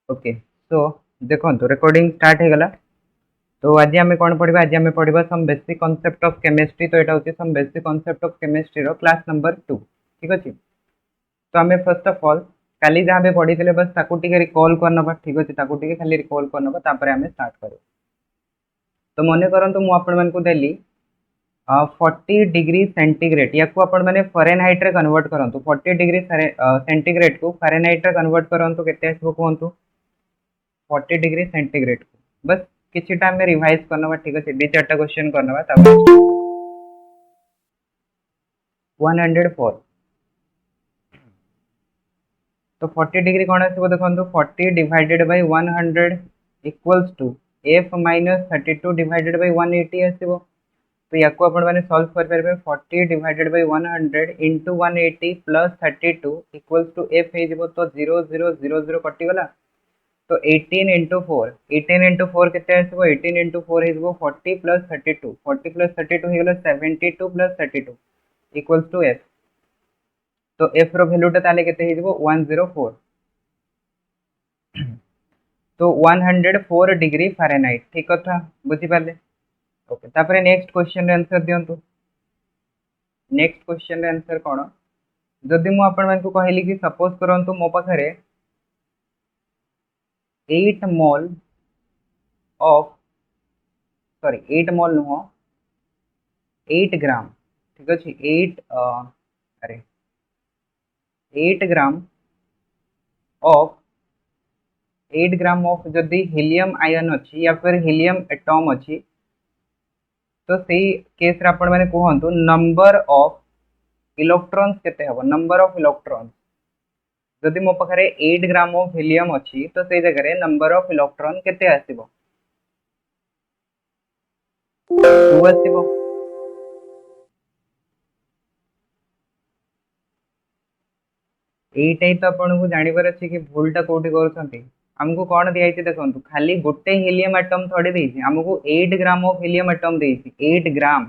Okay so देखो recording start हो गला। तो आज आम कौन पढ़ा आज आम पढ़ा some basic concept of chemistry. तो यहाँ हूँ some basic concept of chemistry रो क्लास नंबर 2। ठीक अच्छे। तो आम फर्स्ट ऑफ ऑल काली जहाँ भी पढ़ी बस ताकू रिकॉल करनवा। ठीक अच्छे खाली रिकॉल करनवा आम स्टार्ट कर। तो मन करंतु मु आपण मानकु देली 40 डिग्री सेंटीग्रेड या आपण मैंने फरेनहाइट रे कन्वर्ट करंतु 40 डिग्री सेंटीग्रेड को फरेनहाइट रे कन्वर्ट करंतु केते आसबो कहंतु 40 डिग्री सेंटीग्रेड को बस किसी टाइम में रिवाइज करना। ठीक अच्छे दी चार्टा क्वेश्चन करना 104। तो 40 डिग्री कौन आसो देखो 40 divided by 100 equals to F minus 32 divided by 180 आसो। तो या मैंने सॉल्व कर 40 divided by 100 into 180 plus 32 equals to F हो तो 0 0 0 0 कटिगला। तो 18 इंटू 4 18 इंटू 4 के 18 इंटू 4 हो 40 प्लस 32 40 प्लस 32 हो 72 प्लस 32 इक्वल्स टू एफ। तो एफ रो वैल्यूटा ताले केते हो 104। तो 104 डिग्री फारेनहाइट। ठीक कथा बुझी पाले। ओके तापर नेक्स्ट क्वेश्चन आंसर दियंतु। नेक्स्ट क्वेश्चन आंसर कौन जदि मु आपण मानकु कहली कि सपोज करंतु मो पाखरे 8 मोल ऑफ सॉरी 8 मोल नुह 8 ग्राम। ठीक अच्छे 8 अरे 8 ग्राम ऑफ 8 ग्राम ऑफ जदि हीलियम आयन अच्छी या फिर हीलियम एटम अच्छी तो सही केस रे आपण माने कहंतु नंबर ऑफ इलेक्ट्रॉन्स केते हबो नंबर ऑफ इलेक्ट्रॉन्स। जदि मो पाखरे 8 ग्राम ऑफ हीलियम अच्छी तो से जगह नंबर ऑफ इलेक्ट्रॉन केते आसीबो 2 आसीबो। एइटाई तो आपको जानवर अच्छे कि भूलटा कौटी करमको कौन दिखाई देखो खाली गोटे हीलियम एटम थोड़ी देती आमको 8 ग्राम ऑफ हीलियम एटम देती 8 ग्राम।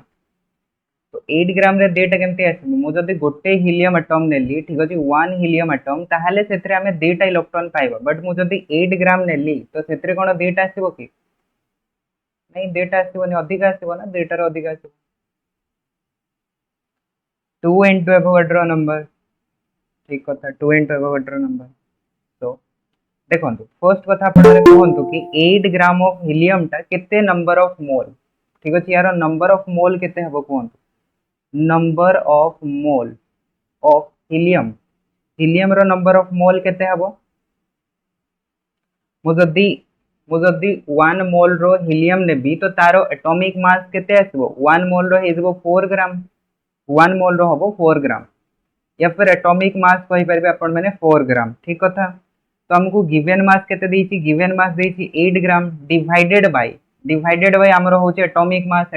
तो 8 ग्राम रे देटा केमती आसीबो मु जदी गोटे हीलियम एटम नेली ठीक अछि 1 हीलियम एटम ताहाले सेतरे हमें देटा इलेक्ट्रॉन पाइबा बट मु जदी 8 ग्राम नेली तो सेतरे कोन देटा आसीबो कि नहीं देटा आसीबोनी अधिक आसीबो ना देटा रो अधिक आसीबो 2 इनटू एवोगाड्रो नंबर। ठीक कथा 2 इनटू एवोगाड्रो नंबर। तो देखो फर्स्ट कथा आपने कहतु कि 8 ग्राम ऑफ हीलियम टा केते नंबर ऑफ मोल। ठीक अच्छे यार नंबर ऑफ मोल केते हबो कहतु number of mole of helium helium रो नंबर ऑफ मोल केते हबो मु जदी 1 मोल रो हीलियम नेबी तो तारो एटॉमिक मास केते आसीबो 1 मोल रो हेजबो 4 ग्राम 1 मोल रो हबो 4 ग्राम या फिर एटॉमिक मास कहि परबे आपण माने 4 ग्राम। ठीक कथा। तो हमको गिवन मास केते देछि गिवन मास देछि 8 ग्राम डिवाइडेड बाय हमरो होछि एटॉमिक मास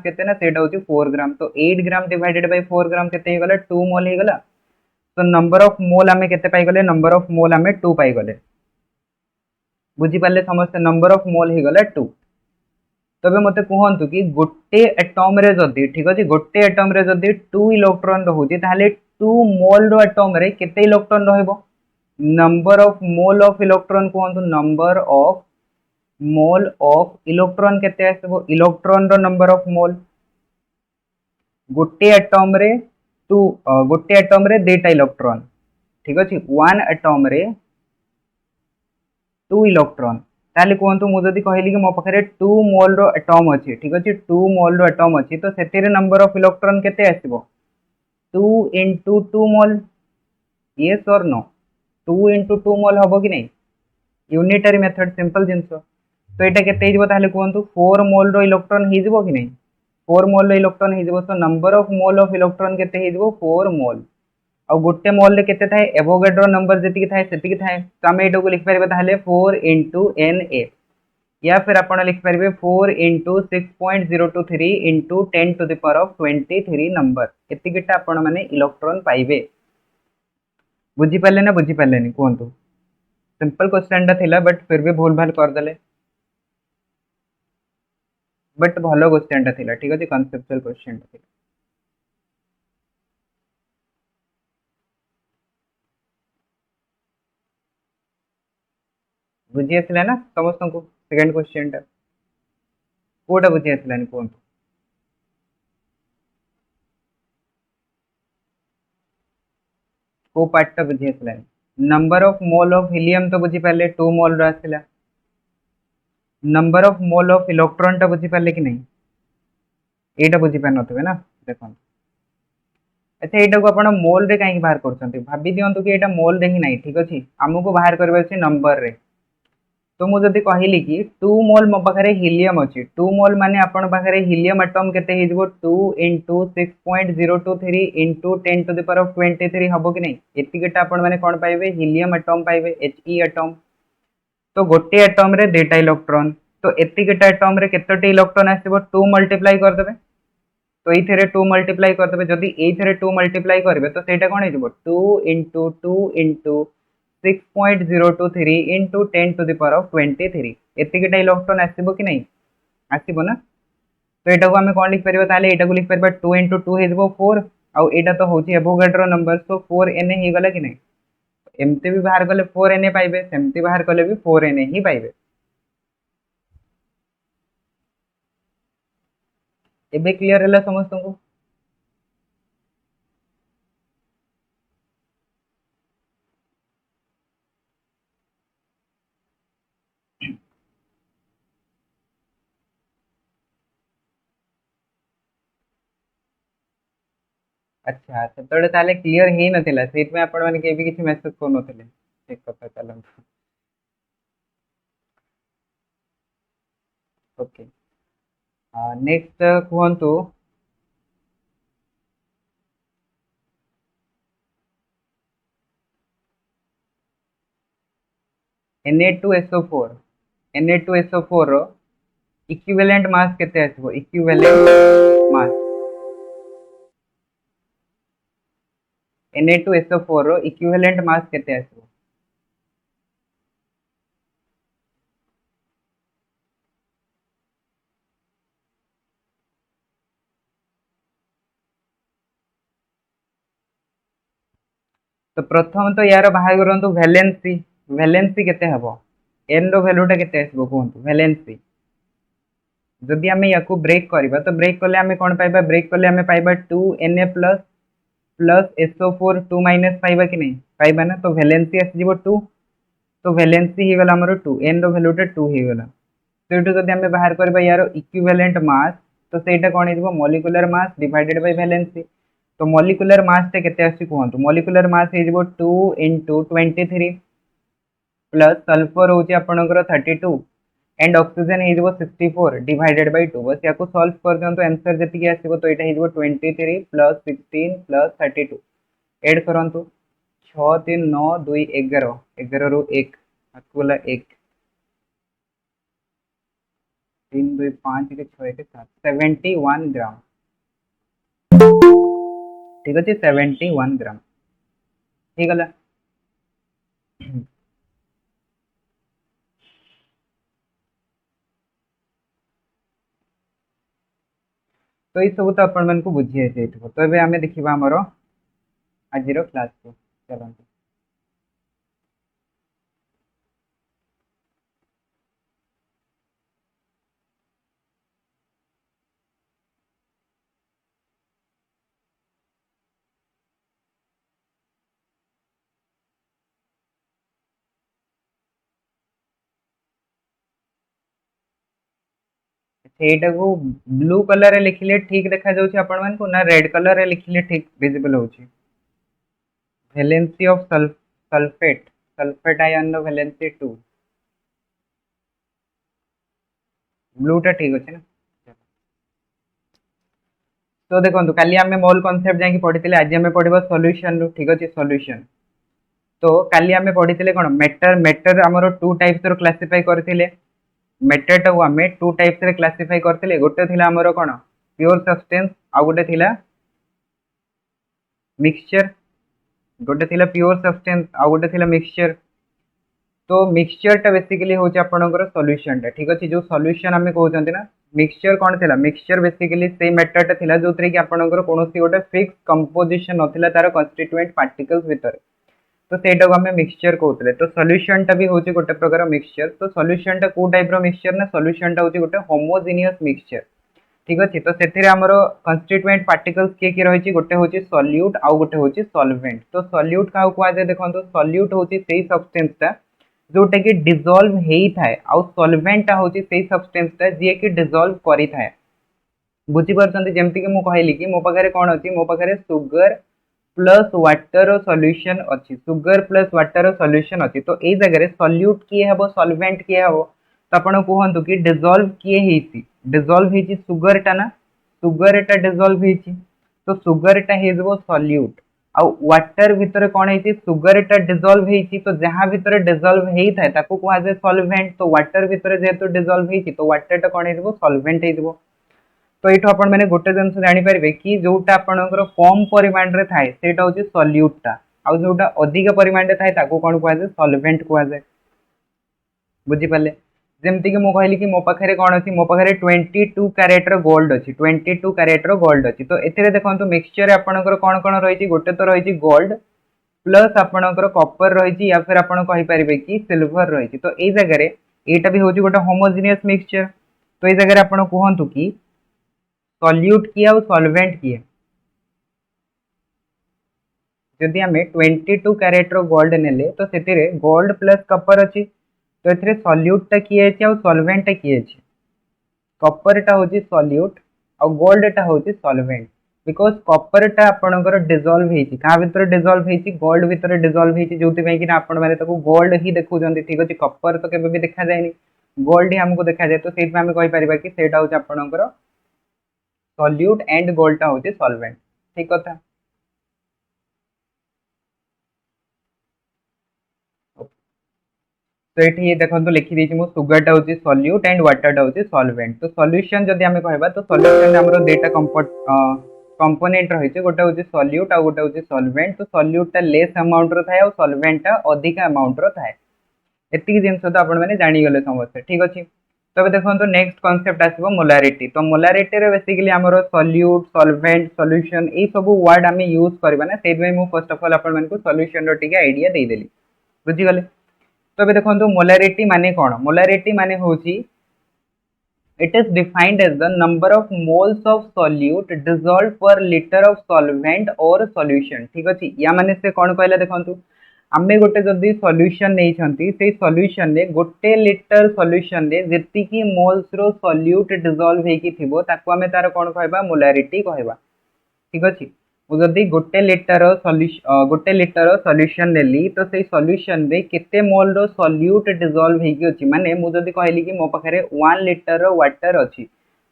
केते ना सेटा होछि 4 ग्राम। तो 8 ग्राम डिवाइडेड बाय 4 ग्राम केते हे गला 2 मोल हे गला। तो नंबर ऑफ मोल हमें केते पाई गले नंबर ऑफ मोल हमें 2 पाई गले। बुझी पाले समस्त नंबर ऑफ मोल हे गला 2। तबे मते कहंतु कि गोटे एटम रे जदी ठीक अछि गोटे एटम रे जदी 2 इलेक्ट्रॉन रहुछि ताले 2 मोल रो एटम रे केते इलेक्ट्रॉन रहइबो number of mole of electron कहंतु number of mole of electron केते आसबो इलेक्ट्रॉन रो नंबर ऑफ मोल गोटे एटम रे 2 गोटे एटम रे देटा इलेक्ट्रॉन। ठीक अछि 1 एटम रे 2 इलेक्ट्रॉन ताले कहंतु मु जदी कहली कि मो पाखरे 2 मोल रो एटम अछि ठीक अछि 2 मोल रो एटम अछि तो सेतिरे नंबर ऑफ इलेक्ट्रॉन केते आसीबो 2 into 2 मोल यस और नो 2 into 2 मोल हबो कि नहीं यूनिटरी मेथड सिंपल जिंस। तो एटा केते हिजबो ताले कहंतु 4 मोल रो इलेक्ट्रॉन हिजबो कि नहीं 4 मोल रो इलेक्ट्रॉन हिजबो तो number of mole of electron केते हिजबो 4 मोल और गोटे मोल रे केते थाए एवोगाड्रो नंबर जति थाए सेति थाए। तो हम एटा को लिख परबे ताले 4 into Na या फिर आपण लिख परबे 4 into 6.023 into 10 to the power of 23 number एतिकिटा आपण माने इलेक्ट्रॉन पाइबे। बुझी पाले ना बुझी पालेनी कहंतु सिंपल क्वेश्चन टा थिला बट फिर भी भूल भाल कर देले बट भलो क्वेश्चन टा थिला। ठीक अछि कॉन्सेप्चुअल क्वेश्चन टा थिला। बुझी आसला ना समस्त को सेकंड क्वेश्चन टा कोटा बुझी आसलानी कहतु को पार्ट टा बुझी आसलानी number of mole of helium तो बुझी पाले 2 मोल रो आसला number of mole of electron टा बुझी पाले कि नहीं एटा बुझी पार नथिबे ना देखो अच्छा एटा को आपण मोल रे काहे बाहर करछंती भाबी दियंतु कि एटा मोल रे ही नहीं ठीक अछि हमको बाहर करबा अछि नंबर रे तो मु जदि कहली कि 2 मोल मो पाखरे हिलियम अछि 2 मोल माने आपण पाखरे हिलियम एटम केते हे जबो 2 * 6.023 * 10 टू द पावर ऑफ 23 हबो कि नहीं एतिकेटा आपण माने कोन पाइबे हिलियम एटम पाइबे He एटम तो गोटे एटम रे देटा इलेक्ट्रॉन तो एतिकेटा एटम रे केतोटी इलेक्ट्रॉन आसीबो 2 मल्टीप्लाई कर देबे तो एइथरे 2 मल्टीप्लाई कर देबे जदि एइथरे 2 मल्टीप्लाई करबे तो सेटा कोन हे जबो 2 * 2 * 6.023 into 10 to the power of 23 एतिकेटा electron आसीबो कि नहीं आसीबो ना तो एटा को हमें कोन लिख परिबा ताले एटा को लिख परिबा 2 into 2 हे जबो 4 आउ एटा तो होची एवोगाड्रो नंबर तो 4na हे गला कि नहीं एमते भी बाहर गले 4na पाइबे सेमती बाहर गले भी 4na ही पाइबे एबे क्लियर हला समस्त को अच्छा सेतोडे ताले क्लियर हे नथिला सेट में आपण माने के भी किछि मेसेज को नथिले चेक करता चलन ओके नेक्स्ट कहंतु Na2SO4 Na2SO4 रो इक्विवेलेंट मास केते आसीबो इक्विवेलेंट मास Na2SO4 रो इक्विवेलेंट मास केते आसीबो तो प्रथम तो यार बाहर करंतु वैलेंसी वैलेंसी केते हबो n रो वैल्यूटा केते आसीबो कोहंतु वैलेंसी जदि आमे याकू ब्रेक करबा तो ब्रेक करले आमे कोन पाइबा ब्रेक करले आमे पाइबा 2Na प्लस SO4 2 माइनस पाइबा कि नहीं पाइबा ना तो वैलेंसी आसी जीवो 2 तो वैलेंसी ही गला हमरो 2 n रो वैल्यूटा 2 ही गला तो एटू जदि आमे बाहर करबा यार इक्विवेलेंट मास तो सेटा कोन हिजबो molecular mass divided by valency तो मॉलिक्यूलर मास टे केते आसी कहंतु मॉलिक्यूलर मास हे जबो 2 * 23 प्लस सल्फर होची आपनकर 32 एंड ऑक्सीजन हे जबो 64 डिवाइडेड बाय 2 बस याको सॉल्व कर दियंतो आंसर जति के आसीबो तो एटा हे जबो 23 प्लस 16 प्लस 32 ऐड करंतु 6 3 9 2 11 11 रो 1 आकुला 1 3 2 5 के 6 के 7 71 ग्राम ठीक अच्छे 71 ग्राम ठीक है तो ये सब तो आपण मन को बुझी जाइथिबो तो एबे हमें देखिबा हमरो आजिरो क्लास को चलंतु एटा को ब्लू कलर रे लिखिले ठीक देखा जाउछि आपण मन को ना रेड कलर रे लिखिले ठीक विजिबल होछि valency of sulphate sulphate ion रो वैलेंसी 2 ब्लू टा ठीक अछि ना तो देखो काली आम मोल कनसेप्ट जाकि पढ़ी आज आम पढ़ा सॉल्यूशन रू ठीक अच्छे सॉल्यूशन तो काली आम पढ़ी कौन मेटर मेटर आमर टू टाइप्स रो क्लासिफाई करथिले मेटर टाको आम टू टाइप्स रे क्लासिफाई करथिले गोटे थिला आमर कौन प्योर सब्सटेंस आ गोटे थिला मिक्सचर गोटे थिला प्योर सब्सटेंस आ गोटे थिला मिक्सचर तो मिक्सचर टा बेसिकली होची आपनकर सॉल्यूशन टा ठीक अछि जो सॉल्यूशन हमें कहउचंती ना मिक्सचर कौन थिला मिक्सचर बेसिकली से मैटर टा थिला जोतरे कि आपनकर कोनोसी गोटे फिक्स कंपोजिशन नथिला तार कन्स्टिट्यूएंट पार्टिकल्स भीतर तो सेटा को हमें मिक्सचर कहते तो सॉल्यूशन टा भी होची गोटे प्रकार मिक्सचर तो सॉल्यूशन टा को टाइप रो मिक्सचर ना सॉल्यूशन टा होची गोटे होमोजेनियस मिक्सचर ठीक अछि तो सेथिरे हमरो कंस्टिट्यूएंट पार्टिकल्स के रहिछि गोटे होछि सॉल्यूट आ गोटे होछि सॉल्वेंट तो सॉल्यूट का कुआ जाय देखंतो सॉल्यूट होछि सेही सब्सटेंस ता जोटा कि डिसॉल्व हेई थाए आ सॉल्वेंट ता होछि सेही सब्सटेंस ता जे कि डिसॉल्व करि थाए बुझी परछंती जेमति कि मु कहली कि मो पाखरे कोन अछि मो पाखरे सुगर प्लस वाटर सॉल्यूशन अछि सुगर प्लस वाटर सॉल्यूशन अछि तो एई जगह रे सॉल्यूट किए हबो सॉल्वेंट किए हबो तो आपण कहंतु कि डिसॉल्व किए हेछि डिसॉल्व हेछि सुगर टा ना सुगर टा डिसॉल्व हेछि तो सुगर टा हेजबो सॉल्यूट आ वाटर भितर कोन हेछि सुगर टा डिसॉल्व हेछि तो जहां भितर डिसॉल्व हेइ थाए ताको कुहा जाय सॉल्वेंट तो वाटर भितर जेहेतु डिसॉल्व हेछि तो वाटर टा कोन हेजबो सॉल्वेंट हेजबो तो ये आपण मैंने गोटे जिन जापर कि जोटा आपणकर कम परिमाण रे थाए सेटा होची सॉल्यूट टा आ जोटा अधिक परिमाण रे थाए ताको कोन कुआ जाय सॉल्वेंट कुआ जाय बुझी पाले जेमति कि मो कहली कि मो पाखरे कोन अछि मो पाखरे 22 कैरेट रो गोल्ड अछि 22 कैरेट रो गोल्ड अछि तो एथिरे देखंतु मिक्सचर आपणकर कोन कोन रहिछि गोटे तो रहिछि गोल्ड प्लस आपणकर कॉपर रहिछि या फिर आपण कहि परिबे कि सिल्वर रहिछि तो एई जगह रे एटा भी होछि गोटे होमोजेनियस मिक्सचर तो एई जगह रे आपण कहंतु कि सॉल्यूट किए और सॉल्वेंट किए जदि आम 22 कैरेट रो गोल्ड नेले तो सेतिरे गोल्ड प्लस कपर अछि तो एथिरे सॉल्यूट टा किए अछि और सॉल्वेंट टा किए अछि कपर टा होछि सॉल्यूट और गोल्ड टा होछि सॉल्वेंट बिकॉज कपर टा आपणकर डिसॉल्व हेछि का भीतर डिसॉल्व हेछि गोल्ड भीतर डिसॉल्व हेछि जोति पई कि आपण माने ताको गोल्ड ही देखु जंदी ठीक अछि कपर तो केबे भी देखा जायनी गोल्ड ही हमको देखा जाय तो सेति में हम कहि परिबा कि सेटा होछि आपणकर सॉल्यूट एंड गोल्ड टा होछि सॉल्वेंट ठीक कथा तो ये देखो लिखी देछि मु सुगर टा होछि सॉल्यूट एंड वाटर टा होछि सॉल्वेंट तो सॉल्यूशन जदि हमें कहबा तो सॉल्यूशन हमरो डेटा कंपोनेंट रहिछि गोटे होछि सॉल्यूट आ गोटे होछि सॉल्वेंट तो सॉल्यूट टा लेस अमाउंट रो थाए और सॉल्वेंट टा अधिक अमाउंट रो थाए एतिकी जिंस तो आपण माने जानि गेले समस्त ठीक अछि तबे देखो नेक्स्ट कांसेप्ट आसीबो मोलारिटी तो मोलारिटी रे बेसिकली हमरो सॉल्यूट सॉल्वेंट सॉल्यूशन ए सब वर्ड हमें यूज करबा ना सेति में मु फर्स्ट ऑफ ऑल आपण माने को सॉल्यूशन रो टिके आईडिया दे देली बुझी गले तो अबे देखो मोलारिटी माने कौन मोलारिटी माने होची it is defined as the number of moles of solute dissolved per liter of solvent or solution ठीक अछि या माने से कौन कहला देखंतु आमे गोटे जदी सॉल्यूशन नै छंती से सॉल्यूशन ने गोटे लिटर सॉल्यूशन ने जेति की मोल्स रो सॉल्यूट डिसॉल्व हे की थिबो ताको आमे तार कौन कहबा मोलारिटी कहबा ठीक अछि जदि गोटे लिटर सॉल्यूशन नेली तो से सॉल्यूशन रे केते मोल रो सॉल्यूट डिसॉल्व हेकी अछि माने मु जदि कहली कि मो पाखरे 1 लिटर रो वाटर अछि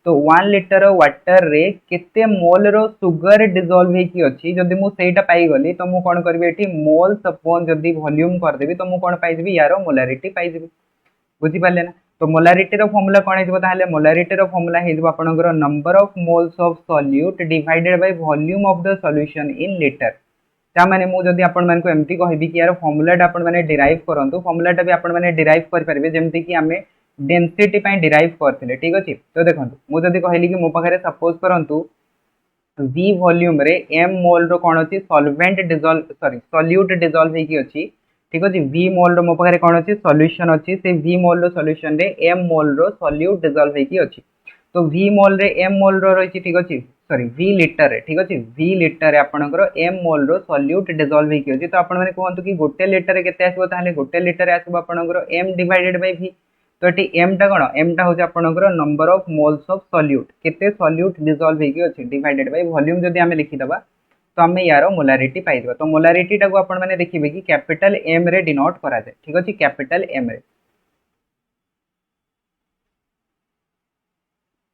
तो 1 लिटर रो वाटर रे केते मोल रो सुगर डिसॉल्व हेकी अछि जदि मु सेटा पाई गली तो मु कोन करबी एठी मोल्स अपॉन जदि वॉल्यूम कर देबी तो मु कोन पाई जेबी यारो मोलारिटी पाई जेबी बुझी पाले ना तो मोलारिटी रो फार्मूला कोन हेजबो ताहाले मोलारिटी रो फार्मूला हेजबो आपनकर number of moles of solute divided by volume of the solution in litre ता माने मु जदी आपन मान को एमती कहबी कि यार फार्मूला आपन माने डिराइव करंतु फार्मूला भी आपन माने डिराइव कर परबे जेमती कि हमें डेंसिटी पय डिराइव करथिले ठीक अछि तो देखंतु मु जदी कहली कि मो पाखरे सपोज करंतु v वॉल्यूम रे m मोल रो कोन अछि solvent dissolve sorry solute dissolve हे की अछि ठीक अछि v मोल रो मो पाखरे कोन अछि सॉल्यूशन अछि से v मोल रो सॉल्यूशन रे m मोल रो सॉल्यूट डिसॉल्व हे की अछि तो v मोल रे m मोल रो रहिछि ठीक अछि सॉरी v लिटर रे ठीक अछि v लिटर रे आपनकर m मोल रो सॉल्यूट डिसॉल्व हे की अछि तो आपण माने कहंतु कि गोटे लिटर रे केते आसीबो ताहाले गोटे लिटर रे आसीबो आपनकर m डिवाइडेड बाय v तो एटी m टा कोन m टा होछि आपनकर number of moles of solute केते सॉल्यूट डिसॉल्व हे की अछि डिवाइडेड बाय वॉल्यूम जदी हमें लिखि दबा तो हमें यारो मोलारिटी पाई देबा तो मोलारिटी टा को आपण माने देखिबे कि कैपिटल m रे डिनोट करा जाय ठीक अछि कैपिटल m रे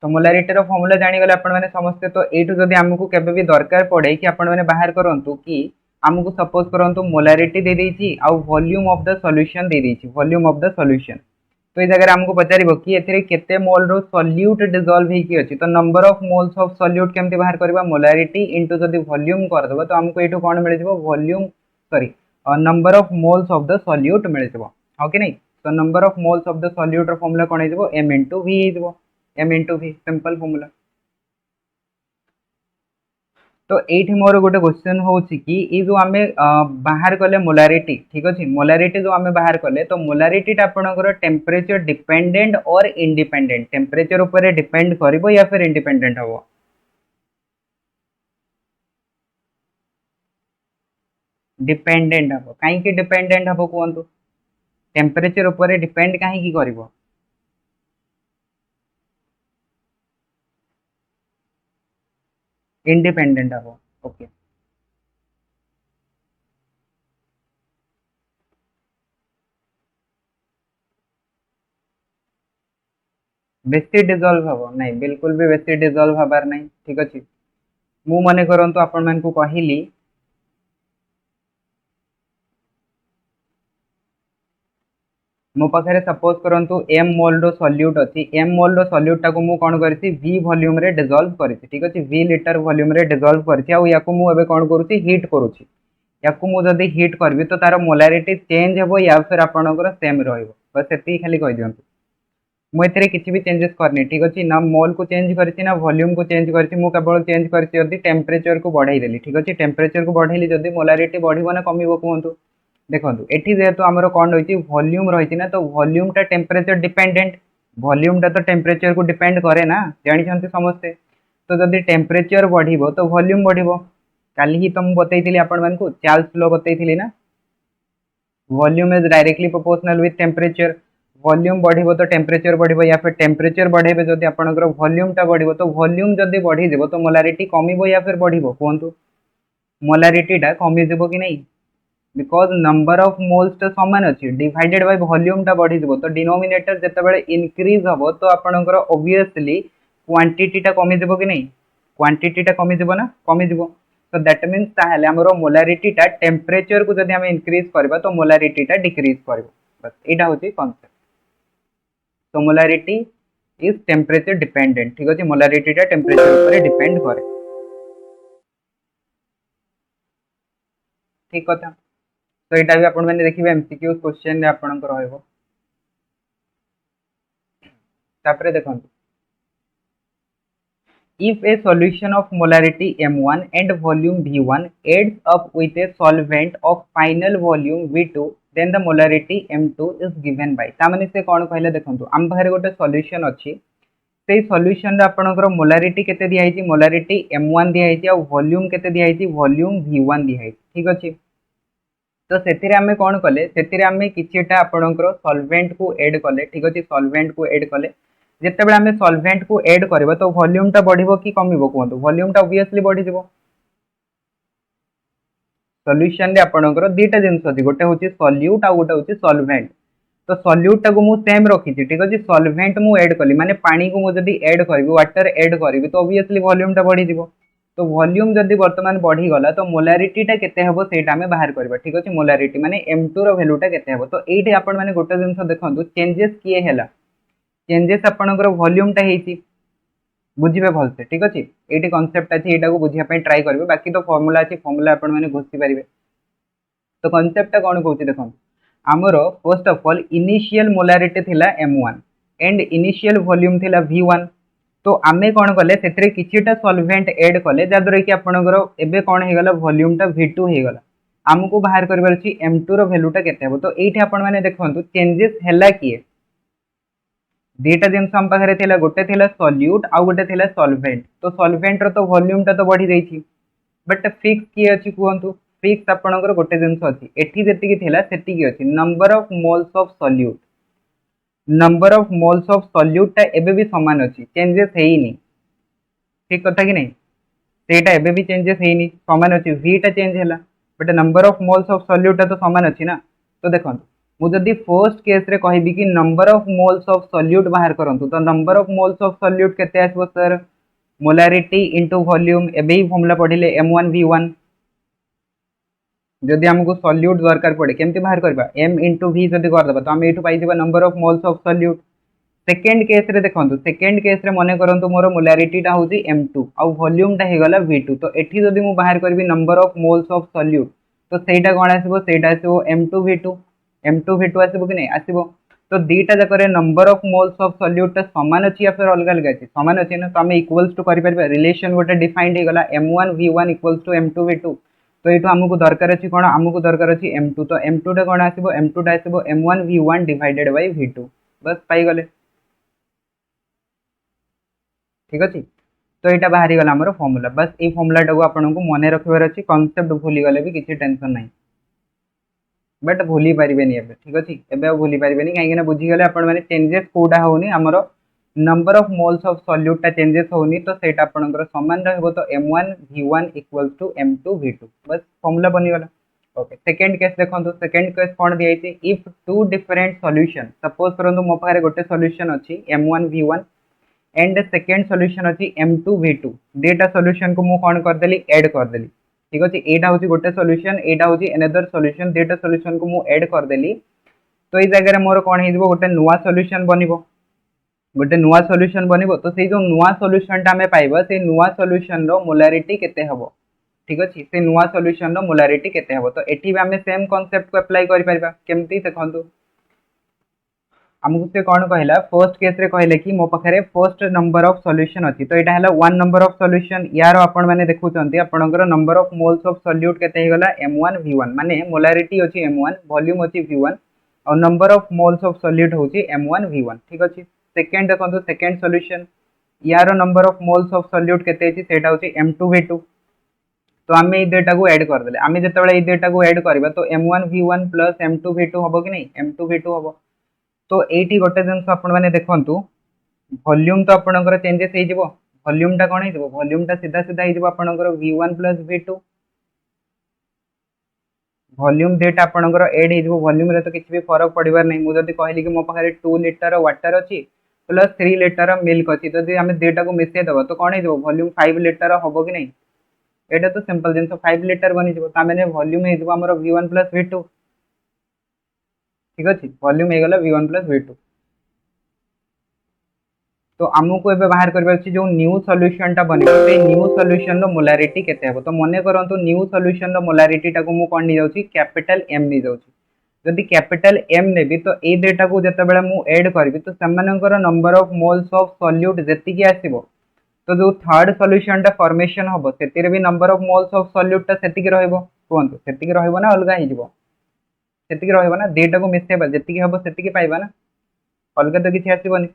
तो मोलारिटी रो फार्मूला जानि गले आपण माने समस्त तो एटू जदी हमकु केबे भी दरकार पड़े कि आपण माने बाहर करंतु कि हमकु सपोज करंतु मोलारिटी दे देछि आ वॉल्यूम ऑफ द सॉल्यूशन दे देछि वॉल्यूम ऑफ द सॉल्यूशन तो ये जगह हमको पचारिबो कि एथिरे केते मोल रो सॉल्यूट डिसॉल्व हे की अछि तो number of moles of solute केमति बाहर करबा मोलारिटी इनटू जदी वॉल्यूम कर देबो तो हमको एटू कोन मिल जेबो volume sorry number of moles of the solute मिल जेबो हो कि नहीं तो number of moles of the solute रो फार्मूला कोन हे जेबो m * v हे जेबो m * v सिंपल फार्मूला तो एठी मोर गोटे क्वेश्चन होची कि ई जो आमे बाहर कले मोलारिटी ठीक अछि मोलारिटी जो आमे बाहर कले तो मोलारिटी टा आपनकर टेम्परेचर डिपेंडेंट और इंडिपेंडेंट टेम्परेचर ऊपर डिपेंड करिवो या फिर इंडिपेंडेंट हबो डिपेंडेंट हबो काहे कि डिपेंडेंट हबो कोंतु टेम्परेचर ऊपर डिपेंड काहे कि करिवो इंडिपेंडेंट हबो ओके बेसी डिजॉल्व हबो नहीं बिल्कुल भी बेसी डिजॉल्व हबार नहीं ठीक अछि मु मने करंतु आपण मन को कहिली मो पाखे सपोज करंतु एम मोल रो सॉल्यूट अछि एम मोल रो सॉल्यूट टाको मु कोन करछि v वॉल्यूम रे डिसॉल्व करछि ठीक अछि v लीटर वॉल्यूम रे डिसॉल्व करछि आ याको मु एबे कोन करूछि हीट करूछि याको मु जदी हीट करबी तो तार मोलारिटी चेंज हेबो या फिर आपनकर सेम रहइबो बस एती खाली कहि दियंतु मु एतरे किछि भी चेंजेस करनी ठीक अछि ना मोल को चेंज करछि ना वॉल्यूम को चेंज करछि मु केवल चेंज करछि जदी टेम्परेचर को बढ़ाई देली ठीक अछि टेम्परेचर को बढ़ाइली जदी मोलारिटी बढ़िबो ना कमिबो कहंतु देखो एठी जेहेतु आमर कौन रही वॉल्यूम रही ना तो वॉल्यूम टा टेम्परेचर डिपेंडेंट वॉल्यूम टा तो टेम्परेचर को डिपेंड करे ना जानी समस्ते तो जब टेम्परेचर बढ़िबो तो वॉल्यूम बढ़िबो काली ही तुम बतैली आपण मानकु चार्ल्स लॉ बतैली ना volume is directly proportional with temperature volume बढ़िबो तो टेम्परेचर बढ़िबो या फिर टेम्परेचर बढ़ेबे जदि आपनकर वॉल्यूम टा बढ़िबो तो वॉल्यूम जदि बढ़ी जिवो तो मोलारिटी कमिबो या फिर बढ़िबो कोंतु मोलारिटी टा कमि जिवो कि नहीं बिकॉज नंबर ऑफ मोल्स तो समान अच्छी डिवाइडेड बाय वॉल्यूम टा बढ़ी जिवो तो डिनोमिनेटर जेतेबेले इंक्रीज हबो तो आपनकर ऑब्वियसली क्वांटिटी टा कमि जिवो कि नहीं क्वांटिटी टा कमि जिवो ना कमि जिवो तो दैट मींस ताहले हमरो मोलारिटी टा टेम्परेचर को जदि हम इंक्रीज करबा तो मोलारिटी टा डिक्रीज करबो बस एटा होची कांसेप्ट तो मोलारिटी इज टेम्परेचर डिपेंडेंट ठीक अछि मोलारिटी टा टेम्परेचर ऊपर डिपेंड करे ठीक कथा तो यहाँ भी आपण मैंने देखिए एमसीक्यू क्वेश्चन आपंकर रहिबो तापरे देखंतु if a solution of molarity m1 and volume v1 adds up with a solvent of final volume v2 then the molarity m2 is given by ता माने से कोन कहले देखंतु हम बाहर गोटे सॉल्यूशन अछि से सॉल्यूशन रे आपनकर मोलारिटी केते दिया हिची मोलारिटी m1 दिया हिची आ वॉल्यूम केते दिया हिची वॉल्यूम v1 दिया हिची ठीक अछि तो सेतिरे आमे कोन कले सेतिरे आमे किछिटा आपनकर सॉल्वेंट को ऐड कले ठीक अछि सॉल्वेंट को ऐड कले जेतेबेले आमे सॉल्वेंट को ऐड करबा तो वॉल्यूम टा बढ़िबो कि कमिबो कोंतु वॉल्यूम टा ऑब्वियसली बढ़ी जिवो सॉल्यूशन रे आपनकर दुईटा जिंस अछि गोटे होची सॉल्यूट आ गोटे होची सॉल्वेंट तो सॉल्यूट टा को मु सेम रखी छी ठीक अछि सॉल्वेंट मु ऐड कली माने पानी को मु जदी ऐड करबी वाटर ऐड करबी तो ऑब्वियसली वॉल्यूम टा बढ़ी जिवो तो वॉल्यूम जदी वर्तमान बढ़ी गला तो मोलारिटी टा केते हेबो सेटा हमें बाहर करबा ठीक अछि मोलारिटी माने m2 रो वैल्यू टा केते हेबो तो एठी आपण माने गोटे जिंस देखंतु चेंजेस किए हैला चेंजेस आपनकर वॉल्यूम टा हेची बुझिबे भलसे ठीक अछि एठी कांसेप्ट अछि एटा को बुझिया पय ट्राई करबे बाकी तो फार्मूला अछि फार्मूला आपण माने घोषि परिबे तो कांसेप्ट टा कोन कहउछि देखो हमरो first of all initial molarity थिला m1 एंड इनिशियल वॉल्यूम थिला v1 तो आमे कोन कले सेतरे किछिटा सॉल्वेंट ऐड कले जादरे कि आपनकर एबे कोन हे गला वॉल्यूम टा v2 हे गला हमको बाहर करबार अछि m2 रो वैल्यू टा केते हेबो तो एठी आपण माने देखंतु चेंजेस हैला किए दुईटा जिनस हम पाखे थिला गोटे थिला सॉल्यूट आ गोटे थिला सॉल्वेंट तो सॉल्वेंट रो तो वॉल्यूम टा तो बढ़ी जाईछि बट फिक्स किए अछि कहंतु फिक्स आपनकर गोटे जिनस अछि एठी जेति कि थिला सेति कि अछि number of moles of solute number of moles of solute टा एबे भी समान अछि चेंजेस हेइनी ठीक कथा कि नहीं सेटा एबे भी चेंजेस हेइनी समान अछि v टा चेंज हैला but number of moles of solute टा तो समान अछि ना तो देखंतु मु जदी फर्स्ट केस रे कहिबी कि number of moles of solute बाहर करंतु तो number of moles of solute केते आसबो सर मोलारिटी इनटू वॉल्यूम एबे ही फॉर्मूला पढिले m1 v1 जदि हमको सॉल्यूट दरकार पड़े केमती बाहर करबा m इनटू v जदि कर दबा तो हम एठु पाई दिबा number of moles of solute second case रे देखंतु सेकंड केस रे मने करंतु मोर मोलारिटी टा होची m2 आ वॉल्यूम टा हे गला v2 तो एठी जदि मु बाहर करबी number of moles of solute तो सेटा कोन आसीबो सेटा आसीबो m2 v2 आसीबो कि नहीं आसीबो तो दीटा जाक number of moles of solute समान अच्छी या फिर अलग अलग अच्छी समान अच्छी ना तो आम इक्वल्स टू कर रिलेशन गोटे डिफाइंड हो गला m1v1 इक्वल्स टू m2v2 तो ये आमको दरकार अच्छी कौन आमको दरकार अच्छी m2 तो m2 टा कौन आसो m2 टा आसो m1v1 डिवाइडेड बाय v2 बस पाईगले ठीक अच्छे तो यहाँ बाहरी गला आमर फर्मूला बस ये फर्मूला टाक आपको मन रखार अच्छी कनसेप्ट भूली गले भी किसी टेंशन ना बट भूली पारे ठीक अच्छे एवं भूली पारे कहीं बुझीगले आपने चेंजेस कौटा होनी आमर number of moles of solute changes होनी तो सहीटा आपंकर सामान रहा तो m1v1 इक्वल्स टू m2v2 बस फर्मूला बनीगला ओके सेकेंड केस देखो सेकेंड केस कौन दिखाई if two different solution suppose करूँ मो पाखे गोटे सॉल्यूशन अच्छी m1v1 एंड सेकेंड सॉल्यूशन अच्छी m2v2 दुटा सॉल्यूशन को मुझे कौन करदेली ऐड करदेली ठीक अच्छे यहाँ हूँ गोटे सॉल्यूशन यहाँ हूँ एनदर सॉल्यूशन दुटा सॉल्यूशन को मुझे ऐड करदेली तो ये जगह मोर कौन हो गोटे नुआ सॉल्यूशन बनिबो गोटे नुआ सॉल्यूशन बनिबो तो से जो नुआ सॉल्यूशन टा हमें पाइबा से नुआ सॉल्यूशन रो मोलारिटी केते हबो ठीक अच्छे से नुआ सॉल्यूशन रो मोलारिटी केते हबो तो एठी भी हमें सेम कांसेप्ट को अप्लाई करि परिबा केमती देखंतु आमको से कौन कहला फर्स्ट केस रे कहले कि मो पाखरे फर्स्ट नंबर ऑफ सॉल्यूशन अच्छी तो यहाँ है वन नंबर ऑफ सॉल्यूशन यार आपण मैंने देखुंत आपंकर number of moles of solute केते गला m1v1 माने मोलारिटी अच्छी m1 वॉल्यूम अच्छी v1 और number of moles of solute होची m1v1 ठीक अच्छे सेकेंड देखो सेकेंड सॉल्यूशन यार number of moles of solute केते अछि सेटा होची m2v2 तो आम ये दुटा को ऐड करदे आम जो ये दुटा को ऐड करवा तो m1v1 प्लस m2v2 हम कि नहीं m2v2 हम तो ये गोटे जिन आपने देखु वॉल्यूम तो आपंकर चेंजेस हो वॉल्यूम टा कौन हो वॉल्यूम टा सीधा सीधा हो आपंकर v1 प्लस v2 वॉल्यूम दुटा आपंकर एड हो वॉल्यूम रे तो किसी भी फरक पड़वार नहीं मुझे कहली कि मो पाखे 2 लिटर वाटर अच्छी प्लस 3 लिटर मिल्क अच्छी तो जी आम दुटा को मिसई दबा तो कौन हो वॉल्यूम 5 लिटर हम कि नहीं एटा तो सिंपल जिन 5 लिटर बनी मैंने वॉल्यूम हो v1 प्लस v2 ठीक अच्छे वॉल्यूम हो गला v1 प्लस v2 तो आमको एबे बाहर करबा अछि जो न्यू सॉल्यूशन टा बनिबो से न्यू सॉल्यूशन रो मोलारिटी केते हेबो तो मने करंतु न्यू सॉल्यूशन रो मोलारिटी टा को मु कोन नि जाउछि कैपिटल M नि जाउछि जदि कैपिटल M नेबी तो ए डेटा को जते बेला मु ऐड करबी तो समानकर number of moles of solute जति की आसीबो तो जो थर्ड सॉल्यूशन टा फॉर्मेशन होबो सेतिरे भी number of moles of solute टा सेति की रहइबो कोंतु सेति की रहइबो ना अलगा हि जिवो सेति की रहइबो ना डेटा को मिसेबा जति की हबो सेति की पाइबा ना अलगा तो किछि आसीबोनी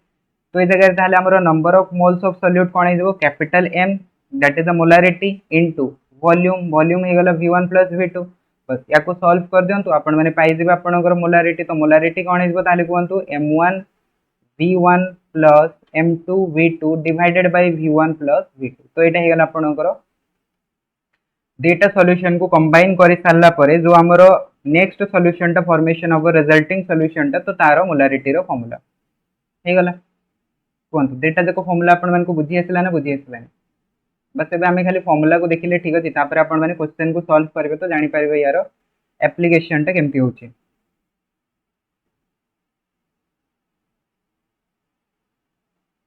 तो ये जगह ताले हमरो number of moles of solute कोन हो capital M that is the molarity into volume volume हो गला v1 प्लस v2 बस या को सॉल्व कर दियंतु आपण माने पाई दिबे आपनकर मोलारिटी तो मोलारिटी कोन हो ताले कोंतु m1 v1 plus m2 v2 divided bye v1 plus v2 तो एटा हो गला आपनकर डेटा सॉल्यूशन को कंबाइन कर सारला परे जो हमरो नेक्स्ट सॉल्यूशन टा फॉर्मेशन ऑफ रिजल्टिंग सॉल्यूशन टा तो तारो मोलारिटी रो फार्मूला हे गला कहतु दुटा जाक फर्मूला आपको बुझी आसला ना बुझी आसला बस एबे आमे खाली फर्मूला को देखिले ठीक अछि तापर आपण माने क्वेश्चन को सॉल्व करबे तो जानि पारबे यार एप्लीकेशन टा केमती होछि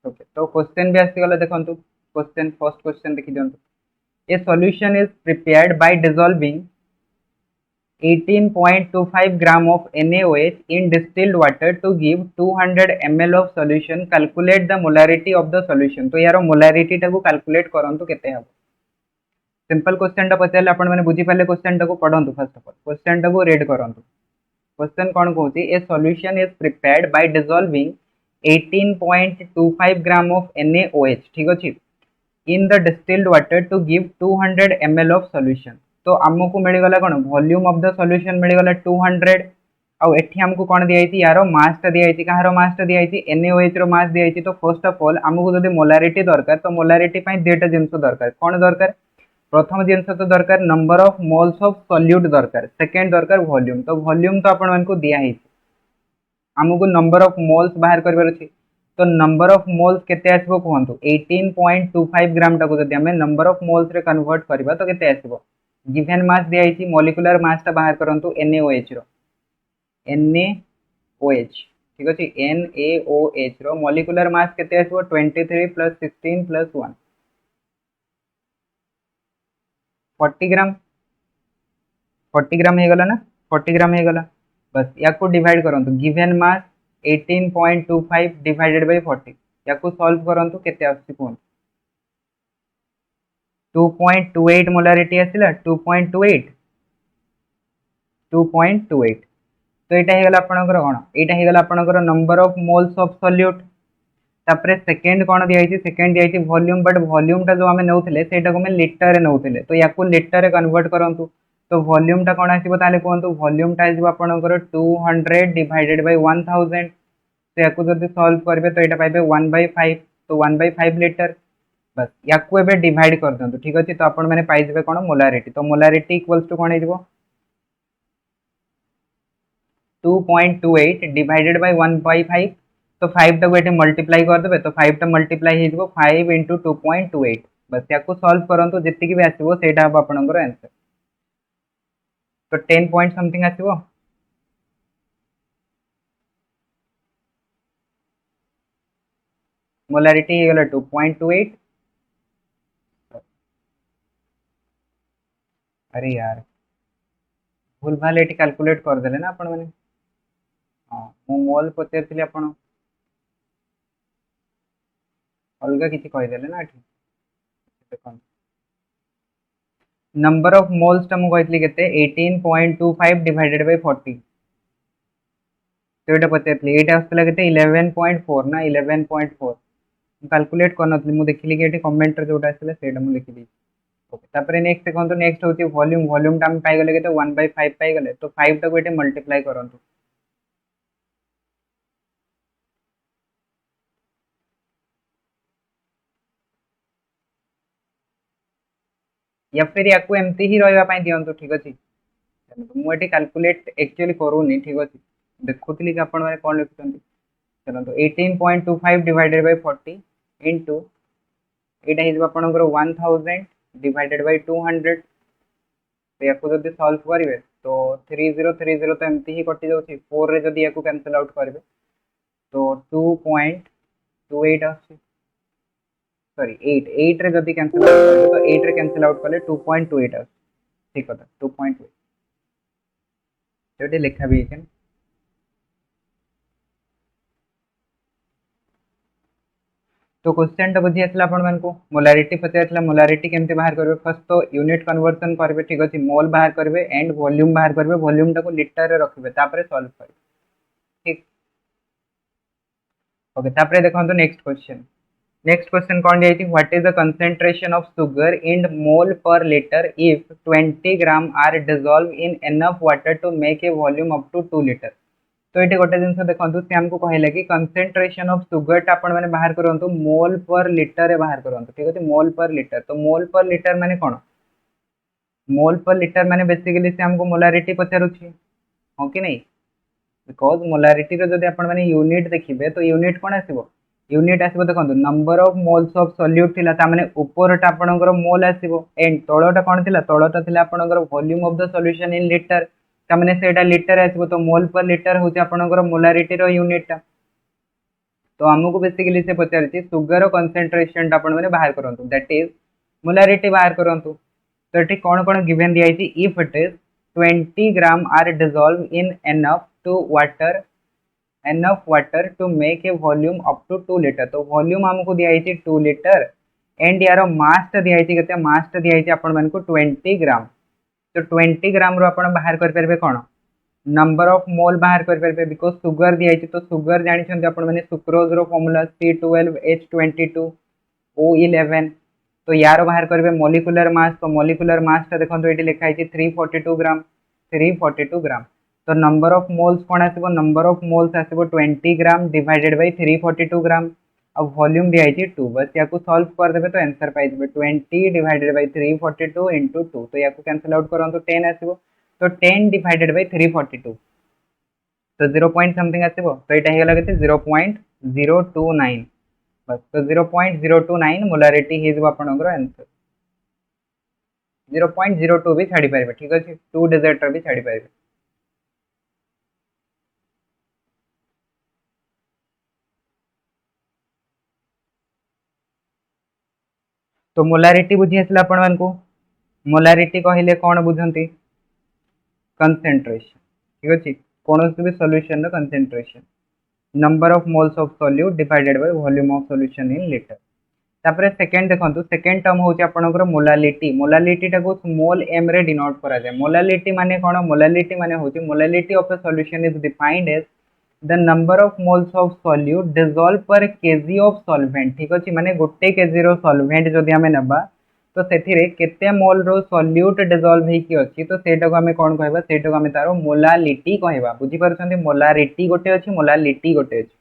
ओके तो क्वेश्चन भी आसी गला देखंतु क्वेश्चन फर्स्ट क्वेश्चन देखि दियंतु a solution is prepared by dissolving 18.25 gram of NaOH in distilled water to give 200 ml of solution. Calculate the molarity of the solution. तो यार molarity टा को calculate करंतु केते हबो सिंपल क्वेश्चन टा पचारले आपण माने बुझी पाले क्वेश्चन टा को पढंतु फर्स्ट ऑफ ऑल क्वेश्चन टा को रीड करंतु क्वेश्चन कोन कहूची a solution is prepared by dissolving 18.25 gram of NaOH ठीक अछि in the distilled water to give 200 ml of solution. तो आमको मिलगला कौन वॉल्यूम ऑफ द सॉल्यूशन मिलगला 200 आउ एठी हमको कौन दियाई यार मास टा दियाई कहार मास टा दियाई NaOH रो मास दियाई तो फर्स्ट ऑफ ऑल हमको जदि मोलारिटी दरकार तो मोलारिटी पई दुटा जिंस दरकार कौन दरकार प्रथम जिंस तो दरकार number of moles of solute दरकार सेकंड दरकार वॉल्यूम तो वॉल्यूम तो आपण मानको दिया है हमको नंबर ऑफ मोल्स बाहर करबार अछि तो नंबर ऑफ मोल्स केते आसीबो कहंतु 18.25 ग्राम टा को जदि हमें नंबर ऑफ मोल्स रे कन्वर्ट करबा तो केते आसीबो गिवन मास दिया है मॉलिक्यूलर मास टा बाहर करंतु NaOH रो NaOH ठीक अछि NaOH रो मॉलिक्यूलर मास केते आसीबो 23 प्लस 16 प्लस 1 40 ग्राम 40 ग्राम हे गला ना 40 ग्राम हे गला बस या को डिवाइड करंतु गिवन मास 18.25 डिवाइडेड बाय 40 या सॉल्व करंतु केते आसी कोन 2.28 मोलारिटी आसिला 2.28 तो एटा हे गला आपनकर कोन एटा हे गला आपनकर number of moles of solute तापरे सेकंड कोन दिया है सेकंड दिया है वॉल्यूम बट वॉल्यूम टा जो हमें नउथिले सेटा को हम लीटर रे नउथिले तो याकू लीटर रे कन्वर्ट करंतु तो वॉल्यूम टा कोन आसीबो ताले कोनतु वॉल्यूम टा आसीबो आपनकर 200 डिवाइडेड बाय 1000 तो याकू जदी सॉल्व करबे तो एटा पाइबे 1/5 तो 1/5 लीटर बस याकू एबे डिवाइड कर दंतु ठीक अछि तो आपण माने पाइ जेबे कोन मोलारिटी तो मोलारिटी इक्वल्स टू कोन हेजबो 2.28 डिवाइडेड बाय 1/5 तो 5 टाको एटे मल्टीप्लाई कर देबे तो 5 टा मल्टीप्लाई हे जबो 5 * 2.28 बस याको सॉल्व करंतु जति कि भी आसीबो सेटा अब आपनकर आंसर तो 10 पॉइंट समथिंग आसीबो मोलारिटी हे गला 2.28 अरे यार भूल भाल एटी कैलकुलेट कर देले ना आपण माने हां मो मोल पचरथिले आपण अलगा किछि कहि देले ना एठी देखन नंबर ऑफ मोल्स टा मु कहतली केते 18.25 डिवाइडेड बाय 40 तो एटा पचरथिले एटा आस्तला केते 11.4 ना 11.4 कैलकुलेट करनथली मु देखिली कि एठी कमेंट रे जोटा आसले सेटा मु लिखि दी ओके तापरे नेक्स्ट देखंतु नेक्स्ट होची वॉल्यूम वॉल्यूम टा हम पाई गले केते 1/5 पाई गले तो 5 टाको एटे मल्टीप्लाई करंतु या फिर याकू एमती ही रहबा पई दियंतु ठीक अछि मु एटी कैलकुलेट एक्चुअली करूनी ठीक अछि देखुतली कि आपण माने कोन लिखुछंती चलंतु 18.25 डिवाइडेड बाय 40 इनटू एटा हिजबा आपनकर 1000 डिवाइडेड बाय 200 तो याकू जदी सॉल्व करिवे तो 3030 तो एमती ही कटि जाउची 4 रे जदी याकू कैंसिल आउट करिवे तो 2.28 आसी सॉरी 8 रे जदी कैंसिल आउट करिवे तो 8 रे कैंसिल आउट कले 2.28 आसी ठीक कथा 2.8 जोटी लिखा भी है तो क्वेश्चन टा बुझी आसला आपण मानकू मोलारिटी पचारला मोलारिटी केमते बाहर करबे फर्स्ट तो यूनिट कन्वर्जन करबे ठीक अछि मोल बाहर करबे एंड वॉल्यूम बाहर करबे वॉल्यूम टा को लीटर रे रखबे तापरे सॉल्व करबे ठीक ओके तापरे देखंतु नेक्स्ट क्वेश्चन कोन जाईती what is the concentration of sugar in mole per litre if 20 gram are dissolve in enough water to make a volume up to 2 litre तो ये गोटे जिन देखो सी आमको कहले कि कंसंट्रेशन ऑफ सुगर टा आपण माने बाहर करंतु मोल पर लीटर रे बाहर करंतु ठीक अछि मोल पर लीटर तो मोल पर लीटर माने कोन मोल पर लीटर माने बेसिकली से हमको मोलारिटी पचारुछि हो कि नहीं बिकॉज मोलारिटी रो जदी आपण माने यूनिट देखिबे तो यूनिट कोन आसीबो यूनिट आसीबो देखंतु number of moles of solute थिला ता माने ऊपरटा आपणकर मोल आसीबो एंड तळटा कोन थिला तळटा थिला आपणकर volume of the solution in litre ता माने सेटा लीटर आसीबो तो मोल पर लीटर होची आपणकर मोलारिटी रो यूनिट ता तो हमको बेसिकली से पचारछि सुगर कंसंट्रेशन ता आपण माने बाहर करंतु दैट इज मोलारिटी बाहर करंतु तो एठी कोन कोन गिवन दिया है if it is 20 gram are dissolve in enough water to make a volume up to 2 litre तो वॉल्यूम हमको दिया है 2 लीटर एंड यार मास दिया है केते मास दिया है आपण मन को 20 ग्राम तो 20 ग्राम रो आपण बाहर कर परबे कोन नंबर ऑफ मोल बाहर कर परबे बिकॉज़ सुगर दिया है तो सुगर जानि छन आपण माने सुक्रोज रो फार्मूला C12H22O11 तो यार बाहर करबे मॉलिक्यूलर मास तो मॉलिक्यूलर मास ता देखंतु एटी लिखा है 342 ग्राम तो नंबर ऑफ मोल्स कोन आसीबो नंबर ऑफ मोल्स आसीबो 20 ग्राम डिवाइडेड बाय 342 ग्राम अब वॉल्यूम दिया है 2 बस याको सॉल्व कर देबे तो आंसर पाइ देबे 20 डिवाइडेड बाय 342 इनटू 2 तो याको कैंसिल आउट करंतु 10 आसीबो तो 10 डिवाइडेड बाय 342 तो 0 पॉइंट समथिंग आसीबो तो एटा हे लागते 0.029 बस तो 0.029 मोलारिटी हे जब आपनकर आंसर 0.02 भी छाड़ी पाइबे ठीक अछि 2 डिजिट रे भी छाड़ी पाइबे तो मोलारिटी बुझी आसला आपण मानकू मोलारिटी कहले कोन बुझंती कंसंट्रेशन ठीक अछि कोनोसी भी सॉल्यूशन रो concentration number of moles of solute divided by volume of solution in litre. तापर सेकेंड देखो सेकेंड टर्म हूँ आपंकर मोलालिटी। मोलालिटी टाको स्मॉल एम रे डिनोट करा जाए। मोलालिटी माने कौन? मोलालिटी माने होची molality of a solution is defined as the number of moles of solute dissolve पर केजी ऑफ सॉल्वेंट। ठीक अच्छे माने गोटे केजी रो सॉल्वेंट जदि आमे नबा तो सेथिरे केते मोल रो सॉल्यूट डिसॉल्व हेकी अछि तो सेटाको आमे कोन कहबा? सेटाको आमे तारो मोलालिटी कहबा। बुझी पारछन्ती? मोलारिटी गोटे अछि, मोलालिटी गोटे अछि।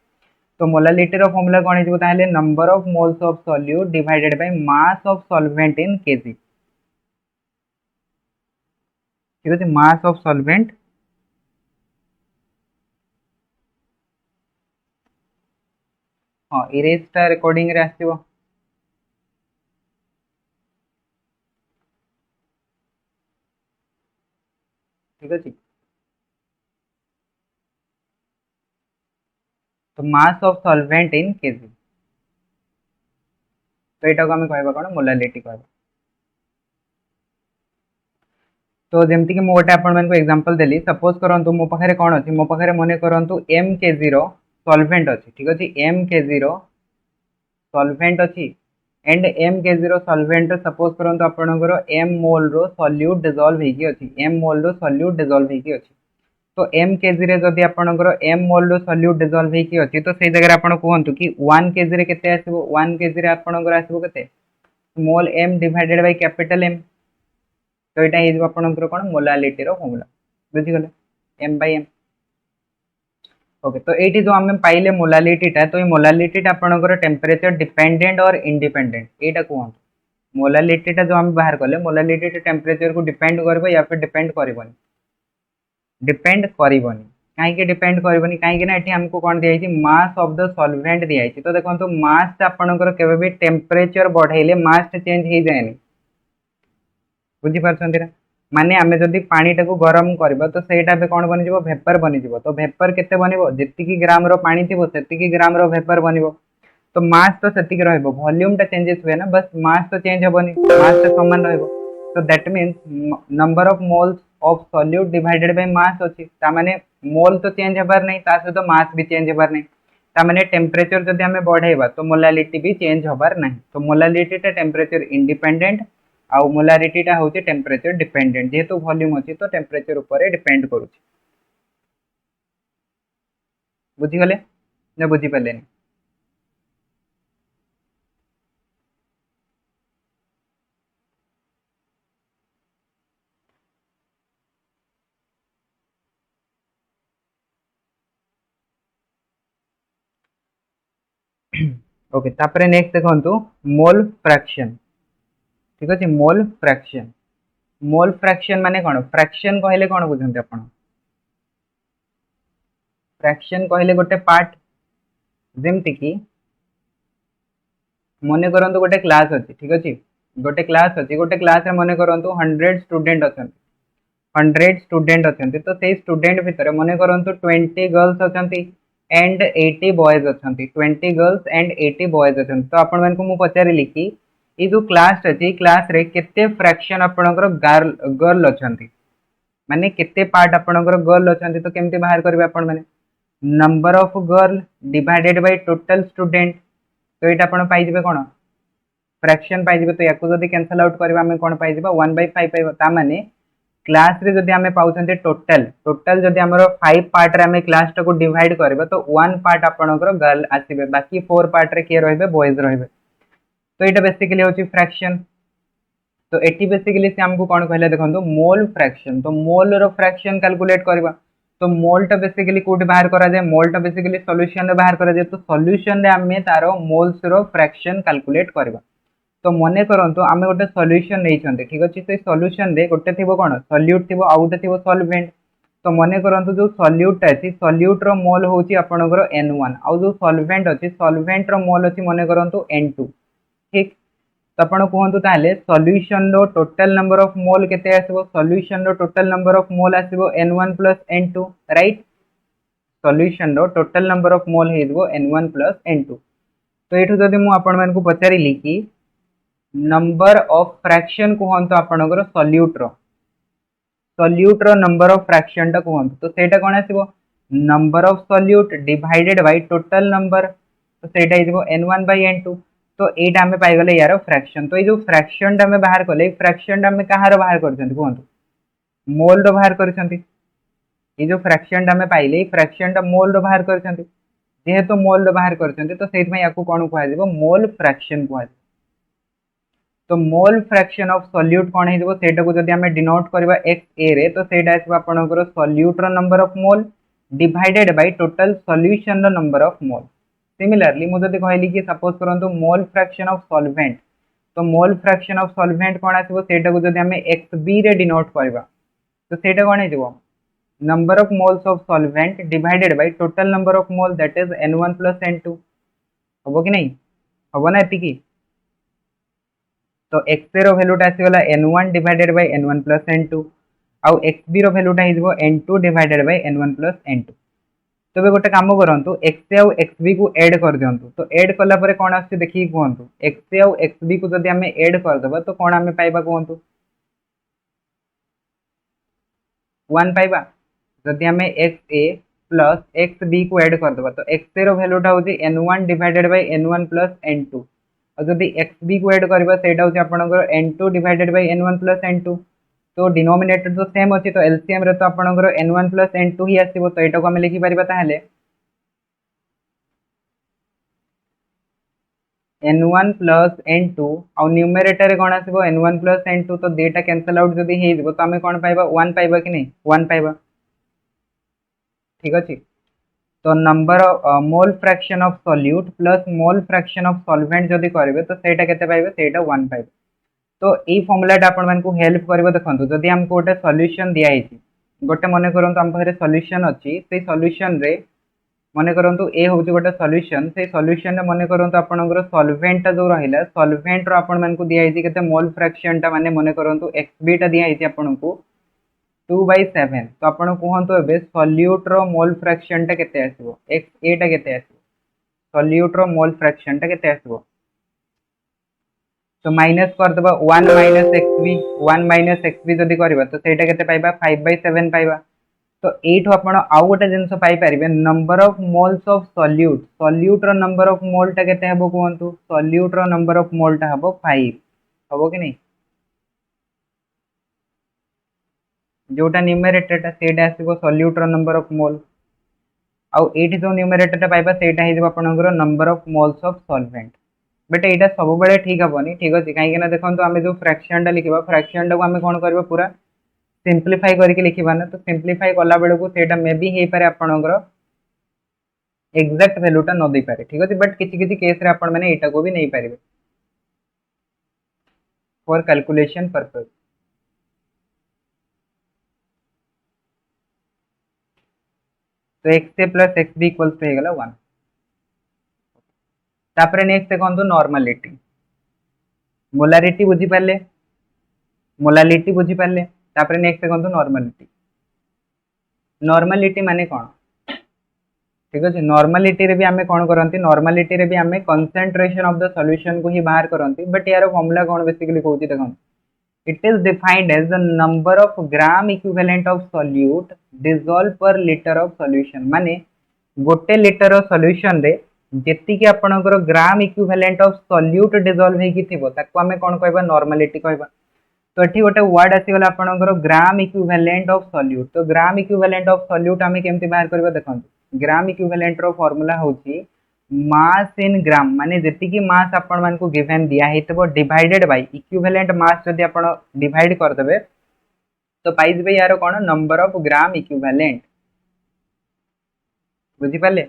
तो मोलालिटी रो फॉर्मूला कोन हिजबो ताहले number of moles of solute divided by mass of solvent in KG. ठीक अछि, मास ऑफ सॉल्वेंट हां इरेज टा रिकॉर्डिंग रे आसीबो। ठीक अछि, तो mass of solvent in KG तो एटा को हमें कहबा कोन? मोलालिटी कहबा। तो जेमती कि मु गोटे आपण मानको एग्जांपल देली। सपोज करंतु मो पाखरे कोन अछि? मो पाखरे मने करंतु m kg रो सॉल्वेंट अछि। ठीक अछि, m kg रो सॉल्वेंट अछि एंड m kg रो सॉल्वेंट सपोज करंतु आपणकर m मोल रो सॉल्यूट डिसॉल्व हेकी अछि। m मोल रो सॉल्यूट डिसॉल्व हेकी अछि। तो m kg रे जदि आपणकर m मोल रो सॉल्यूट डिसॉल्व हेकी अछि तो सेई जगह आपण कहंतु कि 1 kg रे केते आसीबो? 1 kg रे आपणकर आसीबो केते? Small m divided by capital M। तो यहाँ ये आपंकर कौन? Molality formula. बुझीगले? m by m। ओके, तो ये जो आम पाइले मोलालिटीटा तो ये मोलालिटीटा आपंकर टेम्परेचर डिपेंडेंट और इंडिपेंडेंट यहाँ कहूँ। मोलालिटीटा जो आम बाहर कले मोलालिटी टेम्परेचर को डिपेंड कर या फिर डिपेंड करबनी? डिपेंड करबनी। कहीं डिपेंड करबनी कहीं हमको कौन दिखाई मास ऑफ द सॉल्वेंट दिखाई। तो देखो मास आपंकर केवे टेम्परेचर बढ़ेले मास चेंज हो जाए। बुझीपार ना? माने आमे जदि पानी टाको गरम करबा तो सेटा बे कोन बनि जिवो? वेपर बनि जिवो। तो वेपर केते बनिवो? जेतिकी ग्राम रो पानी थिबो सेतिकी ग्राम रो वेपर बनिवो। तो मास तो सेतिकी रहइबो, वॉल्यूम टा चेंजेस हुए ना, बस मास तो चेंज हेबनी, मास तो समान रहइबो। तो that means number of moles of solute divided by mass अछि। ता माने मोल तो चेंज हेबार नहीं, ता से तो मास भी चेंज हेबार नहीं। ता माने टेम्परेचर जदि हमें बढ़ाइबा तो मोलालिटी भी चेंज होबार नहीं। तो मोलालिटी टा टेम्परेचर इंडिपेंडेंट आउ मोलारिटी टा होची टेम्परेचर डिपेंडेंट। जेहेतु वॉल्यूम अछि तो टेम्परेचर ऊपर डिपेंड करूची। बुझी गले ना? बुझी पालेनी? ओके, तापरे नेक्स्ट देखंतु मोल फ्रैक्शन। ठीक अछि, मोल फ्रैक्शन। मोल फ्रैक्शन माने कोन? फ्रैक्शन कहले कोन बुझंते आपण? फ्रैक्शन कहले गोटे पार्ट जेमति कि मने करंतु गोटे क्लास अछि। ठीक अछि, गोटे क्लास अछि, गोटे क्लास रे मने करंतु 100 स्टूडेंट अछंती। 100 स्टूडेंट अछंती तो सेई स्टूडेंट भितर मने करंतु 20 गर्ल्स अछंती एंड 80 बॉयज अछंती। 20 गर्ल्स एंड 80 बॉयज अछंती। तो आपण मानको मु पचारिली कि ई जो क्लास अछि क्लास रे केते फ्रैक्शन आपणकर गर्ल अछंती, माने केते पार्ट आपणकर गर्ल अछंती। तो केमते बाहर करबे आपण माने? Number of girl divided by total student. तो ये आपण पाई जिवे कोन? फ्रैक्शन पाई जिवे। तो याको जदि कैंसल आउट करबा हमें कोन पाई जिबा? 1/5 पाइबा। ता माने क्लास रे जदि हमें पाउछन्ते टोटल टोटल जदि हमरो 5 पार्ट रे हमें क्लास टाको डिवाइड करबा तो 1 पार्ट आपणकर गर्ल आसीबे, बाकी 4 पार्ट रे के रहबे? बॉयज रहबे। तो एटा बेसिकली होची फ्रैक्शन। तो एटी बेसिकली से हमको कौन कहले देखो मोल फ्रैक्शन। तो मोल रो फ्रैक्शन कैलकुलेट करबा तो मोल टा बेसिकली कोठी बाहर करा जाए? मोल टा बेसिकली सॉल्यूशन रे बाहर करा जाए। तो सॉल्यूशन रे हमें तारो मोल्स रो फ्रैक्शन कैलकुलेट करबा। तो मने करंतु आमे गोटे सॉल्यूशन नै छन्ते। ठीक अछि, से सॉल्यूशन रे गोटे थिबो कोन? सॉल्यूट थिबो, आउ गोटे थिबो सॉल्वेंट। तो मने करंतु जो सॉल्यूट अछि सॉल्यूट रो मोल होची आपनकर n1 आउ जो सॉल्वेंट अछि सॉल्वेंट रो मोल अछि मने करंतु n2। ठीक, तो आपण कहतु ताले सॉल्यूशन रो टोटल नंबर ऑफ मोल केते आसीबो? सॉल्यूशन रो टोटल नंबर ऑफ मोल आसीबो n1 plus n2, right? Solution रो टोटल नंबर ऑफ मोल हेइबो n1 प्लस n2। तो एठु जदि मु आपण मानकु पचारिली कि नंबर ऑफ फ्रैक्शन कहंतु आपणकर सॉल्यूट रो नंबर ऑफ फ्रैक्शन टा कहंतु तो सेटा कोन आसीबो? Number of solute divided by total number, तो सेटा इजबो n1 by n2। तो एटा हमें पाई गले यार फ्रैक्शन। तो ये जो फ्रैक्शन टा हमें बाहर कले, फ्रैक्शन टा हमें कहार बाहर करछंती कोहंतु, मोल रो बाहर करछंती। ये जो फ्रैक्शन टा हमें पाइले, फ्रैक्शन टा मोल रो बाहर करछंती। जेहेतु मोल रो बाहर करछंती तो सेति में याकू कोन कुआ जिवो, मोल फ्रैक्शन कुआ। तो मोल फ्रैक्शन ऑफ सॉल्यूट कोन हेजबो, सेटा को जदी हमें डिनोट करबा x a रे, तो सेटा आसबो आपनकर सॉल्यूट रो number of mole divided by total solution रो नंबर ऑफ मोल। सिमिलरली मु जदी कहली कि सपोज करंतु मोल फ्रैक्शन ऑफ सॉल्वेंट, तो मोल फ्रैक्शन ऑफ सॉल्वेंट कोन आसबो, सेटा को जदी हमें xb रे डिनोट करबा, तो सेटा कोन हेजबो, number of moles of solvent divided by total number of mole, that is n1 plus n2। हबो कि नहीं, हबो ना एतिकी। तो x रो वैल्यूटा आसीगला n1 divided by n1 plus n2, आउ xb रो वैल्यूटा हिजबो n2 divided by n1 plus n2। तो बे गोटे काम करंतु, x आउ xb को ऐड कर दियंतु। तो ऐड कला परे कोन आसी देखि कोहंतु, x आउ xb को जदी हमें ऐड कर दबा तो कोन हमें पाइबा कोहंतु, 1 पाइबा। जदि हमें xa प्लस xb को ऐड कर दबा, तो x रो वैल्यूटा होची n1 divided by n1 plus n2, और जदि xb को ऐड करबा सेटा होची आपनकर n2 divided by n1 plus n2। तो डिनोमिनेटर तो सेम अछि, तो एलसीएम रे तो आपनकर n1 plus n2 ही आसीबो। तो एटा को हम लिखि परिबा ताहले n1 plus n2, और न्यूमरेटर कोन आसीबो n1 plus n2। तो डेटा कैंसिल आउट जदि हे जिवो तो हमें कोन पाइबा, 1 पाइबा कि नहीं, 1 पाइबा। ठीक अछि। तो number of mole fraction of solute plus mole fraction of solvent जदि करबे तो सेटा केते पाइबे, सेटा 1 पाइबे। तो ई फॉर्मूलाटा आपण मानकु हेल्प करबो। देखंतु जदि हमको गोटे सॉल्यूशन दिया हिची, गोटे मने करंतु हम पाखरे सॉल्यूशन अछि, से सॉल्यूशन रे मने करंतु ए होउची गोटे सॉल्यूशन, से सॉल्यूशन रे मने करंतु आपनकर सॉल्वेंट जो रहिला, सॉल्वेंट रो आपण मानकु दिया हिची केते मोल फ्रैक्शन टा, माने मने करंतु xb टा दिया हिची आपनकु 2/7। तो आपण कहंतु एबे सॉल्यूट रो मोल फ्रैक्शन टा केते आसीबो, xa टा केते आसीबो, सॉल्यूट रो मोल फ्रैक्शन टा केते आसीबो। तो माइनस कर दबा 1 minus xb, 1 minus xb जदि करबा तो सेटा केते पाइबा, 5/7 पाइबा। तो एठो आपण आउ गोटे जिंस पाई परिबे, number of moles of solute, solute रो नंबर ऑफ मोल टा केते हबो कोहंतु, सॉल्यूट रो नंबर ऑफ मोल टा हबो 5। हबो कि नहीं, जोटा न्यूमरेटर टा सेटा आसीबो सॉल्यूट रो नंबर ऑफ मोल, आउ एठी जो न्यूमरेटर टा पाइबा सेटा हिजबो आपनकर number of moles of solvent. But एटा सब बेले ठीक हबनी, ठीक अछि। काहे कि ना देखंतु आमे जो फ्रैक्शन टा लिखबा, फ्रैक्शन टा को आमे कोन करबा, पूरा सिंपलीफाई करके लिखिबा ना। तो सिंपलीफाई कला बेले को सेटा मे बी हे पारे आपनकर एग्जैक्ट वैल्यू टा न दे पारे, ठीक अछि। बट किछि किछि केस रे आपण माने एटा को भी नै पारिबे फॉर कैलकुलेशन पर्पस। तो x plus xb equals to हेगला 1। तापरे नेक्स्ट देखंतु नॉर्मलिटी, मोलारिटी बुझी पाले, मोलालिटी बुझी पाले। तापरे नेक्स्ट देखंतु नॉर्मलिटी। नॉर्मलिटी माने कोन, ठीक अछि। नॉर्मलिटी रे भी हमें कोन करंती, नॉर्मलिटी रे भी हमें कंसंट्रेशन ऑफ द सॉल्यूशन को ही बाहर करंती। बट यार फॉर्मूला कोन बेसिकली कहउची देखंतु, it is defined as the number of gram equivalent of solute dissolved per liter of solution। माने गोटे लिटर सॉल्यूशन रे जेति कि आपनकर gram equivalent of solute dissolve हेकी थिबो ताको हमें कोन कहबा, नॉर्मलिटी कहबा। तो एठी गोटे वर्ड आसी गला आपनकर ग्राम इक्विवेलेंट ऑफ सॉल्यूट। तो ग्राम इक्विवेलेंट ऑफ सॉल्यूट हमें केमति बाहर करबा, देखंतु ग्राम इक्विवेलेंट रो फार्मूला होची मास इन ग्राम, माने जेति कि मास आपण मान को गिवन दिया हेतबो डिवाइडेड बाय इक्विवेलेंट मास। जदि आपण डिवाइड कर देबे तो पाई जेबे यार कोन, नंबर ऑफ ग्राम इक्विवेलेंट। बुझी पाले।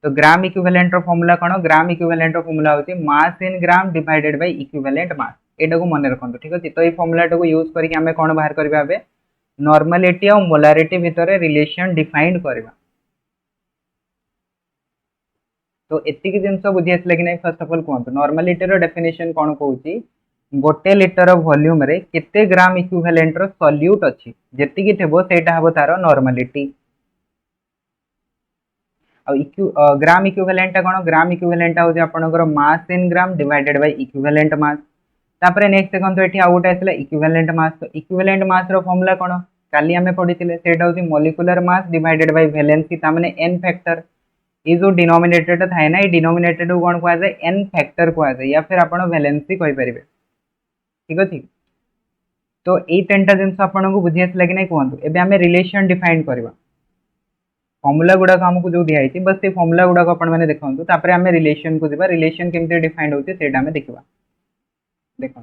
तो ग्राम इक्विवेलेंट रो फार्मूला कोन, ग्राम इक्विवेलेंट रो फार्मूला होची mass in gram divided by equivalent mass. एटा को मन रखंतु, ठीक अछि। तो ए फार्मूला को यूज करके हमें कोन बाहर करबा, बे नॉर्मलिटी और मोलारिटी भितर रिलेशन डिफाइन करबा। तो एतिक जिनस बुझी आसला कि नहीं, फर्स्ट ऑफ ऑल कहतु नॉर्मलिटी रो डेफिनेशन कोन कहउची, गोटे लिटर वॉल्यूम रे केते ग्राम इक्विवेलेंट रो सॉल्यूट अछि, जेति कि थेबो सेटा हबो तारो नॉर्मलिटी। ग्राम इक्विवेलेंट कोन, ग्राम इक्विवेलेंट होची आपनकर mass in gram divided by equivalent mass. तापरे नेक्स्ट देखंतु एठी आ गोटे आसला इक्विवेलेंट मास। तो इक्विवेलेंट मास रो फार्मूला कोन, काली आमे पढ़िथिले सेटा होची molecular mass divided by valency ता माने n फैक्टर ये जो डिनोमिनेटर थाए ना ये डिनोमिनेटर को कौन कह एन फैक्टर कह या फिर आप वैलेंसी कहींपर ठीक अच्छे। तो ये तीन जिन आपको बुझी आसला कि नहीं कहतु एवं आम रिलेशन डिफाइन करवा फर्मुला गुड़ाक आमको जो दिखाई बस से फर्मुला गुड़ाक आपने देखते आम रिलेशन को जी रिलेशन केमती डिफाइन होती है आम देखा देख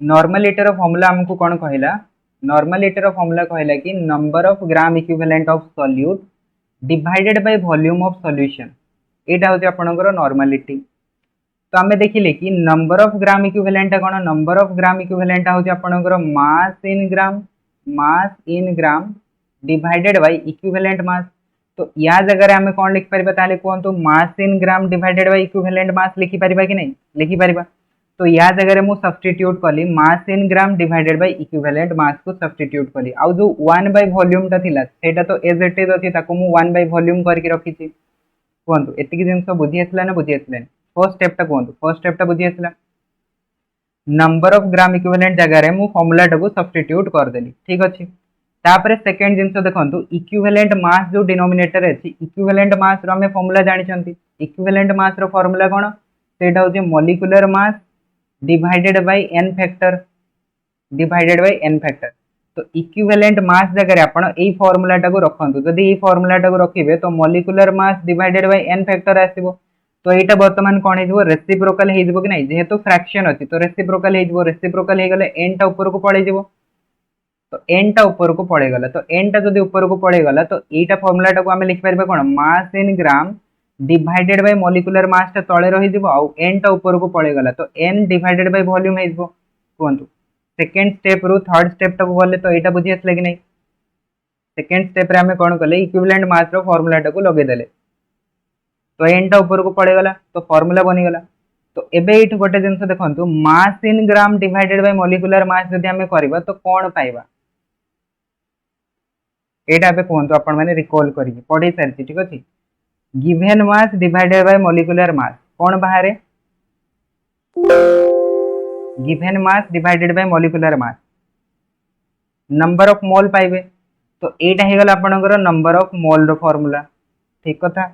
नॉर्मलिटी फर्मुला आमको कौन कहला नॉर्मलिटी फर्मुला कहला कि number of gram equivalent of solute divided by volume of solution यहाँ हूँ आपंकर नॉर्मलिटी। तो आम देखिले कि नंबर ऑफ ग्राम इक्विवेलेंट कौन नंबर ऑफ ग्राम इक्विवेलेंट हूँ आपंकर mass in gram divided by equivalent mass. तो या जगह आम कौन लिखिपर कहतु mass in gram divided by equivalent mass लिखिपर कि नहीं लिखिपर। तो या जगह मुझे सब्सटीट्यूट कली mass in gram divided by equivalent मास को सब्सटीट्यूट कली आउ जो 1 बाय वॉल्यूम टा थिला सेटा तो एज इट इज अछि ताको मु 1 बाय वॉल्यूम करके रखी छी कोंतु एतिकी जिंस बुझी आसला ना बुझी आसला फर्स्ट स्टेप टा कोंतु फर्स्ट स्टेप टा बुझी आसला नंबर ऑफ ग्राम इक्विवेलेंट जगह रे मु फार्मूला टा को सब्सटीट्यूट कर देली ठीक अछि। तापर सेकंड जिंस देखंतु इक्विवेलेंट मास जो डिनोमिनेटर अछि इक्विवेलेंट मास रो हमें फार्मूला जानि छंती इक्विवेलेंट मास रो फार्मूला कोन सेटा होची molecular mass divided by n factor divided by n factor. तो इक्विवेलेंट मास जगह आपण एई फार्मूला टा को रखंतु जदी एई फार्मूला टा को रखिबे तो molecular mass divided by n factor आसीबो। तो एटा वर्तमान कोन हेजबो रेसिप्रोकल हेजबो कि नहीं जेहेतु फ्रैक्शन अछि तो रेसिप्रोकल हेजबो रेसिप्रोकल हे गले n टा ऊपर को पड़े जिवो। तो n टा ऊपर को पड़े गला तो n टा जदी ऊपर को पड़े गला तो एटा फार्मूला टा को हम लिखि परबे कोन mass in gram divided by molecular mass टा तळे रही जिवो आउ n टा ऊपर को पड़े गला तो n डिवाइडेड बाय वॉल्यूम हेजबो कोंतु। सेकंड स्टेप रु थर्ड स्टेप तक गले तो एटा बुझी आसले कि नहीं सेकंड स्टेप रे हमें कोन करले इक्विवेलेंट मास रो फार्मूला टा को लगे देले तो n टा ऊपर को पड़े गला तो फार्मूला बनी गला। तो एबे एठ गोटे जिंस देखंतु mass in gram divided by molecular mass जदी हमें करबा तो कोन पाइबा एटा एबे कोंतु आपण माने रिकॉल करी पढी सारछि ठीक अछि। Given mass divided by molecular mass कौन बाहर given mass divided by molecular mass number of mole पाइबे तो एटा हे गला आपनकर नंबर ऑफ मोल रो फार्मूला ठीक कथा।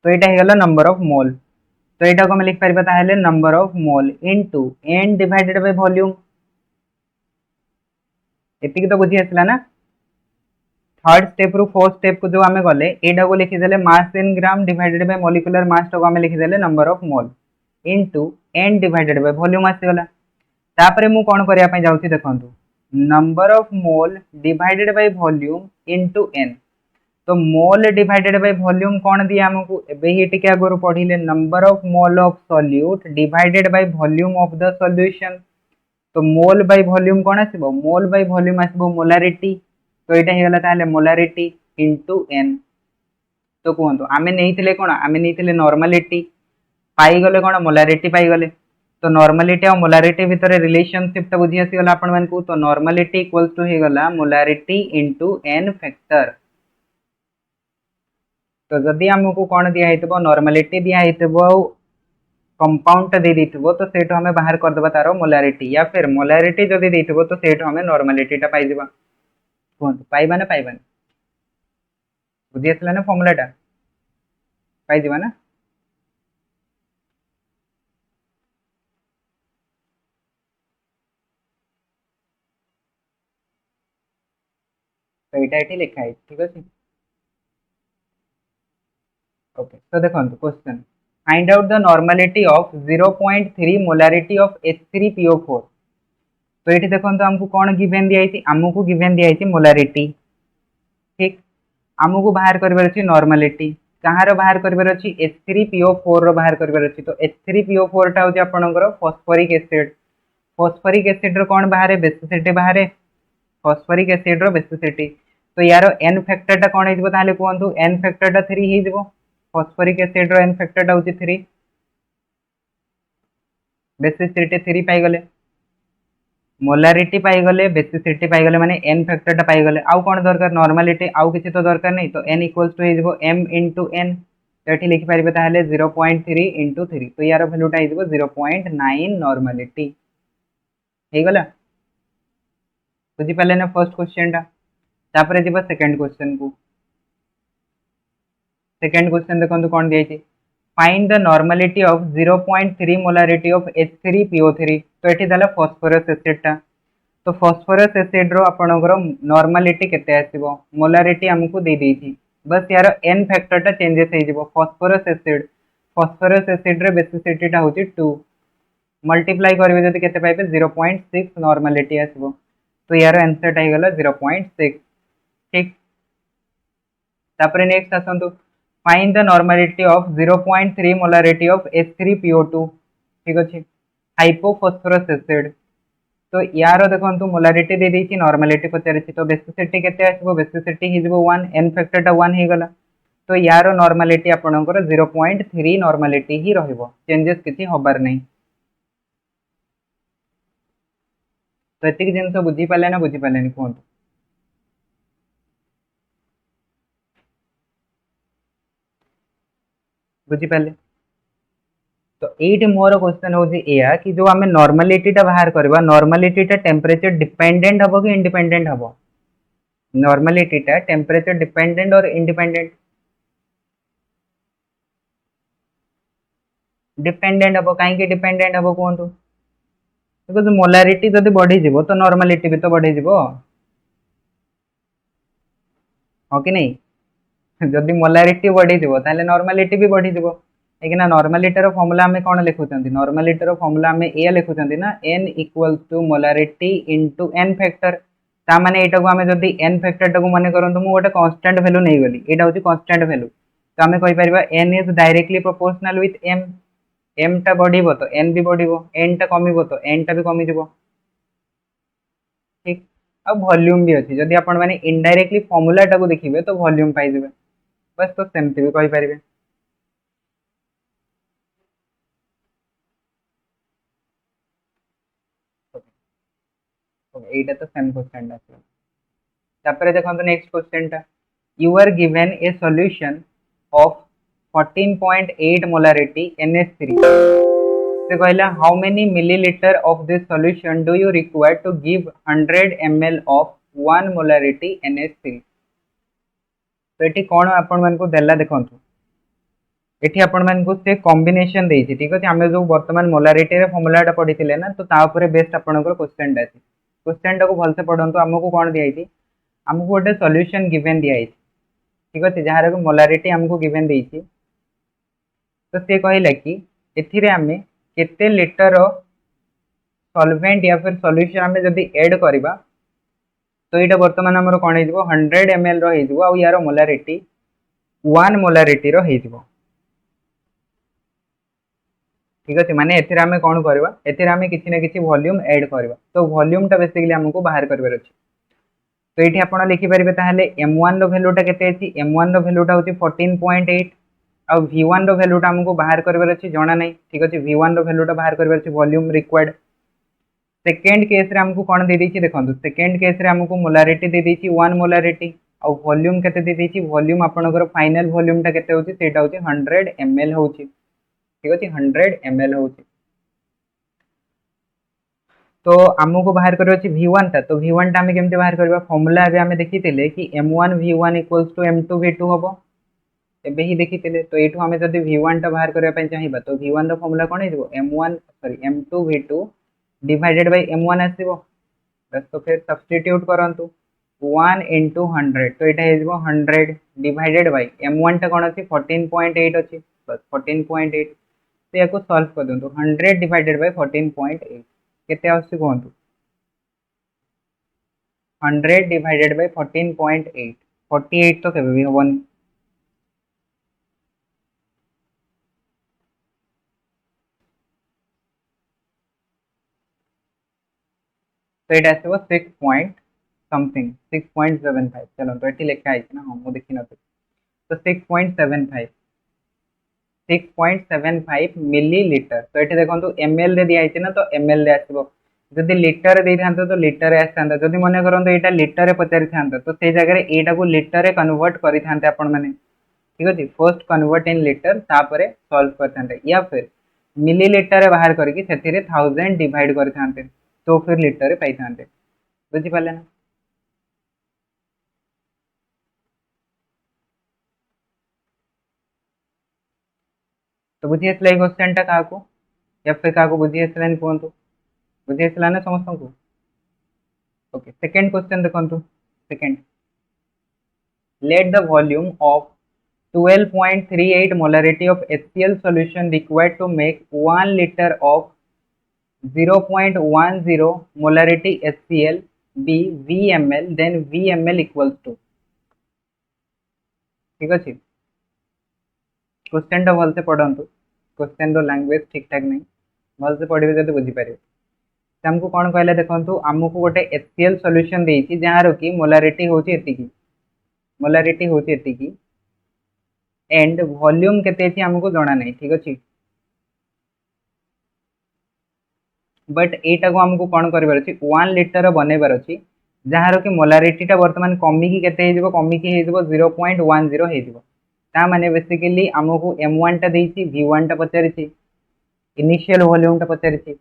तो एटा हे गला नंबर ऑफ मोल तो एटा को हम लिख परबा ताहेले number of mole into n divided by volume एतिकी तो बुझी आसला ना। थर्ड स्टेप रु फोर्थ स्टेप को जो आमे गले एटा को लिखि देले mass in gram divided by molecular mass को आमे लिखि देले number of mole into n divided by volume आसी गला। तापरे मु कोन करिया पय जाउछि देखंतु number of mole divided by volume into n। तो मोल डिवाइडेड बाय वॉल्यूम कोन दिया हमकु एबे ही टिके आगरु पढिले number of mole of solute divided by volume of the solution. तो मोल बाय वॉल्यूम कोन आसीबो मोल बाय वॉल्यूम आसीबो मोलारिटी तो यहाँ होगा ताहले मोलारिटी इंटू n। तो कहतु आम नहीं कौन आम नहीं नॉर्मलिटी पाईगले कौन मोलारिटी पाईगले। तो नॉर्मलिटी और मोलारिटी भितर रिलेशनशिप टा बुझी आसीगला आपण मानकु। तो नॉर्मलिटी इक्वल्स टू हो गला मोलारिटी इंटू n फैक्टर। तो जदि आमको कौन दिखाई नॉर्मलिटी दिखाई कंपाउंड दे देथिबो तो सेठो हमें बाहर कर देबा तारो मोलारिटी या फिर मोलारिटी जदि देथिबो तो सेठो हमें नॉर्मलिटी टा पाई दिबा कहतु पाइबा ना पाइबानी बुझी आसला ना फॉर्मूला टा पाई दिबा ना। तो एटा एठी लिखा है ठीक अछि ओके। तो देखंतु question find out the normality of 0.3 molarity of H3PO4। तो ये देखो आमको कौन गिवेन दिखाई आमको गिवेन दिखाई मोलारिटी ठीक आमको बाहर कर नॉर्मलिटी कहाँ बाहर कर H3PO4 रो बाहर कर। तो H3PO4 टा हूँ आपंकर फॉस्फोरिक एसिड फॉस्फोरिक एसिड रो कौन बाहर बेसिसिटी बाहर फॉस्फोरिक एसिड रो बेसिसिटी। तो यार n फैक्टर टा कौन हो कहतु n फैक्टर टा 3 हो फॉस्फोरिक एसिड रो n फैक्टर टा हूँ 3 बेसिसिटी 3 पाईगले मोलारिटी पाईगले बेसिसिटी पाईगले माने n फैक्टर टा पाईगले आउ कौन दरकार नॉर्मलिटी आउ किसी तो दरकार नहीं। तो n equals to m into n तो ये लिखि पारे ताहले 0.3 इंटू 3 तो यार भैल्यूटा हो 0.9 नॉर्मलिटी गला बुझी पाले ना फर्स्ट क्वेश्चन टा तापर जीवा सेकंड क्वेश्चन को सेकंड क्वेश्चन देखो कौन दिया find the normality of 0.3 molarity of H3PO3 तो ये देला फास्फोरस एसिड टा तो फास्फोरस एसिड रो आपनकर नॉर्मलिटी केते आसीबो मोलारिटी हमको दे देछि बस यार n फैक्टर टा चेंजेस हे जिवो फास्फोरस एसिड रे बेसिसिटी टा होछि 2 मल्टीप्लाई करबे जदि केते पाइबे 0.6 नॉर्मलिटी आसीबो तो यार आंसर टा गला 0.6 ठीक तापर नेक्स्ट आसंतु find the normality of 0.3 molarity of H3PO2 ठीक अछि हाइपोफॉस्फोरस एसिड तो यार देखो मोलारिटी दे देछि नॉर्मलिटी पचारि तो बेसिसिटी केते आसीबो बेसिसिटी हि जिवो 1 n फैक्टर टा 1 हे गला तो यार नॉर्मलिटी आपनकर 0.3 नॉर्मलिटी ही रहइबो चेंजेस किछि होबार नै तो एतिक जिंस बुझी पाले ना बुझी पाले नि कोन बुझी पाले तो एट मोर क्वेश्चन होजी एया कि जो हमें नॉर्मलिटी टा बाहर करबा नॉर्मलिटी टा टेंपरेचर डिपेंडेंट हबो कि इंडिपेंडेंट हबो नॉर्मलिटी टा टेंपरेचर डिपेंडेंट और इंडिपेंडेंट डिपेंडेंट हबो काहे कि डिपेंडेंट हबो कोंतु बिकॉज़ मोलारिटी जदी बढ़ी जिवो तो नॉर्मलिटी भी तो बढ़ी जिवो हो कि नहीं जदी मोलारिटी बढ़ी जिवो ताले नॉर्मलिटी भी बढ़ी जिवो लेकिन नॉर्मलिटी रो फार्मूला में कोन लिखुचंती नॉर्मलिटी रो फार्मूला में ए लिखुचंती ना n equals to molarity into n factor ता माने एटा को हमें जदी n फैक्टर टा को माने करंतु मु गोटे कांस्टेंट वैल्यू नै गली एटा होची कांस्टेंट वैल्यू तो हमें कहि परिबा n is directly proportional with m m टा बढ़ीबो तो n भी बढ़ीबो n टा कमिबो तो n टा भी कमी जिवो ठीक अब वॉल्यूम भी अछि जदी आपण माने इनडायरेक्टली फार्मूला टा को देखिबे तो वॉल्यूम पाइ जिवे बस तो सेमति भी कहि परिबे एटा तो सेम क्वेश्चन टा तापर देखो नेक्स्ट क्वेश्चन टा you are given a solution of 14.8 molarity NH3 से कहला how many millilitre of this solution do you require to give 100 ml of 1 molarity NH3 तो एठी कोन आपण मन को देला देखंतु एठी आपण मन को से कॉम्बिनेशन देछि ठीक अछि हमें जो वर्तमान मोलारिटी रे फार्मूला टा पढिथिले ना तो ता ऊपर बेस्ट आपण को क्वेश्चन टा क्वेश्चन टा को भलसे पढंतु हमको कोन दियाइछि हमको गोटे सॉल्यूशन गिवन दियाइछि ठीक अछि जहार को मोलारिटी हमको गिवन देछि तो से कहला कि एथिरे हमें केते लीटर सॉल्वेंट या फिर सॉल्यूशन हमें जदी ऐड करबा तो एटा वर्तमान हमर कोन हे जिवो 100 ml रो हे जिवो आ यार मोलारिटी 1 मोलारिटी रो हे जिवो ठीक अछि माने एथिरे हमें कोन करबा एथिरे हमें किछि ना किछि वॉल्यूम ऐड करबा तो वॉल्यूम टा बेसिकली हमको बाहर करबार अछि तो एठी आपण लिखि परिबे ताहाले m1 रो वैल्यू टा केते अछि m1 रो वैल्यू टा होछि 14.8 आ v1 रो वैल्यू टा हमको बाहर करबार अछि जणा नै ठीक अछि v1 रो वैल्यू टा बाहर करबार अछि वॉल्यूम रिक्वायर्ड सेकंड केस रे हमको कोन दे दैछि देखंतु सेकंड केस रे हमको मोलारिटी दे दैछि 1 मोलारिटी आ वॉल्यूम केते दे दैछि वॉल्यूम आपनकर फाइनल वॉल्यूम टा केते होछि सेटा होछि 100 ml होछि ठीक अछि 100 ml होछि तो हमको बाहर करियो अछि v1 ता तो v1 टा हमें केमते बाहर करबा फार्मूला अबे हमें देखितिले कि m1 v1 = m2 v2 हबो एबे ही देखितिले तो एठू हमें जदी v1 टा बाहर करबा पय चाहिबा तो v1 रो फार्मूला कोन हेजबो m2 v2 divided by m1 आसीबो बस तो फिर सब्स्टिट्यूट करंतु 1 into 100 तो एटा हेजबो 100 डिवाइडेड बाय m1 टा कोन अछि 14.8 अछि बस 14.8 तो याको सॉल्व कर दंतु 100 डिवाइडेड बाय 14.8 केते आसी कोंतु 100 डिवाइडेड बाय 14.8 48 तो केबे भी होबन तो एटा आसीबो 6 पॉइंट समथिंग 6.75 चलो तो एठी लिखा है ना हम देखि न तो 6.75 6.75 मिलीलीटर तो ये देखो ml रे दिया ना तो ml रे आसबो जदि लीटर दे थांतो तो लीटर रे आसतांता जदि मने करंतो एटा लीटर रे पचारि थांता तो से जगह रे एटा को लीटर रे कन्वर्ट करि थांते आपण माने ठीक अछि फर्स्ट कन्वर्ट इन लीटर तापरे सॉल्व कर थांते या फिर मिलीलीटर रे बाहर करके सेथिरे 1000 डिवाइड कर थांते तो फिर लिटर पाई था बुझिपारे ना। तो बुझी आसला क्वेश्चन टा क्या या फिर क्या बुझी आसला कहतु बुझी आसला ना समस्त को। ओके सेकेंड क्वेश्चन देखो second let the volume of 12.38 molarity of HCl solution required to make 1 liter of 0.10 molarity HCl be VML then VML equals to ठीक अच्छे क्वेश्चन टा भलसे पढ़ंतु क्वेश्चन रो लैंग्वेज ठीक ठाक नहीं भलसे पढ़े जब बुझीपारे हमको कौन कहला देखो आमको गोटे HCl सॉल्यूशन देछि जार कि मोलारिटी होची एतिकी मोलारिटी होची एतिकी एंड वॉल्यूम केते अछि हमको जणा नहीं ठीक अच्छे बट एटा को हमको कौन करबार अछि 1 लिटर बनैबार अछि जार कि मोलारिटी टा वर्तमान कमी केते हेजिबो कमी कि हेजिबो 0.10 हेजिबो ता माने बेसिकली हमको m1 टा देछि v1 टा पचारिछि इनिशियल वॉल्यूम टा पचारिछि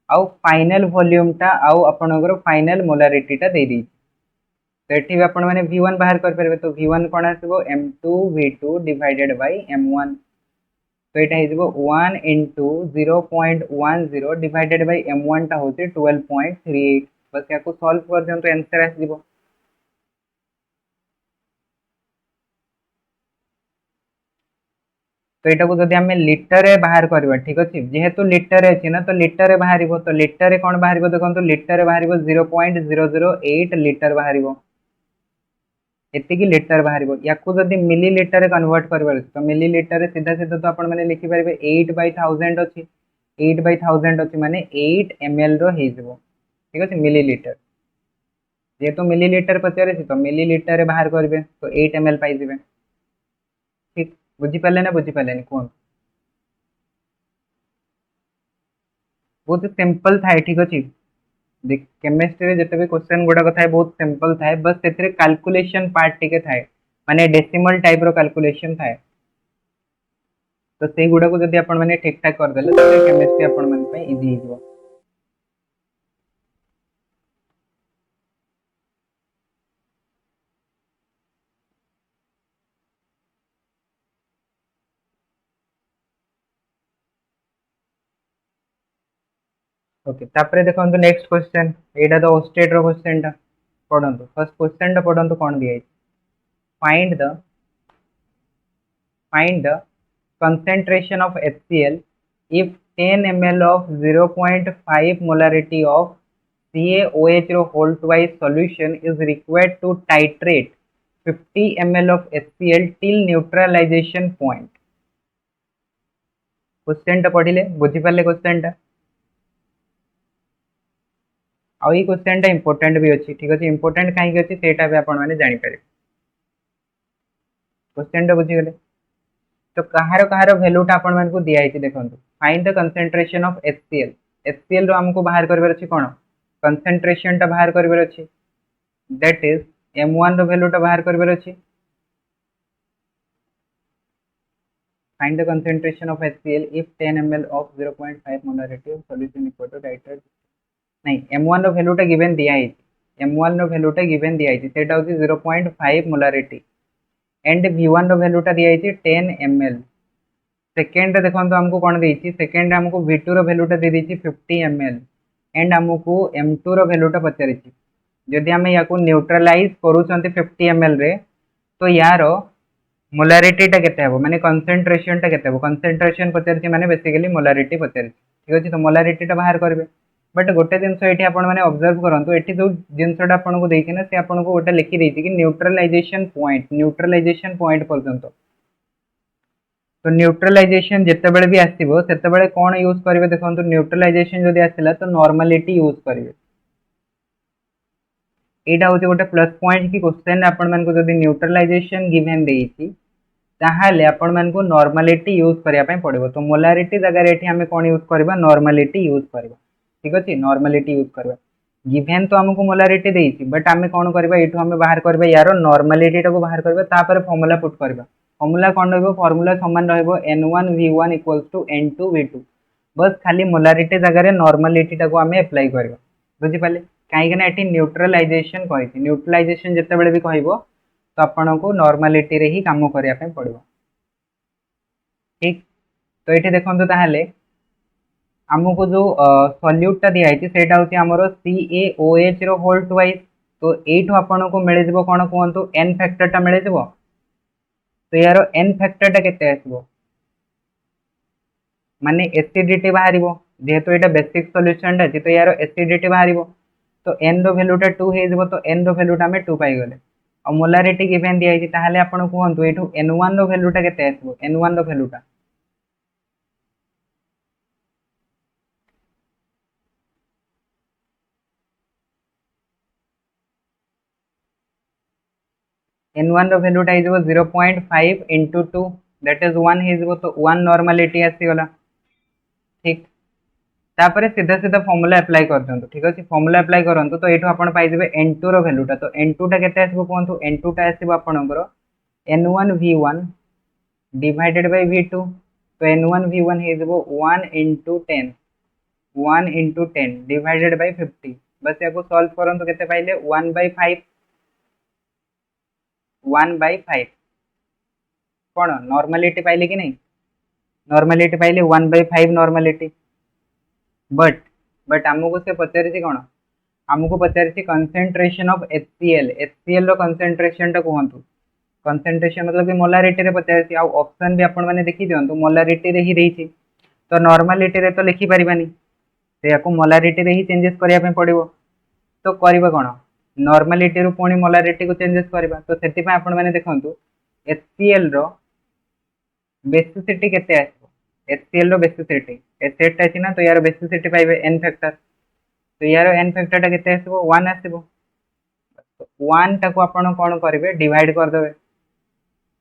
आउ फाइनल वॉल्यूम टा आउ आपनकर फाइनल मोलारिटी टा दे दी तो एठी भी आपण माने v1 बाहर कर परबे तो v1 cone आसीबो m2 v2 divided by m1 तो एटा हेजिबो 1 into 0.10 डिवाइडेड बाय m1 टा होचे 12.38 बस याको सॉल्व कर दियन तो आंसर आसीबो। तो एटा को जदि हमें लिटर रे बाहर करबा ठीक अछि जेहेतु लिटर रे अछि ना तो लिटर रे बाहरिबो तो लिटर रे कोन बाहरिबो देखो तो लिटर रे बाहरिबो 0.008 लिटर बाहरिबो एति की लिटर बाहरिबो याकू जदि मिलीलीटर रे कन्वर्ट करबार तो मिलीलीटर रे सीधा सीधा तो आपण माने लिखि परिबे 8/1000 अछि 8/1000 अछि माने 8 ml रो हेजबो ठीक अछि मिलीलीटर जेहेतु मिलीलीटर पचारे तो मिलीलीटर रे बाहर करबे तो 8 ml पाई दिबे ठीक बुझी पाले ना बुझी पाले कोन बहुत सिंपल थाए ठीक अछि देख केमिस्ट्री रे जते भी क्वेश्चन गुडा थाए बहुत सिंपल थाए बस तेरे कैलकुलेशन पार्ट टिके थाए माने डेसिमल टाइप रो कैलकुलेशन थाए तो से गुडा को जदि आपण माने ठीक ठाक कर देले तो केमिस्ट्री आपण मन पे इजी हिजो। ओके तापरे देखंतु नेक्स्ट क्वेश्चन एटा तो स्टेट रो क्वेश्चन टा पढंतु फर्स्ट क्वेश्चन टा पढंतु कोन दिया find the find the concentration of HCl if 10 ml of 0.5 molarity of CaOH whole twice solution is required to titrate 50 ml of HCl till neutralization point। Question टा पढ़िले बुझी पाले question टा आउ ये question टा important भी अच्छी ठीक अच्छे इंपोर्टेंट कहीं अच्छी सेटा भी आपण माने जानि पारे क्वेश्चन टा बुझी गले तो कहार कहार वैल्यूटा आपण मानकु दिया है देखंतु find the concentration of HCl HCl रो हमको बाहर करबार अछि कोन कंसंट्रेशन टा बाहर करबार अछि दैट इज m1 रो वैल्यूटा बाहर करबार अछि find the concentration of HCl if 10 ml of 0.5 molarity of solution equal to titrate नहीं m1 रो वैल्यूटा गिवन दिया है m1 रो वैल्यूटा गिवन दिया है सेटा होची 0.5 मोलारिटी एंड v1 रो वैल्यूटा दिया है 10 ml सेकेंड देखो हमको कौन देती सेकेंड हमको v2 रो वैल्यूटा दे देती 50 ml एंड हमको m2 रो वैल्यूटा पचारि जदि आम या न्यूट्रालाइज करूछंती 50 ml रे तो यार मोलारिटी टा केते हबो माने कंसंट्रेशन टा केते हबो कंसंट्रेशन पचारि माने बेसिकली मोलारिटी पचारि ठीक अछि तो मोलारिटी टा बाहर करबे बट गोटे जिनस ये आपण मैंने ऑब्जर्व करंतु एठी जो जिनसटा आपन को देछि ना से आपन को गोटे लिखि देछि कि न्यूट्रलाइजेशन पॉइंट पर्यंत तो न्यूट्रलाइजेशन जिते बेले भी आसीबो सेते बेले कोन यूज करिवे देखंतु न्यूट्रलाइजेशन जदि आसिला तो नॉर्मलिटी यूज करिवे एटा होचे गोटे प्लस पॉइंट कि क्वेश्चन आपण मन को जदि न्यूट्रलाइजेशन गिवन देछि ताहाले आपण मन को नॉर्मलिटी यूज करिया पय पड़िबो तो मोलारिटी जगह एठी हमें कोन यूज करबा नॉर्मलिटी यूज करबा ठीक अच्छे नॉर्मलिटी यूज करबा गिवन तो हमको मोलारिटी देछि बट आमे कोन करबा एठो हमें बाहर करबा यार नॉर्मलिटी टा को बाहर करबा तापर फार्मूला पुट करबा फार्मूला कौन रहिबो फार्मूला समान रहिबो n1v1 = n2v2 बस खाली मोलारिटी जगह रे नॉर्मलिटी टा को हमें अप्लाई करबा बुझिपारे कहीं न्यूट्रलाइजेशन कही न्यूट्रलाइजेशन जिते भी कह तो आपन को नॉर्मलिटी रे ही काम करने पड़ो ठीक। तो ये देखो ताहले आमको जो सल्यूटा दिखाई से हूँ CaOH रोल ट्वाइस तो यू आपन को मिल कौन कहतु एन फैक्टर मिल तो यार एन फैक्टर केते आसबो माने एसिडिटी बाहर जेहेतु ये बेसिक सॉल्यूशन अच्छी तो यार एसिडिटी बाहर तो एन भैल्यूटा 2 हो तो एन भैल्यूटा आम 2 पाईगले और मोलारिटी गिवन दिखाई ताहले आपन कहतु ये N1 भैल्यूटा केते आसबो N1 भैल्यूटा N1 भैल्यूटा हो 0.5 इंटू 2 दैट इज 1 हो तो 1 नॉर्मलिटी आसीगला ठीक। तापर सीधा सीधा फॉर्मूला अप्लाई कर दिंतु ठीक अच्छे फॉर्मूला अप्लाई करूँ तो ये आप पाइबे N2 भैल्यूटा तो N2 टा केते आसबो कहतु N2 टा आसबो आपनकर N1 V1 divided by V2 तो N1 V1 हो 1 इंटू 10 1 इंटू 10 डिवाइडेड बाय 50 बस या सॉल्व करूँ तो केते पाइले 1/5 1/5 कौन नॉर्मलिटी पाइले कि नहीं नॉर्मलिटी पाइले 1/5 नॉर्मलिटी बट बट आमको से पचारि कौन आमको पचारि कंसेंट्रेशन ऑफ HCl HCl रो कंसेंट्रेशन टा कहतु कंसेंट्रेशन मतलब कि मोलारिटी रे पचारि ऑप्शन भी आपण मैंने देखी दिंतु मोलारिटी रे ही देछि तो नॉर्मलिटी रे तो लिखि परिबानी तो या मोलारिटी रे ही चेंजेस करिया पड़ो तो करबा कौन नॉर्मलिटी रु पुणी मोलारिटी को चेंजेस करबा तो सेति पे आपण मैंने देखंतु HCl रो बेसिसिटी केते आसबो HCl रो बेसिसिटी एसिड टा ना तो यार बेसिसिटी पाइबे n फैक्टर तो यार n फैक्टर टा केते आसबो 1 आसबो तो 1 टाको आपण कोन करिवे डिवाइड कर देबे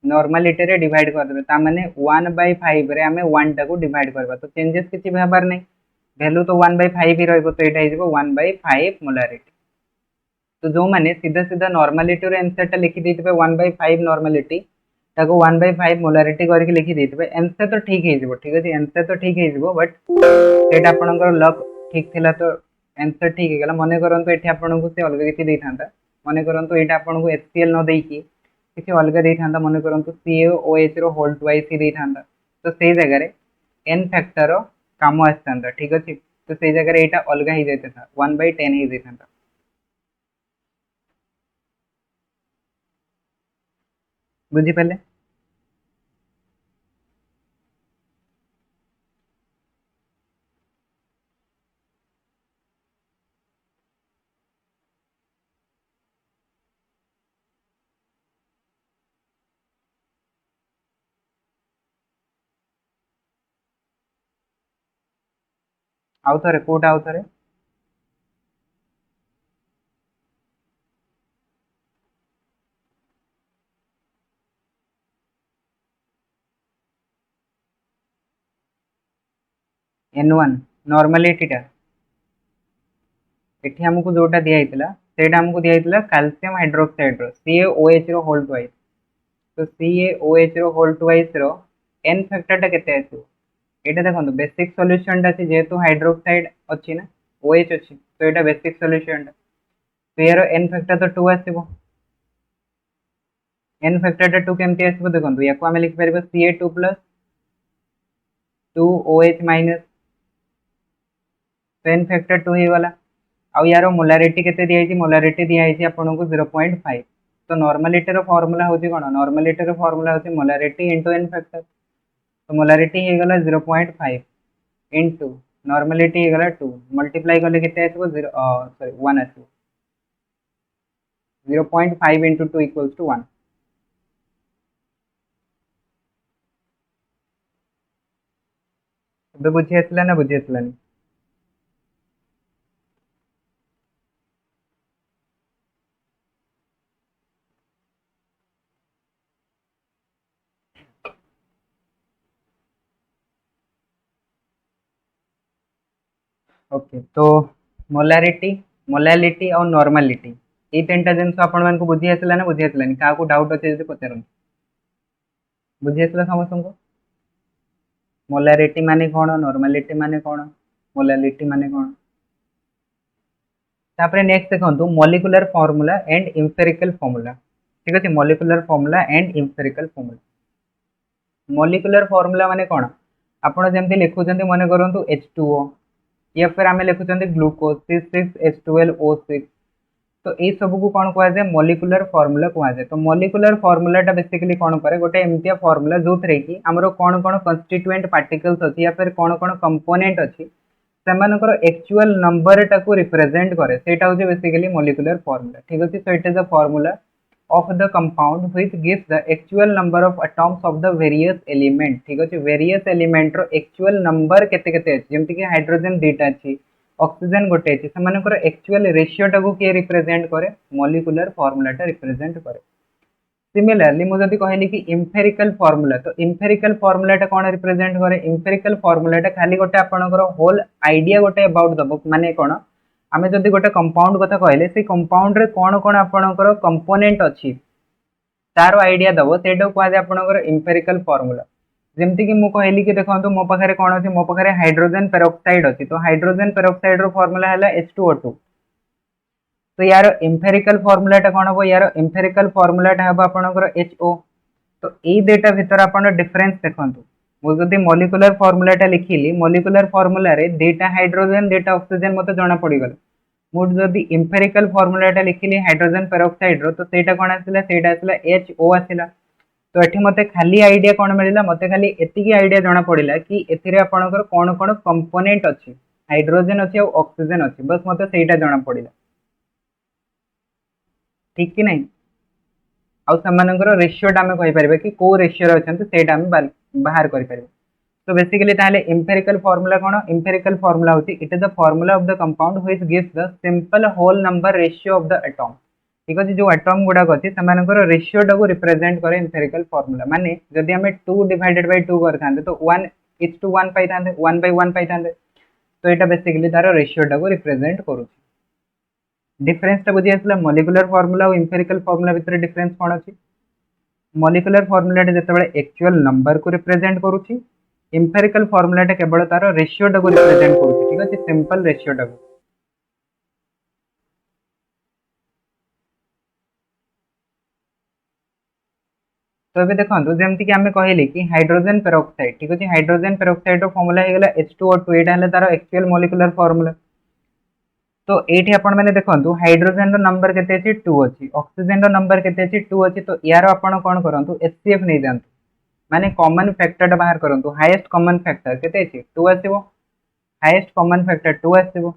नॉर्मलिटी रे डिवाइड कर देबे ता माने 1/5 रे हमें 1 टाको डिवाइड करबा तो चेंजेस किछि हेबार नै वैल्यू तो 1/5 ही रहइबो तो एटा हिजबो 1/5 मोलारिटी तो जो मैंने सीधा सीधा नॉर्मलिटी रे आंसर टा लिखि देथिबे 1/5 नॉर्मलिटी ताको 1/5 मोलारिटी करके लिखि देथिबे आंसर तो ठीक हे जिवो ठीक अछि आंसर तो ठीक हे जिवो बट सेटा आपनकर लक ठीक थिला तो आंसर ठीक हे गेला मने करन तो एठी आपन को से अलग किछि देथांता मने करन तो एटा आपन को HCl न देकी किछि अलग देथांता मने करन तो CaOH रो होल ट्वाइस ही देथांता तो सेई जगह रे n फैक्टर रो काम आस्तांता ठीक अछि तो सेई जगह रे एटा अलग ही जेता 1/10 ही देथांता बुझी पहले आउ थरे कोटा आउ थरे N1 नॉर्मलिटी टा एठी हमको जोटा दिया हितला सेटा हमको दिया हितला कैल्शियम हाइड्रोक्साइड रो CaOH रो होल ट्वाइस तो CaOH रो होल ट्वाइस रो n फैक्टर टा केते आसो एटा देखंतु बेसिक सॉल्यूशन टा अछि जेहेतु हाइड्रोक्साइड अछि ना OH अछि तो एटा बेसिक सॉल्यूशन टा तो यार n फैक्टर तो 2 आसीबो n फैक्टर टा 2 केमति आसीबो देखंतु याको हम लिखि परबो Ca2 प्लस 2OH माइनस तो n फैक्टर 2 ही वाला आउ यार मोलारिटी केते दिया हिची मोलारिटी दिया हिची आपन को 0.5 तो नॉर्मलिटी रो फार्मूला होची कोन नॉर्मलिटी रो फार्मूला होची मोलारिटी इनटू n फैक्टर तो मोलारिटी हे गला 0.5 इनटू नॉर्मलिटी हे गला 2 मल्टीप्लाई करले केते आसीबो 0 सॉरी 1 आसीबो 0.5 into 2 equals to 1 ଏବେ ବୁଝି ଆସିଲା ନା ବୁଝି ଆସିଲାନି ओके तो मोलारिटी मोलालिटी और नॉर्मलिटी ये तीनटा जिनस आपण मानक बुझी आसला ना बुझी आसलानी काको डाउट अछि जे पचारन बुझी आसला समस्त को मोलारिटी माने कोन नॉर्मलिटी माने कोन मोलालिटी माने कोन तापर नेक्स्ट देखो molecular formula and empirical formula. ठीक अच्छे, molecular formula and empirical formula. Molecular formula माने कौन, आपड़ जमी लिखुं मन करूँ H2O या फिर आम लिखुं ग्लूकोज C6H12O6। तो ये सब को कौन कहुए, मॉलिक्यूलर फार्मूला कहुए। तो मॉलिक्यूलर फार्मूलाटा बेसिकली कौन करे, गोटे एमतिया फार्मूला जो थे कि आमर कौन कौन कन्स्टिट्यूएंट पार्टिकल्स अच्छी या फिर कौन कौन कंपोनेंट अच्छी सेमानकर एक्चुअल नंबर टाको रिप्रेजेंट करे, सेटा होची बेसिकली मॉलिक्यूलर फार्मूला। ठीक अछि, so it is the formula of the compound which gives the actual number of atoms of the various element। ठीक अछि, various element रो actual number केते केते अछि, जेमति कि हाइड्रोजन दुटा अछि, ऑक्सीजन गोटे अछि, सेमानकर एक्चुअल रेशियो टाको के रिप्रेजेंट करे, मॉलिक्यूलर फार्मूला टा रिप्रेजेंट करे। सिमिलरली मु जदि कहली कि एम्पिरिकल फार्मूला, तो एम्पिरिकल फार्मूला टा कोन रिप्रेजेंट करे, एम्पिरिकल फार्मूला टा खाली गोटे आपनकर होल आइडिया गोटे अबाउट दबो, माने कोन आमे जदि गोटे कंपाउंड कथा कहले से कंपाउंड रे कोन कोन आपनकर कंपोनेंट अछि तार आइडिया दबो, सेटा कहले आपनकर एम्पिरिकल फार्मूला। जेमति कि मु कहली कि देखंतु मो पाखरे कोन अछि, मो पाखरे हाइड्रोजन पेरोक्साइड अछि, तो हाइड्रोजन पेरोक्साइड रो फार्मूला हैला H2O2। तो यार एम्पिरिकल फार्मूलाटा कौन हम, यार एम्पिरिकल फार्मूलाटा हम आपनकर HO। तो ये डेटा भितर आपण डिफरेंस देखंतु, मु जदि मॉलिक्यूलर फार्मूलाटा लिखिली, मॉलिक्यूलर फार्मूला रे डेटा हाइड्रोजन डेटा ऑक्सीजन मते जणा पड़ी गला। मु जदि एम्पिरिकल फार्मूलाटा लिखिली हाइड्रोजन पेरोक्साइड रो, तो सेटा कोन आसिला, सेटा आसिला HO आसिला। तो एठी मते खाली आइडिया कोन मिलिला, मते खाली एतिकी आइडिया जणा पड़िला कि एथिरे आपनकर कोन कोन कंपोनेंट अछि, हाइड्रोजन अछि और ऑक्सीजन अछि, बस मते सेटा जणा पड़िला। ठीक कि नहीं, आउ सेमानकर रेशियोटा आमे कहि परिबा कि को रेशियो रे अछंती, सेटा आमे बाहर करि परिबा। तो बेसिकली ताले एम्पिरिकल फार्मूला कोन, एम्पिरिकल फार्मूला होती it is the formula of the compound which gives the simple whole number ratio of the atom. ठीक अछि, जो एटॉम गुडा अछि सेमानकर रेशियो टाको रिप्रेजेंट करे एम्पिरिकल फार्मूला। माने जदि हमें 2 डिवाइडेड बाय 2 करथांते तो 1:1 पाइथांते, 1/1 पाइथांते। तो एटा बेसिकली तार रेशियो टाको रिप्रेजेंट करू। डिफरेंस टा बुझी आसला, मॉलिक्यूलर फार्मूला और एम्पिरिकल फार्मूला भितर डिफरेंस कोन अछि। मॉलिक्यूलर फार्मूला टा जतबे एक्चुअल नंबर को रिप्रेजेंट करूची, एम्पिरिकल फार्मूला टा केवल तार रेशियो टा को रिप्रेजेंट करूची। ठीक अछि, सिंपल रेशियो टा। तो अबे देखंतु जेमति कि हमें कहले कि हाइड्रोजन पेरोक्साइड, ठीक अछि, हाइड्रोजन पेरोक्साइड रो फार्मूला हे गेला H2O2, एटा हले तार एक्चुअल मॉलिक्यूलर फार्मूला। तो एठी आपण माने देखंतु हाइड्रोजन रो नंबर केते अछि 2 अछि, ऑक्सीजन रो नंबर केते अछि 2 अछि। तो यार आपण कोन करंतु HCF नै जानतु, माने कॉमन फैक्टर टा बाहर करंतु। हाईएस्ट कॉमन फैक्टर केते अछि 2 आसीबो, हाईएस्ट कॉमन फैक्टर 2 आसीबो।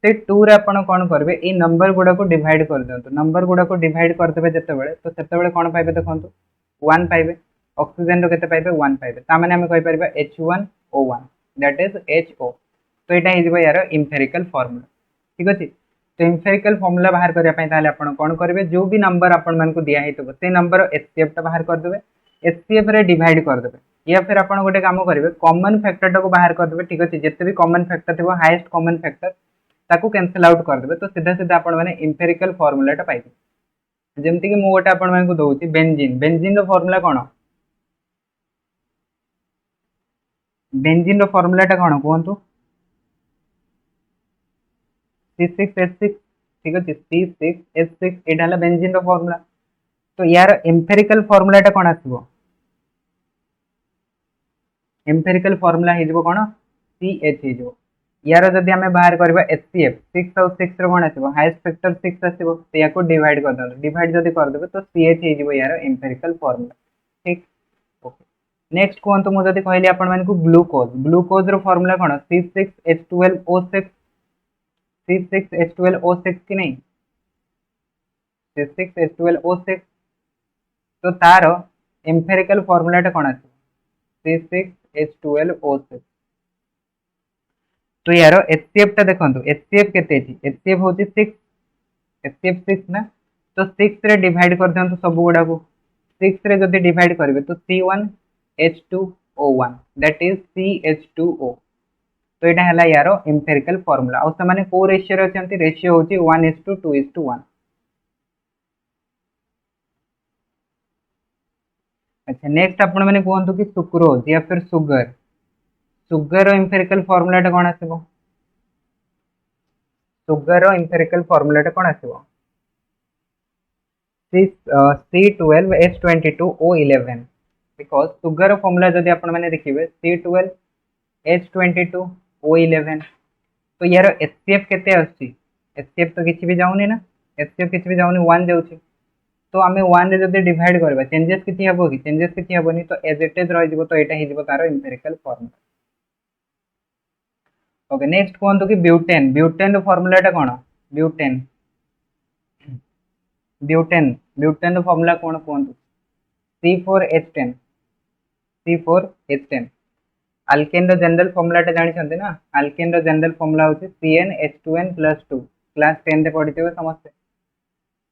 से 2 रे आपण कोन करबे, ए नंबर गुडा को डिवाइड कर देंतु। नंबर गुडा को डिवाइड करदेबे जतेबेले, तो सेतेबेले कोन पाइबे देखंतु 1 पाइबे। ऑक्सीजन रो केते पाइबे 1 पाइबे। ता माने हम कहि परिबा H1O1 दैट इज HO। तो एटा हे जिवो यार एम्पिरिकल फार्मूला। ठीक अछि, तो एम्पिरिकल फार्मूला बाहर करिया पय ताले आपण कोन करबे, जो भी नंबर आपण मन को दिया हेतबो से नंबर HCF टा बाहर कर देबे, HCF रे डिवाइड कर देबे। या फिर आपण गोटे काम करिवे, कॉमन फैक्टर टा को बाहर कर देबे। ठीक अछि, जत्ते भी कॉमन फैक्टर थिबो, हाईएस्ट कॉमन फैक्टर ताको कैंसिल आउट कर देबे। तो सीधा सीधा आपण माने एम्पिरिकल फार्मूला टा पाइबे। जेमति कि मु गोटे आपण मन को दउची बेंजीन, बेंजीन रो फार्मूला कोन, बेंजीन रो फार्मूला टा कोन कहंतु C6H6। ठीक अछि, C6H6 एटा हला बेंजीन रो फार्मूला। तो यार एम्पिरिकल फार्मूला टा कोन आसीबो, एम्पिरिकल फार्मूला हे जिवो कोन CH हे जिवो। यार जदि हमें बाहर करबा HCF, 6 और 6 रो कोन आसीबो, हाईएस्ट फैक्टर 6 आसीबो। तो याको डिवाइड कर दो, डिवाइड जदि कर देबे तो CH हे जिवो यार एम्पिरिकल फार्मूला। ठीक, ओके। नेक्स्ट कहंतु मु जदि कहली आपण मन को ग्लूकोज, ग्लूकोज रो फार्मूला कोन C6H12O6, C6H12O6 कि नहीं, C6H12O6। तो तार एम्पिरिकल फार्मूला टा कोन आसी C6H12O6। तो यार HCF टा देखंतु, HCF केते अछि, HCF होची 6, HCF 6 ना। तो 6 रे डिवाइड कर देंतु सब गुडा को। 6 रे जदि डिवाइड करबे तो C1H2O1 दैट इज CH2O। तो एटा हला यार एम्पिरिकल फार्मूला। और समाने को रेशियो रे अछंती, रेशियो होची 1:2:1। अच्छा, नेक्स्ट आपण माने कहंतु कि सुक्रोज या फिर सुगर, सुगर रो एम्पिरिकल फार्मूला टा कोन आसीबो, सुगर एम्पिरिकल फॉर्मूलाटा कौन आसो C12H22O11 बिकॉज सुगर फॉर्मूला जदि आपण मैंने देखिए C12H22O11 तो यार एचसीएफ केते आछि एचसीएफ तो किछि भी जाउनी ना एचसीएफ किछि भी जाउनी 1 जाउछि तो आमे 1 रे जदि डिवाइड करबा चेंजेस किछि हबो कि चेंजेस किछि हबोनी तो एज इट इज रहि जिवो तो एटा हि जिवो तारो एम्पिरिकल फॉर्मूला। ओके नेक्स्ट कोन तो कि ब्यूटेन ब्यूटेन रो फॉर्मूलाटा कोन ब्यूटेन ब्यूटेन ब्यूटेन रो फॉर्मूला कोन कोन C4H10 C4H10 आल्केन रो जनरल फॉर्मूलाटा जानि छन्ते ना आल्केन रो जनरल फॉर्मूला होछि CnH2n+2 क्लास 10 रे पढिथिबे समस्त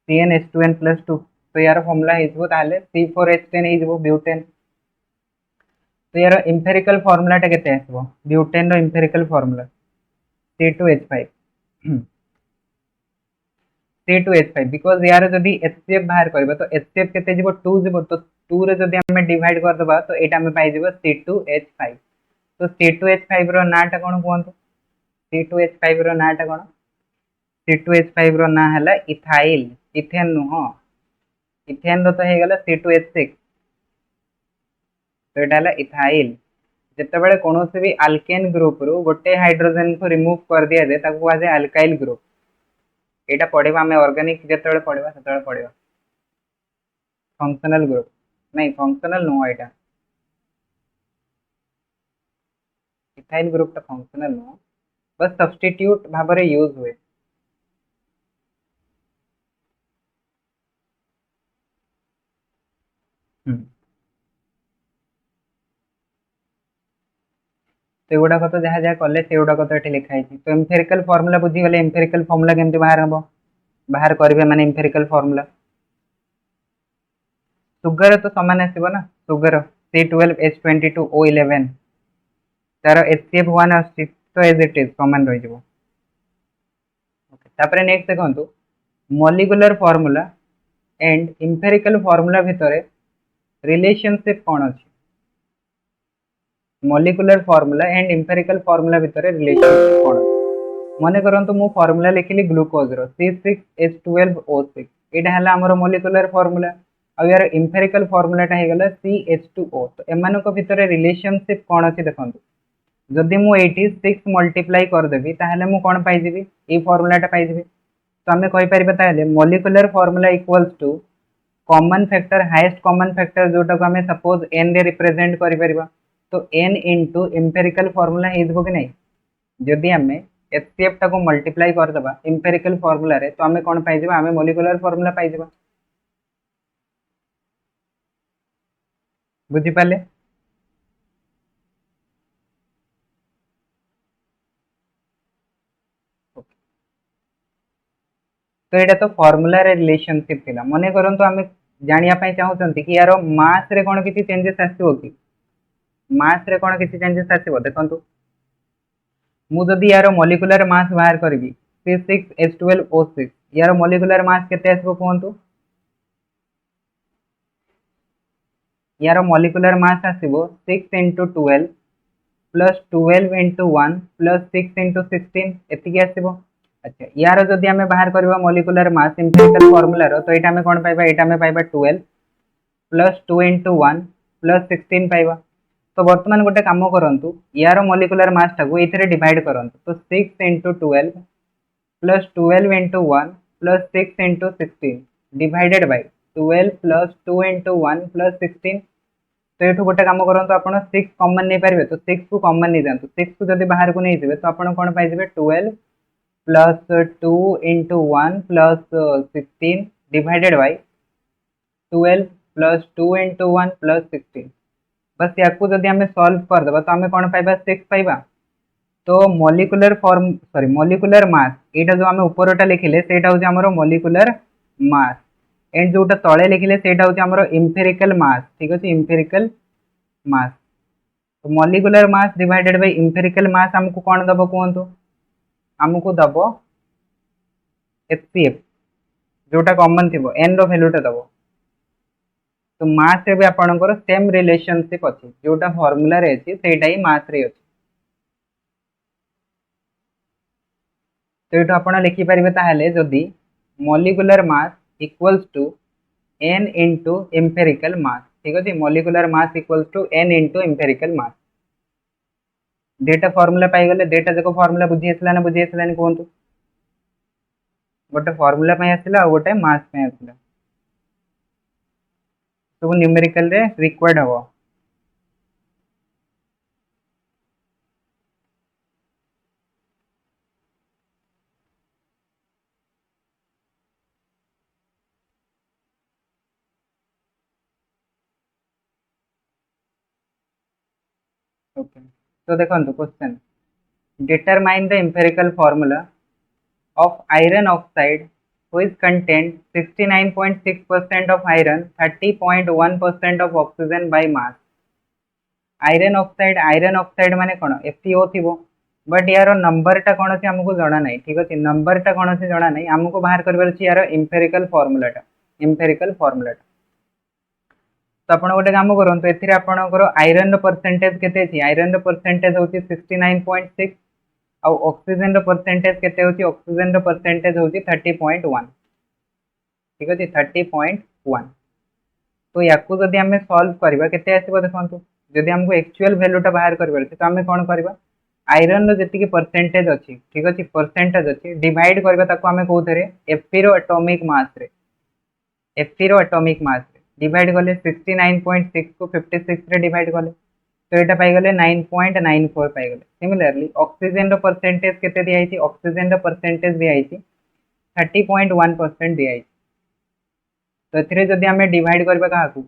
CnH2n+2 तो यार फॉर्मूला हिजबो ताले C4H10 हिजबो ब्यूटेन तो यार एम्पिरिकल फॉर्मूलाटा केते आसबो ब्यूटेन रो empirical formula C2H5 C2H5 because यार जदि HCF बाहर करबा तो HCF केते जिवो 2 जिवो तो 2 रे जदि हमें डिवाइड कर दबा तो एटा हमें पाइ जिवो C2H5 तो C2H5 रो नाटा कोन कोंतो C2H5 रो नाटा कोन C2H5 रो ना हला इथाइल इथेन नु इथेन रो तो हे गला C2H6 तो एटा हला इथाइल जते बेले कोनोसे भी अल्केन ग्रुप रो गोटे हाइड्रोजन को रिमूव कर दिया जाए ताको आ जाए अल्काइल ग्रुप एटा पढिबा हमें ऑर्गेनिक जते बेले पढिबा तते बेले पढिबा फंक्शनल ग्रुप नहीं फंक्शनल नो एटा इथाइल ग्रुप टा फंक्शनल नो बस सब्स्टिट्यूट भाबरे यूज हुए से गुडा तो जहाँ जहाँ कले से गुडा तो ये लिखाई तो एम्पिरिकल फॉर्मूला बुझीगले एम्पिरिकल फॉर्मूला केमती बाहर हम बाहर करेंगे माने एम्पिरिकल फॉर्मूला सुगर तो सामान आसो ना सुगर C12H22O11 तार HCF1 आसी तो एज इट इज सामान रही ओके नेक्स्ट देखो molecular formula and empirical formula भितर रिलेशनशिप कौन अच्छी molecular formula and empirical formula भितर रिलेशनशिप कौन मने करंतु मु फॉर्मूला लिखिली ग्लूकोज रो C6H12O6 एटा हला हमर मॉलिक्यूलर फॉर्मूला आ यार एम्पिरिकल फॉर्मूलाटा हे गला CH2O तो एमानो को भितर रिलेशनशिप कौन अछि देखंतु जदि मु 86 मल्टीप्लाई कर देबी ताहले मु कोन पाइ जिबी ए फॉर्मूलाटा पाइ जिबी तो हमें कहि परिबा ताहले molecular formula equals to common factor highest common factor जोटा को हमें सपोज n रे रिप्रेजेंट करि परिबा तो n इंटू एम्पिरिकल फॉर्मूला हिजबो कि नहीं जदि हमें एचसीएफ टा को मल्टीप्लाई कर दबा एम्पिरिकल फॉर्मूला रे तो हमें कोन पाइ जिबा हमें मॉलिक्यूलर फॉर्मूला पाइ जिबा बुझी पाले तो एटा तो फॉर्मूला रे रिलेशनशिप थिला मने करंतु हमें जानिया पई चाहउछंती कि यारो मास रे कोन किछि चेंजेस आसीबो कि मास रे कोन किछि चेंजेस आसीबो देखंतु मु जदि यार मॉलिक्यूलर मास बाहर करबी C6H12O6 यार मॉलिक्यूलर मास केते आसीबो कोंतु यार मॉलिक्यूलर मास आसीबो 6 * 12 प्लस 12 * 1 प्लस 6 * 16 एतिकी आसीबो अच्छा यार जदि हमें बाहर करबा मॉलिक्यूलर मास एम्पिरिकल फार्मूला रो तो एटा हमें कोन पाइबा एटा हमें पाइबा 12 प्लस 2 * 1 प्लस 16 पाइबा तो वर्तमान गोटे काम करंतु यार मॉलिक्यूलर मास टाको एथिरे डिवाइड करंतु तो 6 * 12 plus 12 * 1 plus 6 * 16 divided by 12 plus 2 * 1 plus 16 तो ये गोटे कम करंतु आपण 6 कॉमन नहीं पारे तो 6 को कॉमन नहीं जानतु 6 को जदि बाहर को नहीं जिवे तो आपण कोन पाइ जिवे 12 plus 2 * 1 plus 16 divided by 12 plus 2 * 1 plus 16 बस याकू जदि हमें सॉल्व कर देबा तो हमें कोन पाइबा 6 पाइबा तो molecular form sorry molecular mass एटा जो हमें ऊपरटा लिखिले सेटा होजे हमरो मॉलिक्यूलर मास एंड जोटा तळे लिखिले सेटा होजे हमरो एम्पिरिकल मास ठीक अछि एम्पिरिकल मास तो molecular mass divided by empirical mass हमको कोन दबो कोंतु हमको दबो HCF जोटा कॉमन थिबो n रो वैल्यूटा दबो तो मास रे भी आपनकर सेम रिलेशनशिप अछि जोटा फार्मूला रे अछि सेटा ही मास रे अछि तो ये आप लिखिपारे ताहले जदि molecular mass equals to n into empirical mass, ठीक अच्छे, molecular mass equals to n into empirical mass. दुटा फॉर्मूला पाइगले, दुटा जाक फॉर्मूला बुझी आसला ना बुझी आसलानी कहतु, गोटे फॉर्मूला आसला और गोटे मास आसला, सब न्यूमेरिकल रे रिक्वायर्ड हम। ओके, तो देखो question, determine the empirical formula of iron oxide which contained 69.6% of iron, 30.1% of oxygen by mass। Iron oxide माने कौन FeO थी, बट यार नंबर टा कौन से हमको जना नहीं, ठीक अच्छे, नंबर टा कौन से जना नहीं, हमको बाहर कर यार एम्पेरिकल फॉर्मूलाटा, एम्पेरिकल फॉर्मूलाटा। तो आप गोटे कम करूँ, एथिरे आपणकर आयरन परसेंटेज केते अछि, आयरन परसेंटेज होची 69.6, आउ ऑक्सीजन परसेंटेज केते होची, ऑक्सीजन परसेंटेज होची 30.1, ठीक अच्छे, 30.1। तो या जदि आम सल्व करवा केते आसीबो देखंतु, जदि हमको एक्चुअल वैल्यूटा बाहर करबार अछि तो आम कोन करबा, आयरन रो जति की परसेंटेज अछि, ठीक अछि, परसेंटेज अछि, डिवाइड करबा ताको आम कोथरे Fe रो एटॉमिक मास रे, Fe रो एटॉमिक मास रे डिवाइड कले 69.6 को 56 रे डिवाइड कले, तो यहाँ पाइगले 9.94 पाइगले। सिमिलरली ऑक्सीजन रो परसेंटेज केते दिया है, ऑक्सीजन रो परसेंटेज दिया है 30.1% दिया है। तो एथिरे जदि आम डिवाइड करबा काहाकू,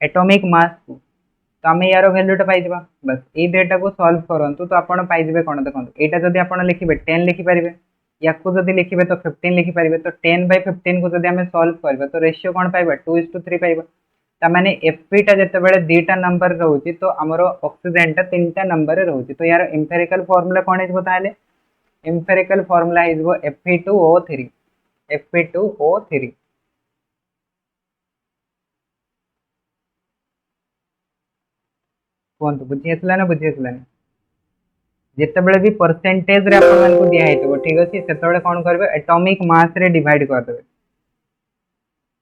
एटॉमिक मास को, तो आम यार वैल्यूटा पाइबा। बस ये डेटा को सॉल्व करंतु तो आपण पाइबे कोन, देखंतु एटा जदि आपण लिखिबे 10 लिखि पारिबे, याकू जदि लिखिबे तो 15 लिखि पारिबे, तो 10/15 को जदि आम सॉल्व करबा तो रेशियो कोन पाइबा 2:3 पाइबा। तामाने Fe टा जेतेबेले दीटा नंबर रहउची तो हमर ऑक्सीजन टा तीनटा नंबर रे रहउची, तो यार एम्पिरिकल फार्मूला कोन हिजबो ताले, एम्पिरिकल फार्मूला हिजबो Fe2O3, Fe2O3। कोन बुझी आसला ना बुझी आसला, जितेबले भी परसेंटेज रे आपण मानकु दिया हेतबो, ठीक अछि, सेतेबेले कोन करबे एटॉमिक मास रे डिवाइड कर देबे,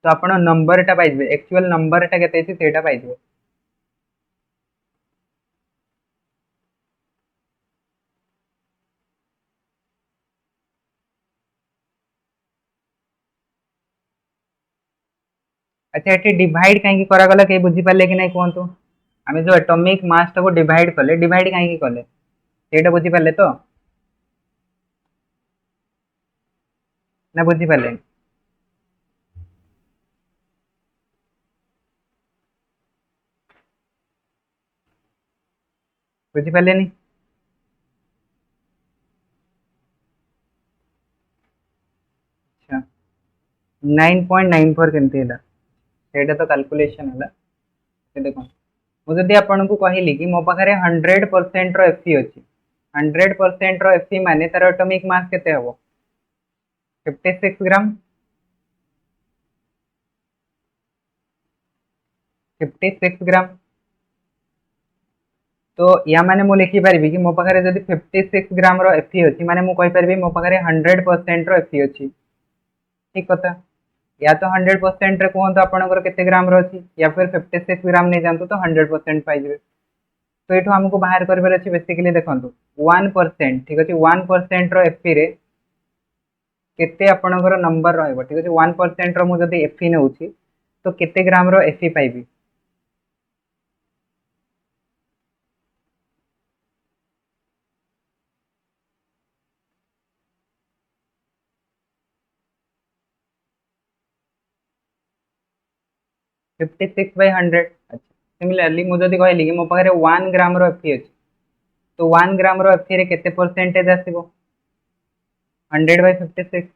तो आपण नंबर टा पाइबे, एक्चुअल नंबर टा केते अछि सेटा पाइबे। अच्छा, एठी डिवाइड काहे करा गला के बुझी पाले कि नै कोंतु, आमे जो एटॉमिक मास टा को डिवाइड कले, डिवाइड काहे कले सेटा बुझी पाले तो ना, बुझी पाले बुझी पाले नी। अच्छा, 9.94 केमती हैला, सेटा तो कैलकुलेशन हैला। देखो मुझे आपन को कहली कि मो पाखे 100% रो Fe अच्छी, 100% रो Fe माने तार एटॉमिक मास केते हबो 56 ग्राम, 56 ग्राम। तो या माने मु लिखि पारिबी कि मो पाखे जदि 56 ग्राम रो Fe अच्छी माने मु कहि पारिबी मो पाखे 100% रो Fe अच्छी, ठीक कथा। या तो 100% रे कहतो आपनकर केते ग्राम रो अछि, या फिर 56 ग्राम नै जानतो तो 100% पाइ जेबे। तो एठो हमको बाहर करबार अछि बेसिकली देखंतु 1%, ठीक अछि, 1% रो Fe रे केते आपनकर नंबर रहइबो, ठीक अछि, 1% रो मु जदि Fe नेउछि तो केते ग्राम रो Fe पाइबी, 56/100। अच्छा, सिमिलरली मु जदि कहली कि मो पाखरे 1 ग्राम रो Fe अछि, तो 1 ग्राम रो Fe रे केते परसेंटेज आसीबो 100/56,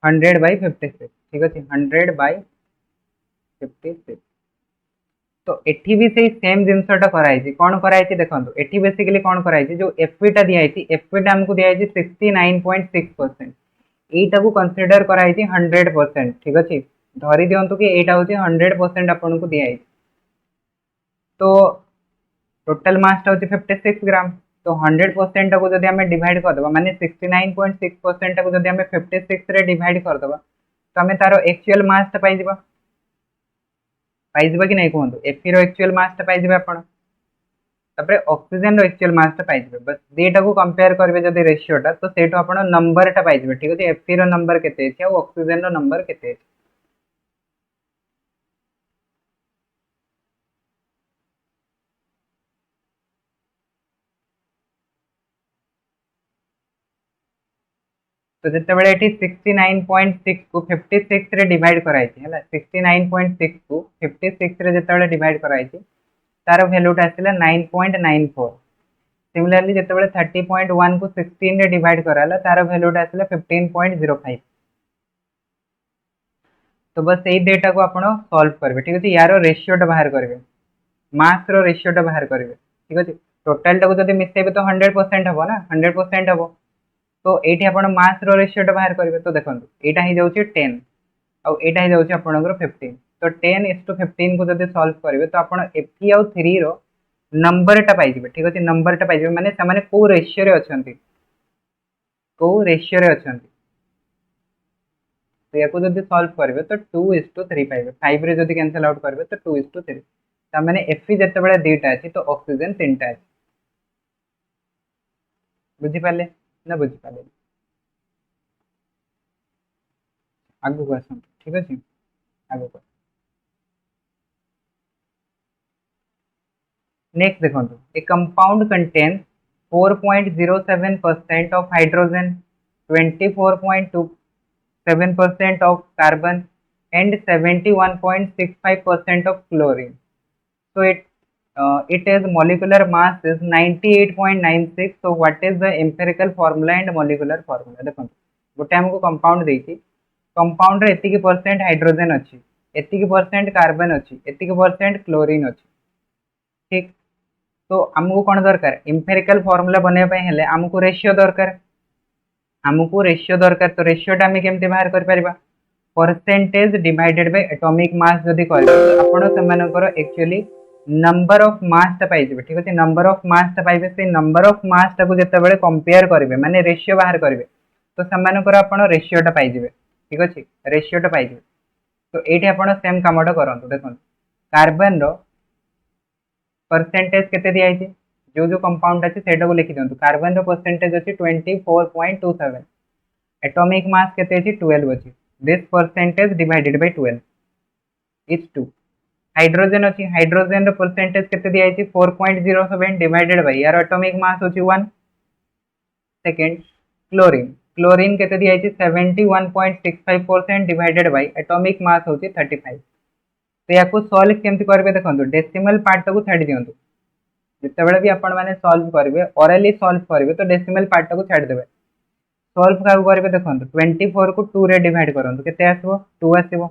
100/56, ठीक अछि, 100/56। तो एठी भी सेही सेम जिनसटा कराइछि, कोन कराइछि देखंतु, एठी बेसिकली कोन कराइछि जो Fe टा दिया आइछि, Fe टा हमको दिया आइछि 69.6%, एटा को कंसीडर कराइछि 100%, ठीक अछि, धरि दियंतु कि एटा होछि 100% आपन को दिया आइछि। तो टोटल मास होची 56 ग्राम। तो 100% को जदि हमें डिवाइड करदबा माने 69.6% को जदि हमें 56 रे डिवाइड करदबा तो हमें तारो एक्चुअल मास ता पाइजिबा कि नहीं कहंतु एफी रो एक्चुअल मास ता पाइजिबा आपण। तापर ऑक्सीजन रो एक्चुअल मास ता पाइजिबे बस देटा को कंपेयर करबे जदि रेशियो टा तो सेटो आपण नंबर टा पाइजिबे ठीक अछि एफी रो नंबर केते अछि और ऑक्सीजन रो नंबर केते अछि। तो जिते बड़े एटी 69.6 को 56 रे डिवाइड कराई थी हला 69.6 को 56 रे जिते बड़े डिवाइड कराई थी तार वैल्यूटा आसिला 9.94। सिमिलरली जिते बड़े 30.1 को 16 रे डिवाइड कराला तार वैल्यूटा आसिला 15.05। तो बस यही डेटा को आपण सॉल्व करबे ठीक अछि यारो रेशियोटा बाहर करबे मास रो रेशियोटा बाहर करबे ठीक अछि। टोटल टा को जदि मिसेबे तो 100% हबो ना 100% हबो। तो एठी आपण मास रो रेशियोटा बाहर करबे तो देखंतु एटा ही जाउची 10 और एटा ही जाउची आपणकर 15। तो 10:15 को जदि सॉल्व करबे तो आपण Fe और 3 रो नंबर टा पाइजिबे ठीक अछि नंबर टा पाइजिबे माने सामाने को रेशियो रे अछंती को रेशियो रे अछंती। तो याको जदि सॉल्व करबे तो 2:3 पाइबे 5 रे जदि कैंसिल आउट करबे तो 2:3 ता माने Fe जते बडा डेटा अछि तो ऑक्सीजन 3 टा अछि। बुझि पाले ना बुझि पाले आगु को आसम ठीक अछि आगु को। नेक्स्ट देखो ए compound contains 4.07% of hydrogen, 24.27% of carbon and 71.65% of chlorine. So it is molecular mass is 98.96. So what is the empirical formula and molecular formula? देखो गोटे हमको कंपाउंड देती कंपाउंड रे एतिकी परसेंट हाइड्रोजन अच्छी एतिकी परसेंट कार्बन अच्छी एतिकी percent chlorine अच्छी ठीक। तो आमको कौन दरकार एम्पिरिकल फॉर्मूला बनवा पे हेले आमको रेशियो दरकार तो रेशियोटा आम केमती बाहर कर परिबा percentage divided by atomic mass जदी करबे तो आपण सेमानकर एक्चुअली नंबर ऑफ मास ता पाइबे ठीक अछि नंबर ऑफ मास ता पाइबे से नंबर ऑफ मास ता को जते बेले कंपेयर करबे माने रेशियो बाहर करबे तो सेमानकर आपण रेशियोटा पाइबे ठीक अछि रेशियोटा पाइबे। तो एठी आपण सेम कामटा करंतु देखो कार्बन रो परसेंटेज केते दिया है जो जो कंपाउंड अच्छे सेटा को लिखि दियंतु कार्बन रो परसेंटेज अछि 24.27 एटॉमिक मास केते अछि 12 अछि this percentage divided bye 12 is 2। Hydrogen अछि हाइड्रोजन रो परसेंटेज केते दिया है 4.07 डिवाइडेड बाय यार एटॉमिक मास अछि 1। सेकंड क्लोरीन क्लोरीन केते दिया है 71.65% डिवाइडेड बाय एटॉमिक मास होछि 35। तो या सॉल्व केमती करबे देखंतु डेसिमल पार्ट को छाड़ी दियंतु जिते बड़े भी आपण माने सॉल्व करबे ओरली सॉल्व करबे तो डेसिमल पार्ट को छाड़ी देबे सॉल्व का करबे देखंतु 24 को 2 रे डिवाइड करंतु केते आसीबो 2 आसीबो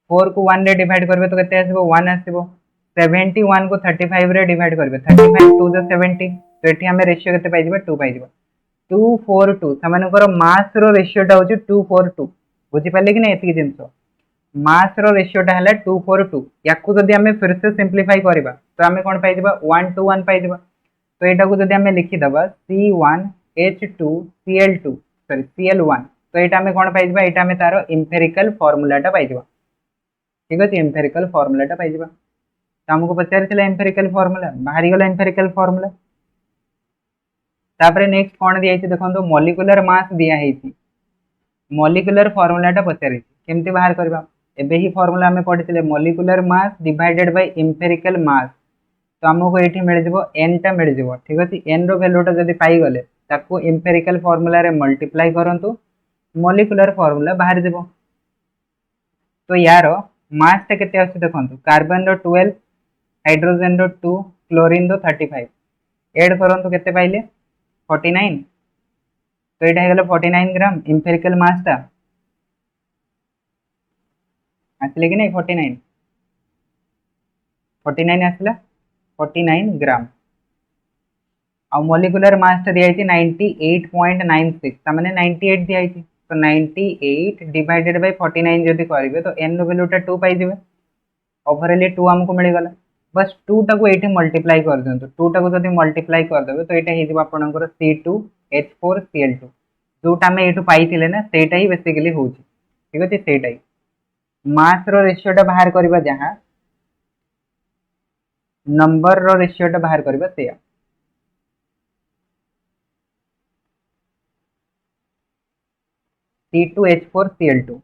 4 को 1 रे डिवाइड करबे तो केते आसीबो 1 आसीबो 71 को 35 रे डिवाइड करबे 35 2 द 70 तो एठी हमें रेशियो केते पाइ जिबा 2 पाइ जिबा 242 सामानकर मास रो रेशियोटा होची 242 बुझी पाले कि नै एती जिंस मास रो रेशियोटा है 242 याकू जदि आमे फिर से सिंप्लीफाई करबा तो आमे कोन पाइ जिबा 1 to 1 पाइ जिबा। तो एटा को जदि आमे लिखि दबा C1H2Cl2 सॉरी Cl1 तो एटा आमे कोन पाइ जिबा एटा आमे तारो एम्पिरिकल फार्मूलाटा पाइ जिबा ठीक अछि एम्पिरिकल फार्मूलाटा पाइ जिबा। तो हमको पचारि थिला एम्पिरिकल फार्मूला बाहरी गला एम्पिरिकल फार्मूला तापरे नेक्स्ट कोन दिया है देखंतु मॉलिक्यूलर मास दिया है मॉलिक्यूलर फार्मूलाटा पचारि केमती बाहर करबा एबे ही फार्मूला हमें पढ़ी molecular mass divided by empirical mass तो हमको ये मिल जाव एन टा मिल जाव ठीक अच्छे एन रो वैल्यूटा जब पाईगले ताको एम्पिरिकल फार्मूला रे मल्टीप्लाई करंतु मॉलिक्यूलर फार्मूला बाहर जीव। तो यार मास टा केते आछे देखंतु कार्बन रो 12 हाइड्रोजन रो 2 क्लोरीन रो 35 ऐड करंतु केते पाइले 49 तो एटा हे गेलो 49 ग्राम एम्पिरिकल मास टा आसले कि नहीं 49 आसला 49 ग्राम आ मॉलिक्यूलर मास टा दिया 98.96 तामाने 98 दिया तो 98 डिवाइडेड बाय 49 जदि करिवे तो n रो वैल्यूटा 2 पाइ जेबे ओवरऑल 2 हमको मिल गला बस 2 टाको एठी मल्टीप्लाई कर दियंतु 2 टाको जदि मल्टीप्लाई कर देबे तो एटा हे जिवो आपनकर C2H4Cl2 जोटा हमें एठू पाइथिले ना सेटा ही बेसिकली होची ठीक अछि सेटा ही मास रो रेशियो टा बाहर करबा जहां नंबर रो रेशियो टा बाहर करबा सेया C2H4Cl2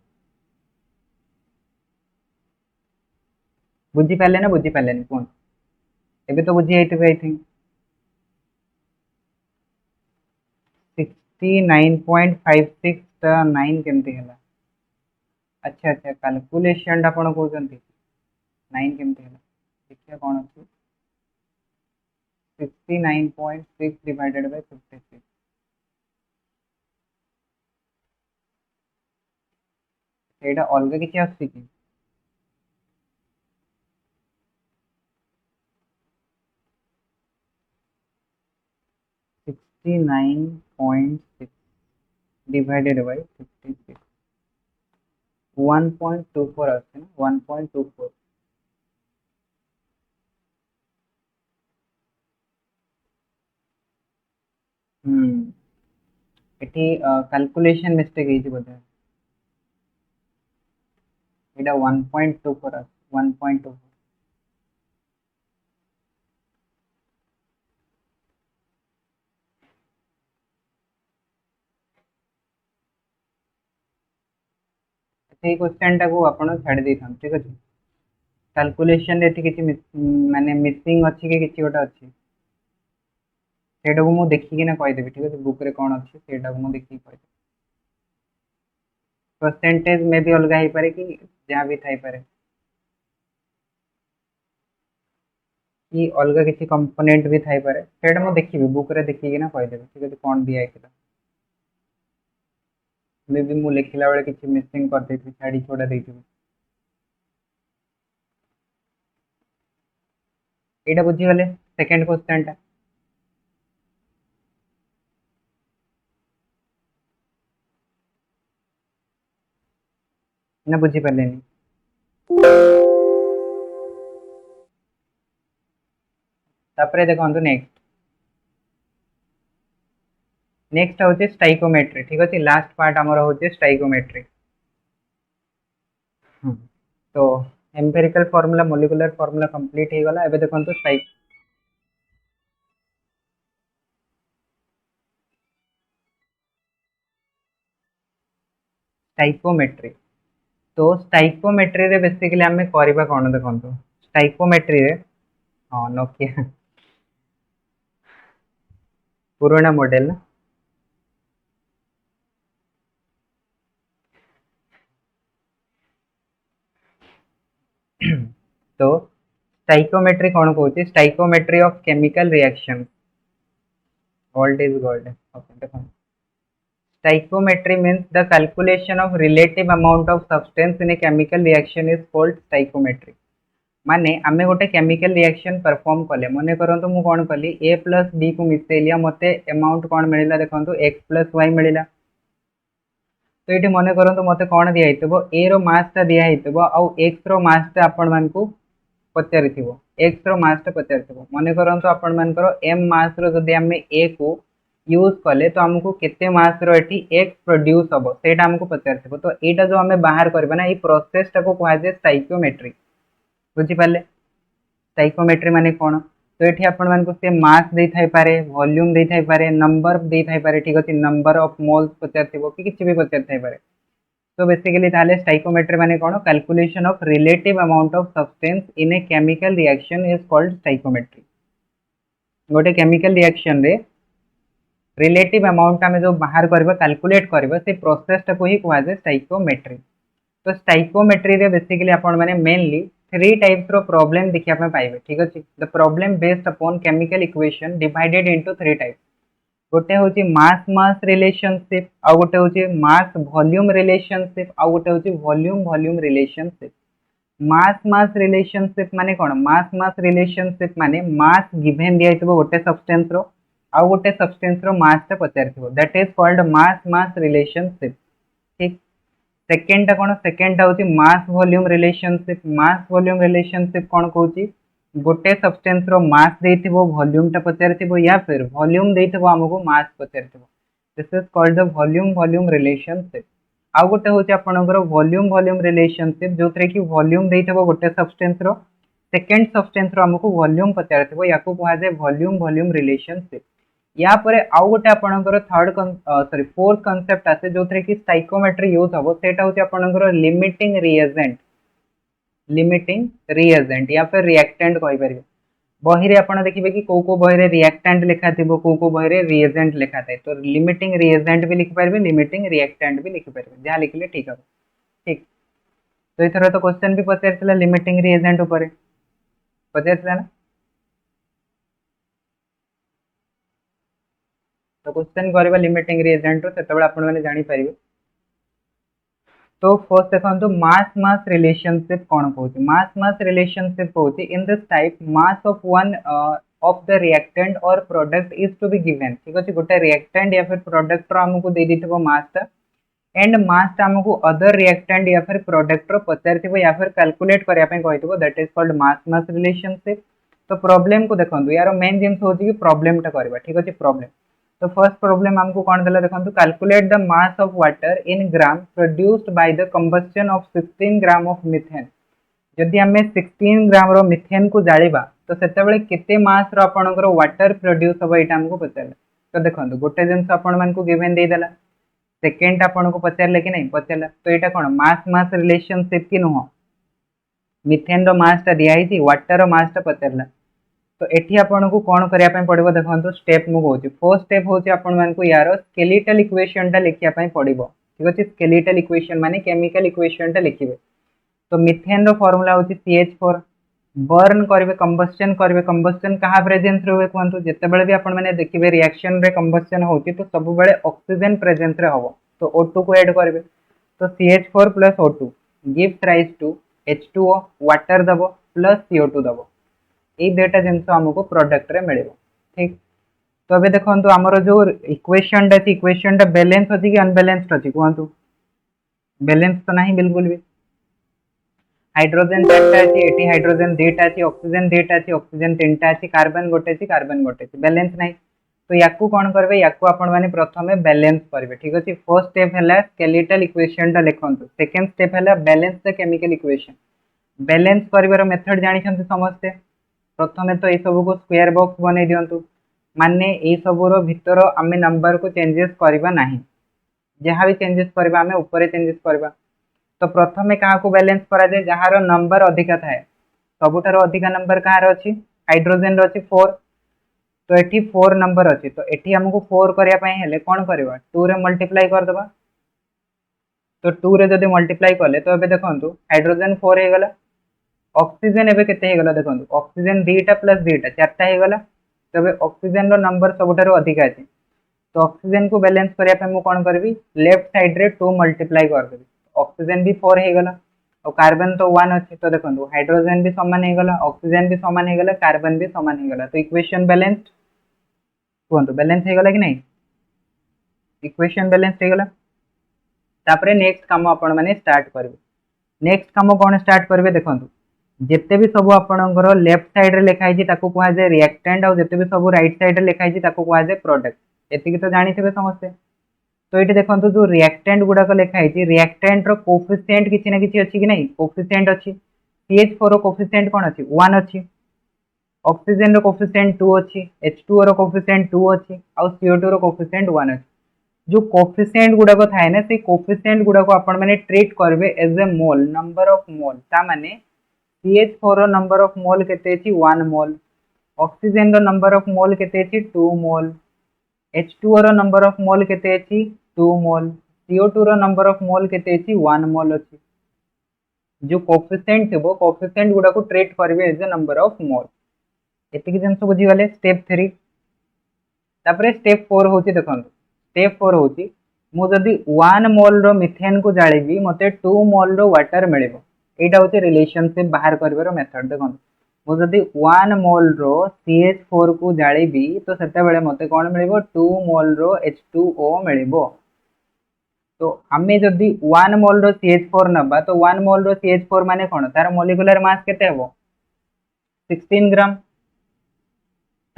बुझी पाले ना बुझी पाले कोन एबे तो बुझी आइते आई थिंक 69.56 ता 9 केमती हला अच्छा अच्छा कैलकुलेशन टा कोन कहउचंती 9 केमती हला देखिया कोन अछि 69.6 डिवाइडेड बाय 56 एटा अलग किछि आछि कि 69.6 divided by 56 1.24 आछे ना 1.24 एटी कैलकुलेशन मिस्टेक हेछि बोधे एटा 1.24 1.24 सेही क्वेश्चन टा को आपण छाडी देथां ठीक अछि कैलकुलेशन रे किछि माने मिसिंग अछि कि किछि गोटा अछि सेटा को मु देखि कि ना कहि देबी ठीक अछि बुक रे कोन अछि सेटा को मु देखि कहि देबी परसेंटेज में भी अलग ही पारे कि जहां भी थाई पारे कि अलग किसी कंपोनेंट भी थाई पारे सेटा मु देखिबी बुक रे देखि कि ना कहि देबी ठीक अछि कोन दिया आइतला मे भी मु लिखिला बेले किछि मिसिंग कर देथि छाडी छोडा देथि एटा बुझी गले सेकंड क्वेश्चन टा ना बुझी पालेनी तापरे देखंतु नेक्स्ट होचे स्टाइकोमेट्री ठीक अछि लास्ट पार्ट हमर होचे स्टाइकोमेट्री तो empirical formula molecular formula complete हे गला एबे देखंतु स्टाइकोमेट्री तो स्टाइकोमेट्री रे बेसिकली हमें करबा कोन देखंतु स्टाइकोमेट्री रे हां नोकिया पुराना मॉडल तो स्टाइकोमेट्री कौन कहूँ stoichiometry of chemical reaction old is gold stoichiometry means the calculation of relative amount of substance in a chemical reaction is called stoichiometry माने आमे गोटे केमिकल रिएक्शन परफॉर्म कले मने करंतु मु कोन कली a प्लस b को मिसेलिया मते अमाउंट कोन मिलिला देखंतु x प्लस y मिलिला तो ये मन करंतु मते कोन दिया हितबो a रो मास ता दिया हितबो आ x रो मास ता आपण मान को पचारिथिबो x रो मास ता पचारिथिबो मन करंतु आपण मान करो m मास रो जदि हमें a को यूज कले तो हमको केते मास रो एठी x प्रोड्यूस हबो सेटा हमको पचारिथिबो तो एटा जो हमें बाहर करबा ना ई प्रोसेस टा को कहै जे स्टाइकोमेट्री बुझी पाले स्टाइकोमेट्री माने कोन तो एठी आपण मान को से मास दे थाई पारे वॉल्यूम दे थाई पारे नंबर दे थाई पारे ठीक अछि नंबर ऑफ मोल्स पचारथिबो कि किछि भी पचार थाई पारे तो बेसिकली ताले स्टाइकोमेट्री माने कोन calculation of relative amount of substance in a chemical reaction is called stoichiometry गोटे केमिकल रिएक्शन रे रिलेटिव अमाउंट आमे जो बाहर करबा कैलकुलेट करबा से प्रोसेस टा को ही कहै जे स्टाइकोमेट्री तो स्टाइकोमेट्री रे बेसिकली आपण माने मेनली थ्री टाइप्स रो प्रॉब्लम देखिया पे पाइबे ठीक अछि the problem based upon chemical equation divided into three types गोटे होची मास मास रिलेशनशिप आ गोटे होची मास वॉल्यूम रिलेशनशिप आ गोटे होची volume volume relationship mass relationship माने कोन मास रिलेशनशिप माने मास गिवन दिया हितबो गोटे सब्सटेंस रो आ गोटे सब्सटेंस रो मास ता पचारथिबो that is called mass relationship ठीक सेकेंड टा कोन सेकेंड टा होची मास वॉल्यूम रिलेशनशिप कौन कहूची गोटे सब्सटेंस रो मास देथिबो वॉल्यूम टा पचारिथिबो या फिर वॉल्यूम देथिबो हमको मास पचारिथिबो, this is called the volume volume relationship. आउ गोटे होची आपनकर वॉल्यूम वॉल्यूम रिलेशनशिप जोथरे कि वॉल्यूम देथिबो गोटे सब्सटेंस रो, सेकंड सब्सटेंस रो हमको वॉल्यूम पचारिथिबो, याकू कुहा जाय वॉल्यूम वॉल्यूम रिलेशनशिप। या परे आउ गोटे आपनकर फोर्थ कांसेप्ट आसे जोथरे कि स्टाइकोमेट्री यूज हबो, सेटा होची आपनकर लिमिटिंग रिएजेंट, लिमिटिंग रिएजेंट या फिर रिएक्टेंट कहि परिबे। बही रे आपण देखिबे कि को बही रे रिएक्टेंट लिखा थिबो, को बही रे रिएजेंट लिखा थाए, तो लिमिटिंग रिएजेंट भी लिखि परिबे, लिमिटिंग रिएक्टेंट भी लिखि परिबे, जहा लिखले ठीक हबो। ठीक, तो इथर तो क्वेश्चन भी पचारथिला लिमिटिंग रिएजेंट ऊपर पचारथिला ना, तो क्वेश्चन करबा लिमिटिंग रिएजेंट रो सेतबेला आपण माने जानि परिबे। तो फर्स्ट देखो मास मास रिलेशनशिप कौन कहते, मास मास रिलेशनशिप कहते in this type mass of one of the reactant और product is to be given. ठीक अच्छे, गोटे रिएक्टेंट या फिर प्रोडक्ट रो हमको दे देथिबो मास टा, एंड मास टा हमको अदर रिएक्टेंट या फिर प्रोडक्ट रो पचारिथिबो या फिर कैलकुलेट करया पे कहिथिबो, that is called mass mass relationship. तो प्रॉब्लम को देखो यार मेन जिंस होची कि प्रॉब्लम टा करबा। ठीक अच्छे, प्रॉब्लम तो फर्स्ट प्रॉब्लम हमको कौन देला देखो, calculate the mass of water in gram produced by the combustion of 16 gram of methane. जदि आम 16 ग्राम रो मिथेन को जालिबा तो सेतेबेले केते मास रो आपनकर वाटर प्रोड्यूस हबो एटा हमको पचारले। तो देखो गोटे जिंस आपण मानकु गिवन दे देला, सेकेंड आपण को पचारले कि नहीं पचारला, तो एटा कोन मास मास रिलेशनशिप की नुह, मिथेन रो मास टा दिया हिची, वाटर रो मास टा पचारला। तो एठी आपण को कोन करिया पय पड़िबो देखंतु, स्टेप मु कहूची फर्स्ट स्टेप होची आपण मानकु यारो स्केलेटल इक्वेशन टा लिखिया पय पड़िबो। ठीक अछि, स्केलेटल इक्वेशन माने केमिकल इक्वेशन टा लिखिबे। तो मिथेन रो फार्मूला होची CH4, बर्न करबे कंबस्टन करबे, कंबस्टन कहा प्रेजेंस रे होय कहंतु, जते बेले भी आपण माने देखिबे रिएक्शन रे कंबस्टन होची तो सब बेले ऑक्सीजन प्रेजेंस रे हबो, तो O2 को ऐड करबे। तो CH4 plus O2 gives rise to H2O, water दबो प्लस CO2 दबो, ये दुटा जिनस हमको प्रोडक्ट रे मिलिबो। ठीक, तो अबे देखंतु हमरो जो इक्वेशन टा, इक्वेशन टा बैलेंस अछि कि अनबैलेंस्ड अछि कहंतु, बैलेंस तो नहीं बिल्कुल भी। हाइड्रोजन 4टा अछि, एटी हाइड्रोजन 2टा अछि, ऑक्सीजन 2टा अछि, ऑक्सीजन 3टा अछि, कार्बन गोटे अछि, कार्बन गोटे अछि, बैलेंस नहीं। तो याकू कोन करबे, याकू आपण माने प्रथमे बैलेंस करबे। ठीक अछि, फर्स्ट स्टेप हैला स्केलेटल इक्वेशन टा लिखंतु, सेकंड स्टेप हैला balance the chemical equation. Balance करबार मेथड जानि छथि समझते, प्रथमे तो ए सब को स्क्वायर बॉक्स बनै दियंतु, माने ए सब रो भितर आमे नंबर को चेंजेस करबा नाही, जहाँ भी चेंजेस करबा आमे ऊपर चेंजेस करबा। तो प्रथमे कहा को बैलेंस करा जाए, जहार नंबर अधिका थाए, सबुठार अधिका नंबर कहार अछि, हाइड्रोजन रो अछि 4, तो एठी 4 नंबर अछि, तो एठी हमको 4 करिया पय हेले कोन करबा, 2 रे मल्टीप्लाई कर देबा। तो 2 रे जदि मल्टीप्लाई कले तो एबे देखंतु हाइड्रोजन 4 हे गला, ऑक्सीजन एबे केते हे गला देखंतु, ऑक्सीजन 2टा प्लस 2टा 4टा हे गला। तबे ऑक्सीजन रो नंबर सबुठार अधिका अछि, तो ऑक्सीजन को बैलेंस करिया पे मु कोन करबी, लेफ्ट साइड रे 2 मल्टीप्लाई कर देबी, ऑक्सीजन भी 4 हे गला और कार्बन तो 1 अछि। तो देखंतु हाइड्रोजन भी समान हे गला, ऑक्सीजन भी समान हे गला, कार्बन भी समान हे गला, तो इक्वेशन बैलेंस्ड कहंतु, बैलेंस हे गला कि नहीं, इक्वेशन बैलेंस्ड हे गला। तापरे नेक्स्ट काम आपण माने स्टार्ट करबे, नेक्स्ट काम कोन स्टार्ट करबे देखंतु, जेते भी सब आपणकर लेफ्ट साइड रे लिखा है ताको कुहा जाय रिएक्टेंट, और जेते भी सब राइट साइड रे लिखा है ताको कुहा जाय प्रोडक्ट, एतिकी तो जानि थिबे समस्ते। तो ये देखो जो रिएक्टेंट गुड़ाक लिखाई, रिएक्टेंट रो कोफिशिएंट किसी ना किसी अच्छी कि नहीं, कोफिशिएंट अच्छी, CH4 रो कोफिशिएंट कौन अच्छी 1 अच्छी, ऑक्सीजन रो कोफिशिएंट 2 अच्छी, H2O रो कोफिशिएंट 2 अच्छी, और CO2 रो कोफिशिएंट 1 अच्छी। जो कोफिशिएंट गुड़ाक थाए ना, से कोफिशिएंट गुड़ाक आपण माने ट्रीट करबे as a mole, number of mole. ता माने CH4 row number of mole केते अछि 1 मोल, ऑक्सीजन रो नंबर ऑफ मोल केते अछि 2 मोल, H2O row number of mole केते अछि 2 मोल, CO2 row number of mole केते अछि 1 मोल अछि। जो कोफिशिएंट थिबो, कोफिशिएंट गुडा को ट्रीट करबे as a number of mole. एतिकी जन सब बुझी गले स्टेप 3। तापरे स्टेप 4 होची देखंतु, स्टेप 4 होची मु जदी 1 मोल रो मिथेन को जाळीबी मते 2 मोल रो वाटर मिलिबो। एटा होची रिलेशनशिप बाहर करबार मेथड देखंतु, मु जदी 1 मोल रो CH4 को जाळीबी तो सेते बेले मते कोन मिलिबो 2 मोल रो H2O मिलिबो। तो आमे जदी 1 मोल रो CH4 नबा तो 1 मोल रो CH4 माने कोन, तार मोलिकुलर मास केते हेबो 16 ग्राम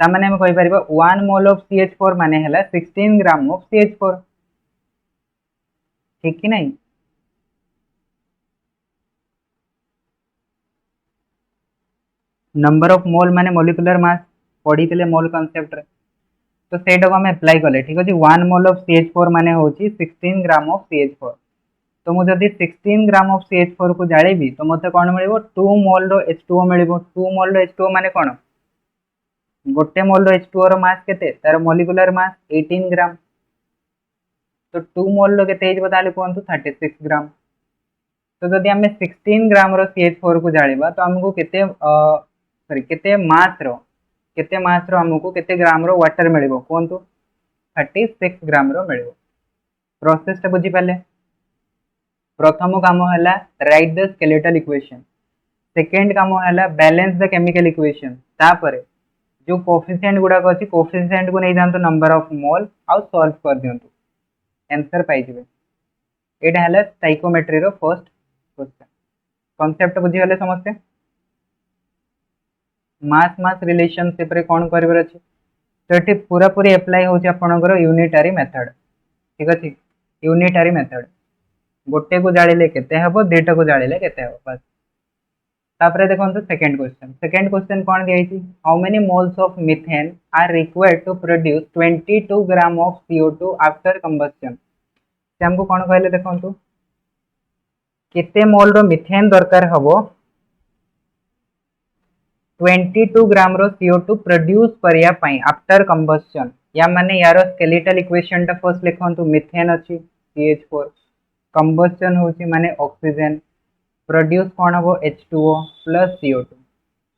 तामाने हम कहि परिबा 1 मोल ऑफ CH4 माने हला 16 ग्राम ऑफ CH4 ठीक कि नहीं। नंबर ऑफ मोल माने मॉलिक्यूलर मास पढ़ी मोल कांसेप्ट रे तो सेटा को हम अप्लाई कले ठीक अछि 1 मोल ऑफ CH4 माने होची 16 ग्राम ऑफ CH4 तो मु जदि 16 ग्राम ऑफ CH4 को जाळेबी तो मते कोन मिलिबो 2 मोल रो H2O मिलिबो 2 मोल रो H2O माने कोन गोटे मोल रो H2O रो मास केते तार मॉलिक्यूलर मास 18 ग्राम तो 2 मोल रो केते हिजबो ताले कोंतु 36 ग्राम तो जदि हमें 16 ग्राम रो CH4 को जाळेबा तो हमको केते सॉरी केते मास रो हमको केते ग्राम रो वाटर मिलिबो कोंतु 36 ग्राम रो मिलिबो प्रोसेस टा बुझी पाले प्रथम काम है right the skeletal equation second काम है बैलेंस द केमिकल इक्वेशन तापर जो कोफिशिएंट गुड़ाक अच्छी कोफिशिएंट को नहीं जातु नंबर ऑफ मोल आउ सॉल्व कर दिंतु आंसर पाइबे एटा है stoichiometry row first question concept बुझीगले समस्ते मास मास रिलेशनशिप रे कोन करबर अछि तो एठी पूरा पूरी अप्लाई होछि आपनकर यूनिटरी मेथड ठीक अछि यूनिटरी मेथड गोटे को जाळिले केते हबो देटा को जाळिले केते हबो बस तापरे देखंतु सेकंड क्वेश्चन कोन दियाइछि how many moles of methane are required to produce 22 gram of CO2 after combustion से हमको कोन कहले देखंतु केते मोल रो मीथेन दरकार हबो 22 ग्राम रो CO2 प्रोड्यूस करिया पई आफ्टर कंबस्टन या माने यारो स्केलेटल इक्वेशन टा फर्स्ट लिखंतु मीथेन अछि CH4 कंबस्टन होची माने ऑक्सीजन प्रोड्यूस कोन हबो H2O प्लस CO2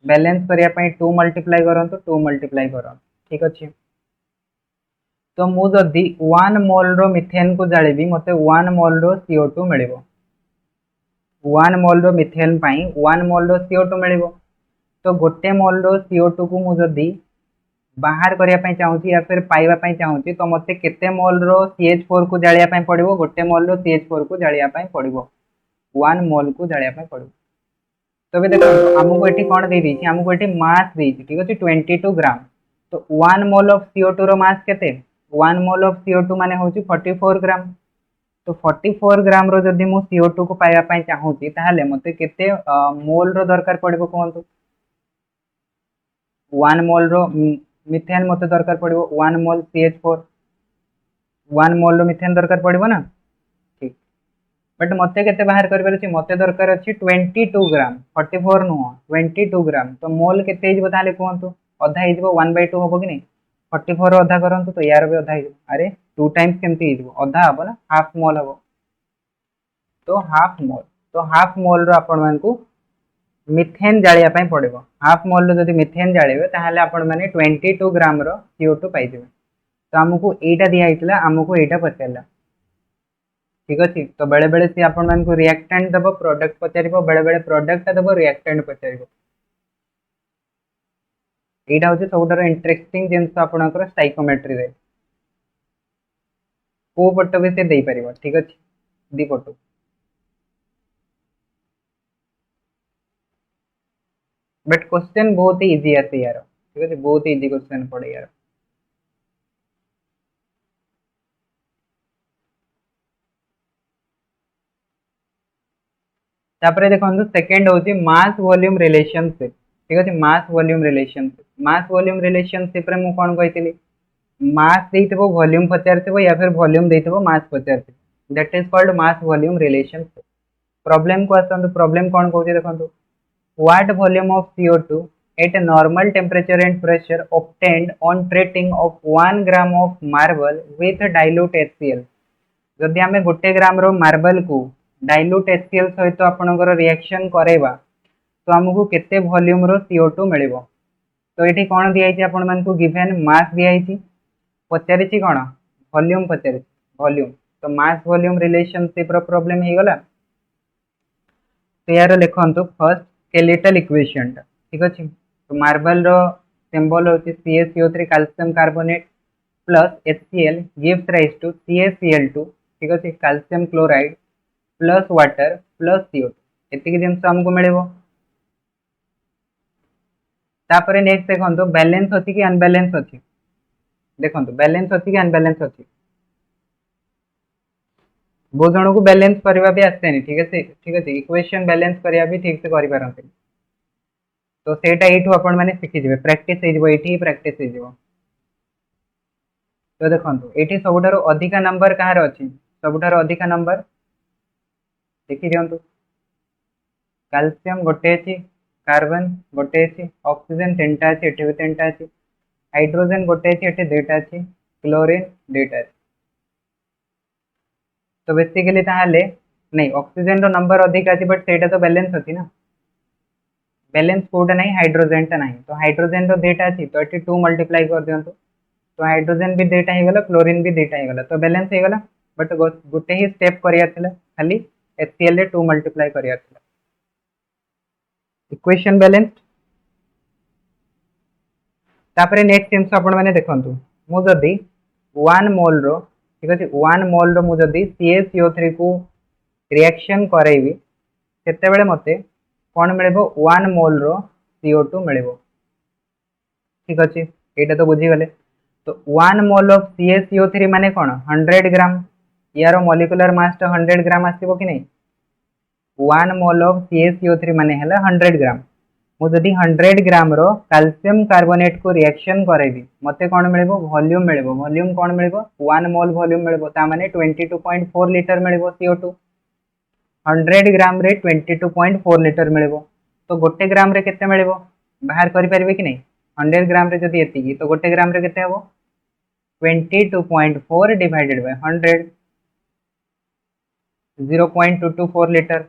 बैलेंस करिया पई 2 मल्टीप्लाई करंतु 2 मल्टीप्लाई करन ठीक अछि तो मु जदी 1 मोल रो मीथेन को जाळिबी मते 1 मोल रो CO2 मिलिबो 1 मोल रो मीथेन पई 1 मोल रो CO2 मिलिबो तो गोटे मोल रो CO2 को मु जदी बाहर करिया पई चाहूची या फिर पाइबा पई चाहूची तो मते केते मोल रो CH4 को जाळिया पई पड़िबो गोटे मोल रो CH4 को जाळिया पई पड़िबो 1 मोल को जाळिया पई पड़िबो तो देखो हमको एठी कोन दे दी हमको एठी मास दे ठीक अछि 22 ग्राम तो 1 मोल ऑफ CO2 रो मास केते 1 मोल ऑफ CO2 माने होची 44 ग्राम तो 44 ग्राम रो जदी मु CO2 को पाइबा पई चाहूची ताहाले मते केते मोल रो दरकार पड़िबो कोंतु 1 मोल रो मीथेन मते दरकार पड़िबो 1 मोल CH4 1 मोल रो मीथेन दरकार पड़िबो ना ठीक बट मते केते बाहर करबार अछि मते दरकार अछि 22 ग्राम 44 नो 22 ग्राम तो मोल केते हिजबो ताले कोंतु आधा हिजबो 1/2 होबो कि नहीं 44 आधा करंतु तो यार भी आधा हिजबो अरे 2 टाइम्स केमती हिजबो आधा हबो ना हाफ मोल हबो तो हाफ मोल रो आपण मानकू मीथेन जाळिया पई पड़िबो हाफ मोल रो जदी मीथेन जाळिबे ताहाले आपण माने 22 ग्राम रो CO2 पाइबे तो हमकू एटा दिया हितला हमकू एटा पचैला ठीक अछि तो बेले बेले से आपण मानकू रिएक्टेंट दबो प्रोडक्ट पचारिबो बेले बेले प्रोडक्ट दबो रिएक्टेंट पचारिबो एटा होचे सबटारो इंटरेस्टिंग जिंस आपणकर स्टाइकोमेट्री रे को पट भी से देई परिबो ठीक अछि दी पटो बट क्वेश्चन बहुत ही इजी आते यार ठीक है बहुत ही इजी क्वेश्चन पड़े यार तापरे देखंतु सेकंड होची मास वॉल्यूम रिलेशनशिप ठीक है मास वॉल्यूम रिलेशनशिप रे मु कोन कहितली मास देइतबो वॉल्यूम पचारतबो या फिर वॉल्यूम देइतबो मास पचारतबो that is called mass volume relationship problem को आसंतु प्रॉब्लम कोन कहउची देखंतु what volume of CO2 at a normal temperature and pressure obtained on treating of 1 gram of marble with dilute HCl जदि आमे गोटे ग्राम रो मार्बल को dilute HCl सहित आपनकर reaction करेबा तो हमकु केते वॉल्यूम रो CO2 मिलिबो तो एठी कोन दियाइछि आपन मानकु गिवन मास दियाइछि पचारिछि कोन वॉल्यूम पचारिछि वॉल्यूम तो मास वॉल्यूम रिलेशनशिप रो प्रॉब्लम हे गला तो यार लिखंतु फर्स्ट स्केलेटल इक्वेशन ठीक अछि तो मार्बल रो सिंबल होछि CaCO3 calcium carbonate plus HCl gives rise to CaCl2 ठीक अछि calcium chloride plus water plus CO2 एतिक जिंस हमको मिलेबो तापर नेक्स्ट देखो बैलेंस अच्छी कि अनबैलेंस अच्छी देखो बैलेंस अच्छी कि अनबैलेंस अच्छी बहुत जन को बैलेंस करवा भी आसे नहीं ठीक है इक्वेशन बैलेंस करवा भी ठीक से कर पारते तो सेटा एठू आपण माने शिखि जिवे प्रैक्टिस हे जिवो एठी प्रैक्टिस हे जिवो तो देखंतु एठी सबुठारो अधिका नंबर कहार अछि सबुठारो अधिका नंबर देखि दियंतु कैल्शियम गोटे अछि कार्बन गोटे अछि ऑक्सीजन तीनटा अछि एठी भी तीनटा अछि हाइड्रोजन गोटे अछि एठी दुइटा अछि क्लोरीन दुइटा अछि तो बेसिकली ताहाले नहीं ऑक्सीजन रो नंबर अधिक अछि बट सेटा तो बैलेंस अछि ना बैलेंस कोटा नहीं हाइड्रोजन टा नहीं तो हाइड्रोजन रो दुइटा अछि तो एठी 2 मल्टीप्लाई कर दियंतु तो हाइड्रोजन भी दुइटा हे गला क्लोरीन भी दुइटा हे गला तो बैलेंस हे गला बट गोटे ही स्टेप करिया थिला खाली HCl रे 2 मल्टीप्लाई करिया थिला इक्वेशन बैलेंस्ड तापरे नेक्स्ट जिंस आपण माने देखंतु मु जदी 1 मोल रो ठीक अछि 1 मोल रो मु जदी CaCO3 को रिएक्शन करैबी सेते बेले मते कोन मिलेबो 1 मोल रो CO2 मिलेबो ठीक अछि एटा तो बुझी गले तो 1 मोल ऑफ CaCO3 माने कोन 100 ग्राम यार मॉलिक्यूलर मास तो 100 ग्राम आसीबो कि नहीं 1 मोल ऑफ CaCO3 माने हला 100 ग्राम मु जदी 100 ग्राम रो कैल्शियम कार्बोनेट को रिएक्शन करेबी मते कोन मिलेबो वॉल्यूम कोन मिलेबो 1 मोल वॉल्यूम मिलेबो ता माने 22.4 लीटर मिलेबो CO2 100 ग्राम रे 22.4 लीटर मिलेबो तो गोटे ग्राम रे केते मिलेबो बाहर करि परिबे कि नहीं 100 ग्राम रे जदी एतिकी तो गोटे ग्राम रे केते हबो 22.4 डिवाइडेड बाय 100 0.224 लीटर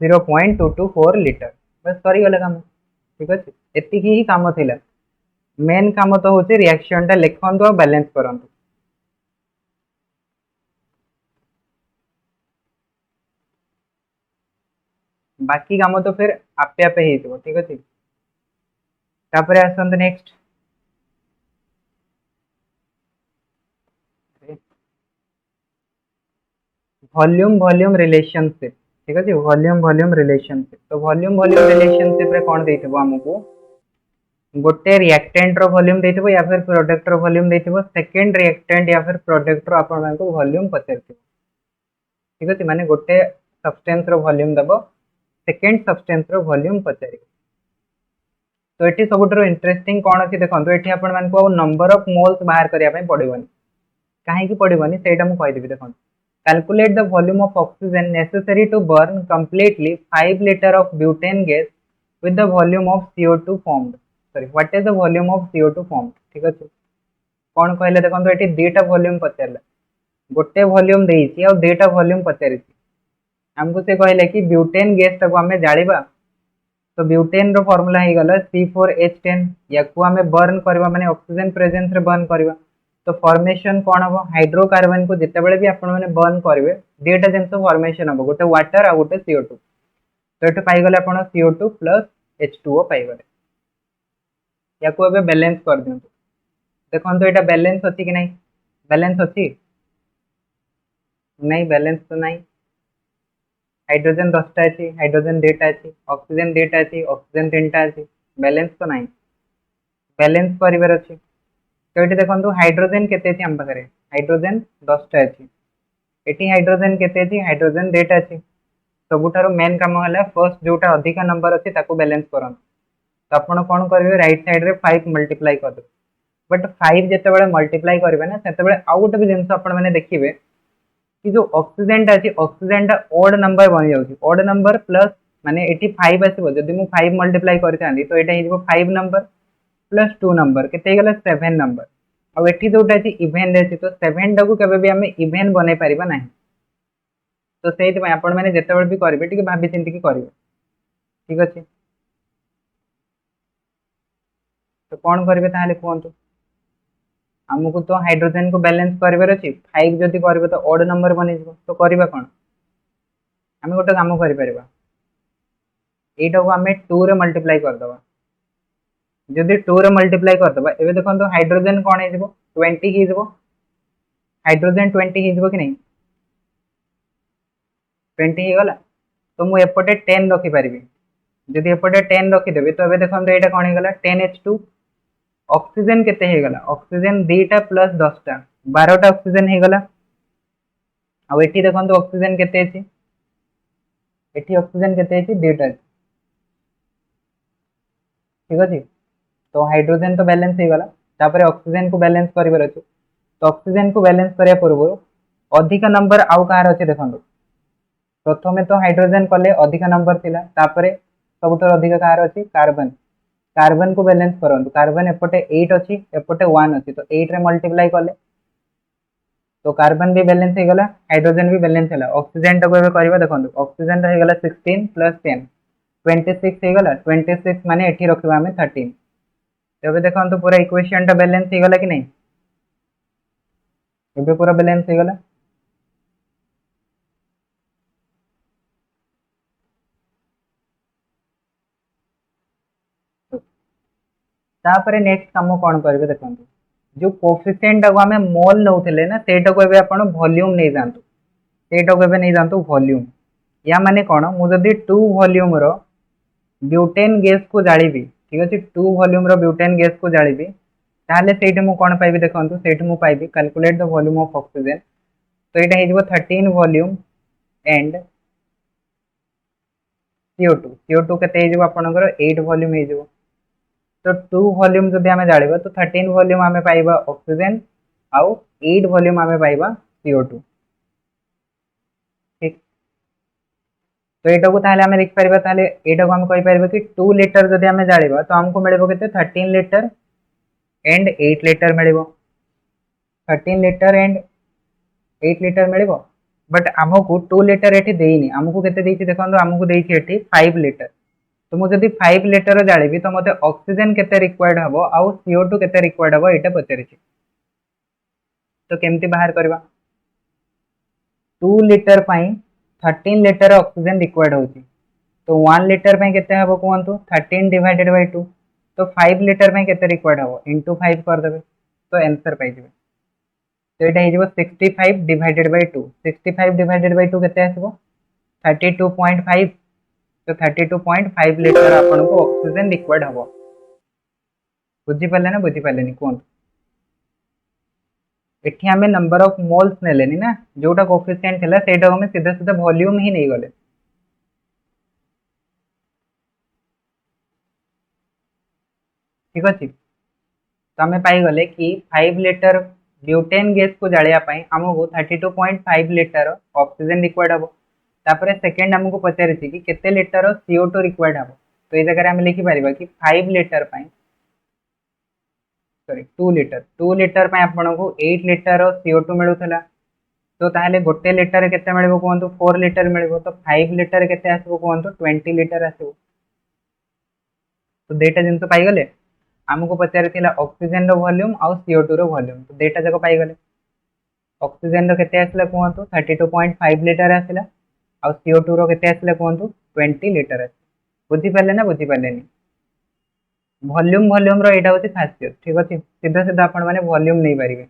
0.224 लीटर बस सरी गले काम ठीक अछि एतिकी ही काम थिला मेन काम तो होचे रिएक्शन टा लिखंतु और बैलेंस करंतु बाकी काम तो फिर आपे आपे ही जबो ठीक अछि तापरे आसंत नेक्स्ट वॉल्यूम रिलेशनशिप ठीक अछि वॉल्यूम रिलेशनशिप तो वॉल्यूम रिलेशनशिप रे कोन देइथबो हमकु गोटे रिएक्टेंट रो वॉल्यूम देइथबो या फिर product rho volume देइथबो second reactant या फिर प्रोडक्ट रो आपण मानको वॉल्यूम पचरथि ठीक अछि माने गोटे सब्सटेंस रो वॉल्यूम दबो सेकंड सब्सटेंस रो वॉल्यूम पचरी तो एठी सबुठरो इंटरेस्टिंग कोन अछि देखंतु एठी आपण मानको नंबर ऑफ मोल्स बाहर करिया पय पडिबोनी काहे की पडिबोनी सेटा मु कहि देबी देखंतु calculate the volume of oxygen necessary to burn completely 5 liter of butane gas with the volume of CO2 formed sorry what is the volume of CO2 formed ठीक अछि कोन कहले देखंतु एठी दुटा वॉल्यूम पचरला गोटे वॉल्यूम देइछि और दुटा वॉल्यूम पचरिछि हमको से कहले कि ब्यूटेन गैस तको हमें जालिबा तो ब्यूटेन रो फार्मूला हे गला C4H10 याकू हमें बर्न करबा माने ऑक्सीजन प्रेजेंस रे बर्न करबा तो फॉर्मेशन कोन हबो हाइड्रोकार्बन को जते बेले भी आपण माने बर्न करबे दुटा जिंस फॉर्मेशन हबो गोटे वाटर आ गोटे CO2 तो एटा पाई गले आपण CO2 H2O पाई गले याकू अबे बैलेंस कर दियंतु देखंतु एटा बैलेंस अछि कि नहीं बैलेंस अछि नहीं बैलेंस तो नहीं हाइड्रोजन 10 टा अछि हाइड्रोजन 2 टा अछि ऑक्सीजन 2 टा अछि ऑक्सीजन 3 टा अछि बैलेंस तो नहीं बैलेंस परिवार अछि तो एटी देखंतु हाइड्रोजन केते अछि हम पाखरे हाइड्रोजन 10 टा अछि एटी हाइड्रोजन केते अछि हाइड्रोजन 2 टा अछि सबुठारो मेन काम हला फर्स्ट जोटा अधिका नंबर अछि ताको बैलेंस करन तो आपण कोन करबे राइट साइड रे 5 मल्टीप्लाई कर दे बट 5 जते बेले मल्टीप्लाई करबे ना सेते बेले आउ गोटे भी जिंस आपण माने देखिबे कि जो ऑक्सीजन टा अछि ऑक्सीजन टा ओड नंबर बनि जाउछि ओड नंबर प्लस माने एटी 5 आसीबो जदि मु 5 मल्टीप्लाई करथांदी तो एटा हिजबो 5 नंबर प्लस 2 नंबर केते गेला 7 नंबर आ एठी जोटा अछि इवन रे तो 7 टा को केबे भी हमें इवन बनै परिबा नाही तो सेति में आपण माने जते बेले भी करबे ठीक भाबी चिंती की करबे ठीक अछि तो कोन करबे ताले कोंतु हमको तो हाइड्रोजन को बैलेंस करबार अछि 5 जदि करबे तो ओड नंबर बनि जबो तो करबा कोन हमें गोटे काम करि परबा एटा को हमें 2 रे मल्टीप्लाई कर दबा जदि 2 रे मल्टीप्लाई कर दबा एबे देखंतु हाइड्रोजन कोन हे जबो 20 ही जबो हाइड्रोजन 20 ही जबो कि नहीं 20 ही गला तो मु एपटे 10 रखि परबी जदि एपटे 10 रखिदेबी तो ये देखो ये कौन होगा 10H2 ऑक्सीजन केते हेगला ऑक्सीजन 2टा प्लस 10टा 12टा ऑक्सीजन हेगला आ एठी देखो ऑक्सीजन केते अछि एठी ऑक्सीजन केते अछि 2टा ठीक अछि तो हाइड्रोजन तो बैलेंस हेगला तापर ऑक्सीजन को बैलेंस करिवर अछि तो ऑक्सीजन को बैलेंस करिया पूर्व अधिक नंबर आउ कहार अछि देखंतु प्रथमे तो हाइड्रोजन कले अधिक नंबर थिला तापरे सबुतर अधिक कहार अछि कार्बन कार्बन को बैलेंस करंतु कार्बन एपटे 8 अछि एपटे 1 अछि तो 8 रे मल्टीप्लाई कले तो कार्बन भी बैलेंस हेगला हाइड्रोजन भी बैलेंस हैला ऑक्सीजन टाको एबे करबा देखंतु ऑक्सीजन रे हेगला 16 प्लस 10 26 हेगला 26 माने एठी रखबा हमें 13 तबे देखंतु पूरा इक्वेशन टा बैलेंस हेगला कि नहीं एबे पूरा बैलेंस हेगला तापरे नेक्स्ट काम कोन करबे देखंतु जो कोएफिशिएंट टाको हमें मोल नउथिले ना सेटा को एबे आपण वॉल्यूम नै जानतु सेटा को एबे नै जानतु वॉल्यूम या माने कोन मु जदी 2 वॉल्यूम रो ब्यूटेन गैस को जाळीबी ठीक अछि 2 वॉल्यूम रो ब्यूटेन गैस को जाळीबी ताले सेठी मु कोन पाइबी देखंतु सेठी मु पाइबी calculate the volume of oxygen तो एटा हेजबो 13 वॉल्यूम एंड CO2 केते हेजबो आपनकर 8 वॉल्यूम हेजबो तो 2 वॉल्यूम जदि आमे जाळीबा तो 13 वॉल्यूम आमे पाइबा ऑक्सीजन आउ 8 वॉल्यूम आमे पाइबा CO2 ठीक तो एटा को ताले आमे लिख परिबा ताले एटा को आमे कहि परिबा कि 2 लीटर जदि आमे जाळीबा तो हमको मिलबो केते 13 लीटर एंड 8 लीटर मिलबो 13 लीटर एंड 8 लीटर मिलबो बट हमको 2 लीटर एठी देइनी हमको केते देइछि देखंतु हमको देइछि एठी 5 लीटर तो मु जदि 5 लीटर जाळीबी तो मते ऑक्सीजन केते रिक्वायर्ड हबो आउ CO2 केते रिक्वायर्ड हबो एटा पचारिछि तो केमती बाहर करबा 2 लीटर पई 13 लीटर ऑक्सीजन रिक्वायर्ड होची तो 1 लीटर पई केते हबो कोहंतु 13 डिवाइडेड बाय 2 तो 5 लीटर पई केते रिक्वायर्ड हबो इनटू 5 कर देबे तो आंसर पाइ जेबे तो एटा हेजबो 65 डिवाइडेड बाय 2 65 डिवाइडेड बाय 2 केते आसबो 32.5 तो 32.5 लीटर आपन को ऑक्सीजन रिक्वायर्ड हबो बुझी पाले ना बुझी पालेनी कोन एठी हमें नंबर ऑफ मोल्स ने लेनी ना जोटा कोएफिशिएंट थिला सेटा हमें सीधा सीधा वॉल्यूम ही नहीं गले ठीक अछि तो हमें पाई गले कि 5 लीटर ब्यूटेन गैस को जालिया पाई हमको 32.5 लीटर ऑक्सीजन रिक्वायर्ड हबो तापरे सेकंड हमको पचारिछि कि केते लीटर CO2 रिक्वायर्ड हबो तो ए जगह हम लिखि परिबा कि 5 लीटर पाई सॉरी 2 लीटर पाई आपन को 8 लीटर CO2 मिलुथला तो ताहले गोटे लीटर केते मिलबो कोहंतु 4 लीटर मिलबो तो 5 लीटर केते आसबो कोहंतु 20 लीटर आसबो तो देटा जिंस पाई गले हमको पचारि थिला ऑक्सीजन रो वॉल्यूम आउ CO2 रो वॉल्यूम तो देटा जको पाई गले ऑक्सीजन रो केते आसला कोहंतु 32.5 लीटर आसला आउ CO2 रो केते आसला कोहंतु 20 लीटर आस बुझी पाले ना बुझी पालेनी वॉल्यूम वॉल्यूम रो एटा होची खासियत ठीक अछि सीधा सीधा आपण माने वॉल्यूम नै पारिबे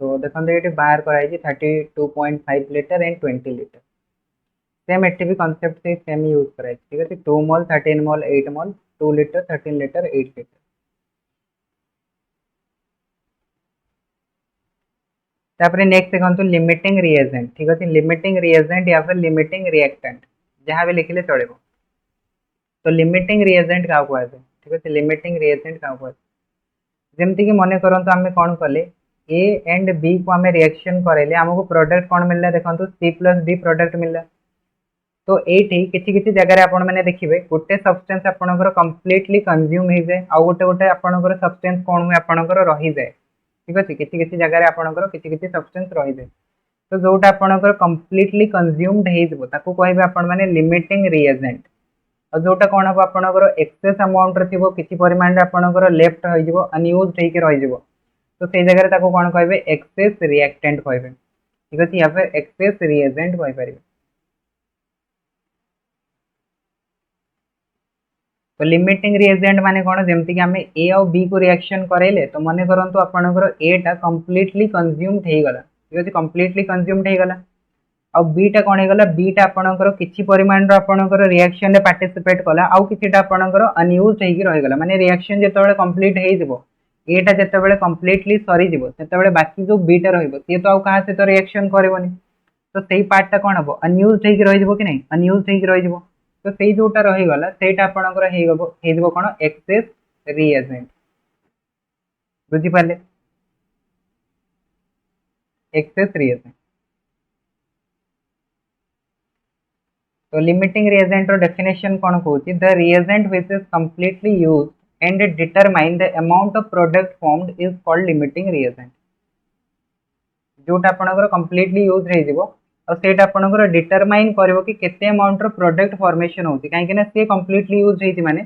तो देखंतु एटी बाहर कराई 32.5 litre and 20 litre same eighty भी कांसेप्ट से सेम यूज कराई ठीक है 2 मोल 13 मोल 8 मोल 2 लीटर 13 लीटर 8 लीटर तापरे नेक्स्ट देखंतु लिमिटिंग रिएजेंट ठीक है लिमिटिंग रिएजेंट या फिर लिमिटिंग रिएक्टेंट जहां भी लिखले चलेबो तो लिमिटिंग रिएजेंट का को आसे ठीक है लिमिटिंग रिएजेंट का को जेमति कि मने करंतु हमें कोन कले ए एंड बी को हमें रिएक्शन करेले हमको प्रोडक्ट कोन मिलला देखंतु C+D प्रोडक्ट मिलला तो ये किसी किसी जगह आपण मैंने देखिए गोटे सब्सटेंस आपणकर कंप्लीटली कंज्यूम हो जाए आउ गोटे गोटे आपणकर सब्सटेंस कौन हुए आपणकर रही जाए ठीक अच्छे किसी किसी जगह आपणकर किसी किसी सब्सटेंस रही जाए तो जोटा आपणकर कंप्लीटली कंज्यूम्ड हो ताको कहबे आपण माने लिमिटिंग रिएजेंट और जोटा कौन हम आपणकर एक्सेस अमाउंट रे थिबो किछि परिमाण रे आपणकर लेफ्ट हो जिवो अनयूज्ड हेके रही जिवो तो से जगह ताको कौन कहबे एक्सेस रिएक्टेंट कहबे ठीक अछि या फिर एक्सेस रिएजेंट कहि परिबे। तो लिमिटिंग रिएजेंट माने कौन जमती कि आमे ए और बी को रिएक्शन करेले तो मने करंतु आपणकर ए टा कंप्लीटली कंज्यूम्ड हे गला ठीक अछि कंप्लीटली कंज्यूम्ड हे गला और बी टा कौन हे गला बी टा आपणकर किछि परिमाण रो आपणकर रिएक्शन रे पार्टिसिपेट कला आउ किछिटा आपणकर अनयूज्ड हेकी रहि गला माने रिएक्शन जेतेबेले कंप्लीट हे जिवो ए टा जेतेबेले कंप्लीटली सरी जिवो सेतेबेले बाकी जो बी टा रहइबो से तो आउ कहा से तो रिएक्शन करबोनी तो सेही पार्ट टा कौन हबो अनयूज्ड हेकी रहि जिवो कि नहीं अनयूज्ड हेकी रहि जिवो तो सेही जोटा रही गला सेटा आपणकर हे जिवो कोन एक्सेस रिएजेंट बुझी पाले एक्सेस रिएजेंट। तो लिमिटिंग रिएजेंट रो डेफिनेशन कौन कहूँ the reagent which is completely used and determine the amount of product formed is called limiting reagent जोटा आपणकर कंप्लीटली यूज रही जिवो और सेटा आपणकर डिटरमाइन करबो कि केते अमाउंट रो प्रोडक्ट फॉर्मेशन होती काहे ना से कंप्लीटली यूज रही माने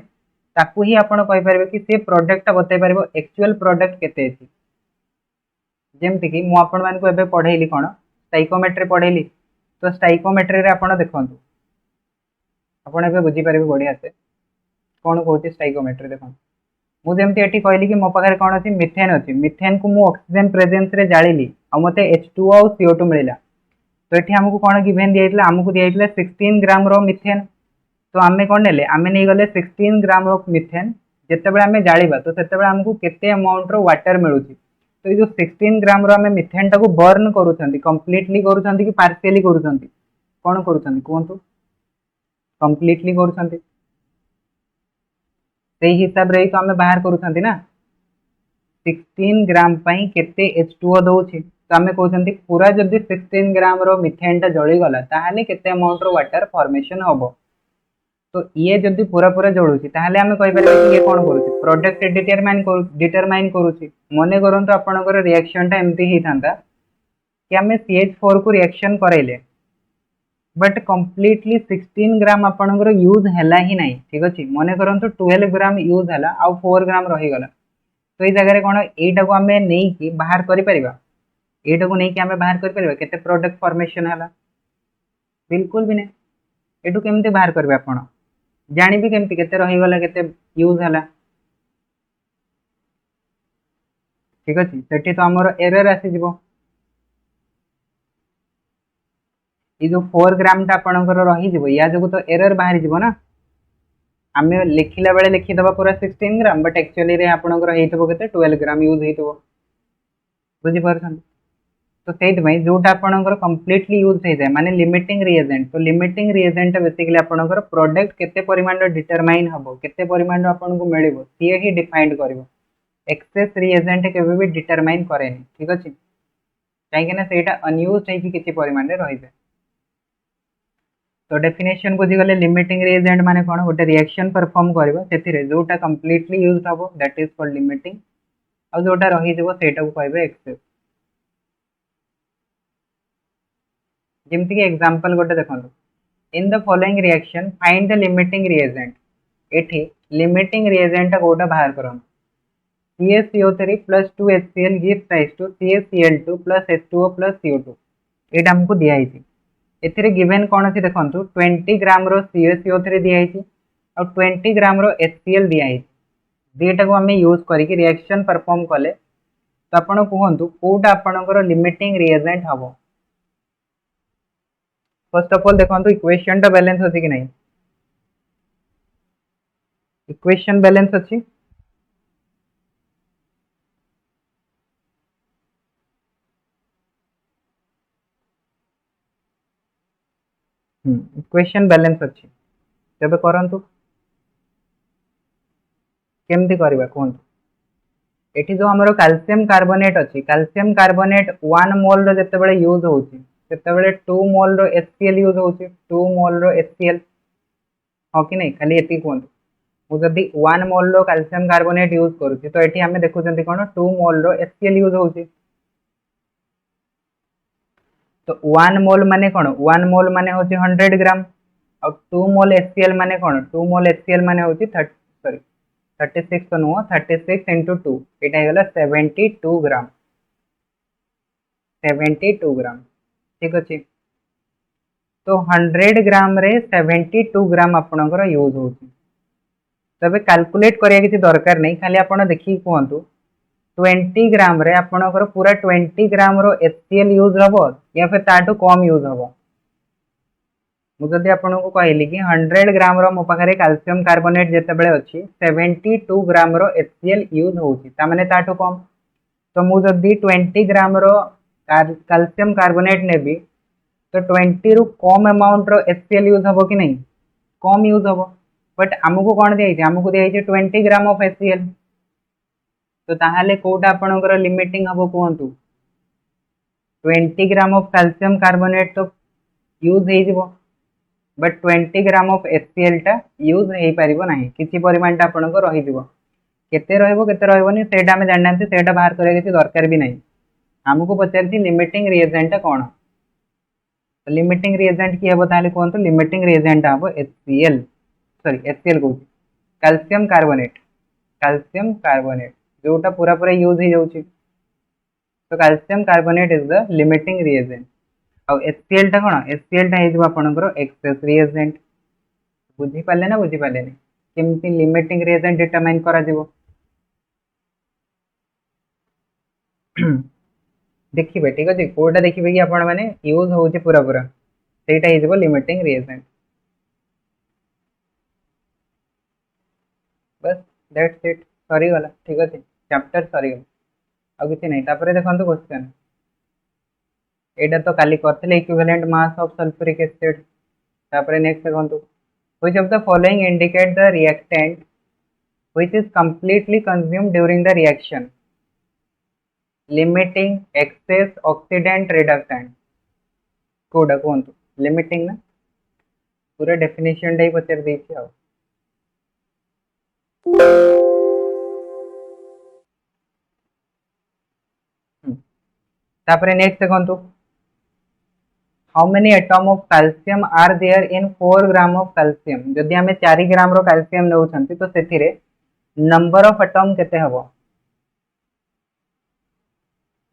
ताकू ही आपण कहि परबे कि से प्रोडक्ट बतै परबो एक्चुअल प्रोडक्ट केते अछि जेमति कि मु आपण मान को एबे पढैली कोन स्टाइकोमेट्री पढैली तो स्टाइकोमेट्री रे आपण देखंतु आपण एबे बुझी पारिबे बढ़िया से कोन कहूची स्टाइकोमेट्री देखंतु मु जेमति एठी कहली कि मो पाखरे कोन अछि मिथेन को मु ऑक्सीजन प्रेजेंस रे जाळिली आ मते H2O और CO2 मिलिला तो एठी हमकु कोन गिवन दियैतला हमकु दियैतला 16 ग्राम रो मिथेन तो आमे कोन नेले आमे नै गले 16 ग्राम रो मिथेन जेतेबेले आमे जाळिबा तो सेतेबेले हमकु केते अमाउंट रो वाटर मिलुची तो ये जो 16 ग्राम रो आमे मिथेन टाको बर्न करूछंती कंप्लीटली करूछंती कि पार्शियली करूछंती कोन करूछंती कोंतु कंप्लीटली करूछंती सेही हिसाब रे तो आमे बाहर करूछंती ना 16 ग्राम पई केते H2O दउची तो आमे कहउछंती पूरा जदी 16 ग्राम रो मिथेन टा जळी गला ताहाले केते अमाउंट रो वाटर फॉर्मेशन हबो तो ये जदी पूरा पूरा जळुची ताहाले आमे कहि परबे कि ये कोन करूची प्रोडक्ट डिटरमाइन करूची मने करंतु आपनकर रिएक्शन टा एम्ति ही थांता कि आमे CH4 को रिएक्शन करेले बट कंप्लीटली 16 ग्राम आपनकर यूज हैला ही नहीं ठीक अछि मने करंतु 12 ग्राम यूज हैला आ 4 ग्राम रही गला तो ई जगह रे कोन एटा को आमे नै कि बाहर करि परिबा एटा को नै कि आमे बाहर करि परिबा केते प्रोडक्ट फॉर्मेशन हैला बिल्कुल भी नै एटू केमते बाहर करबे आपण जानि भी केमते केते रही गला केते यूज हैला ठीक अछि सेठी तो हमर एरर आसी जिवो ई जो 4 ग्राम टा आपणकर रही जिवो या जगु तो एरर बाहर जिवो ना आमे लिखिला बेले लिखि दबा पूरा 16 ग्राम बट एक्चुअली रे आपणकर हेइतबो केते 12 ग्राम यूज हेइतबो बुझी परछन तो सेट में जोटा आपणकर कंप्लीटली यूज हे जाय माने लिमिटिंग रिएजेंट तो लिमिटिंग रिएजेंट बेसिकली आपणकर प्रोडक्ट केते परिमाण रो डिटरमाइन हबो केते परिमाण रो आपनको मिलिबो सिए ही डिफाइंड करबो एक्सेस रिएजेंट केबे भी डिटरमाइन करेनी ठीक अछि काहे कि ना सेटा अनयूज्ड है कि किछि परिमाण रे रहि जाय तो डेफिनेशन बुझी गले लिमिटिंग रिएजेंट माने कोन गोटे रिएक्शन परफॉर्म करबो सेथिरे जोटा कंप्लीटली यूज्ड हबो दैट इज कॉल्ड लिमिटिंग और जोटा रही जबो सेटा को कहबे एक्सेस जेमति के एग्जांपल गोटे देखंतु in the following reaction find the limiting reagent एठी लिमिटिंग रिएजेंट कोटा बाहर करन CaCO3 plus 2HCl gives rise to CaCl2 plus H2O plus CO2 एटा हमको दिया हिची एथिरे गिवन कोन अछि देखंतु 20 ग्राम रो CaCO3 दिया हिची और 20 ग्राम रो HCl दिया हिची देटा को हमें यूज करी कि रिएक्शन परफॉर्म कले तो आपण कहंतु कोटा आपणकर लिमिटिंग रिएजेंट हबो फर्स्ट ऑफ ऑल देखंतु इक्वेशन टा बैलेंस होती कि नहीं इक्वेशन बैलेंस अछि इक्वेशन बैलेंस अछि तबे करंतु केमती करबा कोन एठी जो हमरो कैल्शियम कार्बोनेट अछि कैल्शियम कार्बोनेट 1 मोल रो जते बेले यूज होउची सेतेबेले 2 मोल रो HCl यूज होची 2 मोल रो HCl हो कि नहीं खाली एति कहंतु मु जदी 1 मोल रो कैल्शियम कार्बोनेट यूज करूची तो एठी हमें देखुचंती कोन 2 मोल रो HCl यूज होची तो 1 मोल माने कोन 1 मोल माने होची 100 ग्राम और 2 मोल HCl माने कोन 2 मोल HCl माने होची 36 तो नुह 36 इंटू 2 एटा हे गला 72 ग्राम 72 ग्राम ठीक अछि तो 100 ग्राम रे 72 ग्राम आपनकर यूज होची तबे कैलकुलेट करिया किसी दरकार नहीं खाली आपण देखि कहंतु 20 ग्राम रे आपनकर पूरा 20 ग्राम रो HCl यूज हबो या फिर ताटू कम यूज हबो मु जदि आपन को कहली कि 100 ग्राम रो मो पाखरे कैल्शियम कार्बोनेट जेते बेले अछि 72 ग्राम रो HCl यूज होची ता माने ताटू कम तो मु जदि 20 ग्राम रो कैल्शियम कार्बोनेट नेबी तो 20 रु कम अमाउंट रो HCl यूज हबो कि नहीं कम यूज हबो बट हमको कौन दिया हमको दिया 20 ग्राम ऑफ HCl तो ताहाले कोटा आपनकर लिमिटिंग हबो कहंतु 20 ग्राम ऑफ कैल्शियम कार्बोनेट तो यूज हे जिवो बट 20 ग्राम ऑफ HCl टा यूज हे परिबो नाही किछि परिमाण ता आपनकर रहि जिवो केते रहबोनी सेटा हमें जाननांती सेटा बाहर करे किछि दरकार भी नहीं हमको पचारती लिमिटिंग रिएजेंट टा कोन लिमिटिंग रिएजेंट की हेबो ताले कहंतु लिमिटिंग रिएजेंट हबो HCl सॉरी HCl को कैल्शियम कार्बोनेट जोटा पूरा पूरा यूज ही जाउची तो calcium carbonate is the limiting reagent और HCl टा कोन HCl टा हे जिवो आपनकर एक्सेस रिएजेंट बुझी पाले ना बुझी पाले नहीं केमती लिमिटिंग रिएजेंट डिटरमाइन करा जिवो देखिबे ठीक अछि कोडा देखिबे कि आपण माने यूज होउची पूरा पूरा सेटा हे जिवो लिमिटिंग रिएजेंट बस दैट्स इट सरी गला ठीक अछि चैप्टर सरी गला आ किछि नहीं तापरे देखंतु क्वेश्चन एटा तो काली करथिले equivalent mass of sulphuric acid तापरे नेक्स्ट देखंतु which of the following indicate the reactant which is completely consumed during the reaction limiting excess oxidant reductant कोडा कहंतु लिमिटिंग ना पूरा डेफिनेशन दे पचर देछि आ तापरे नेक्स्ट देखंतु how many atom of calcium are there in 4 gram of calcium जदि हमें 4 ग्राम रो कैल्शियम नउछंती तो सेथिरे नंबर ऑफ एटम केते हबो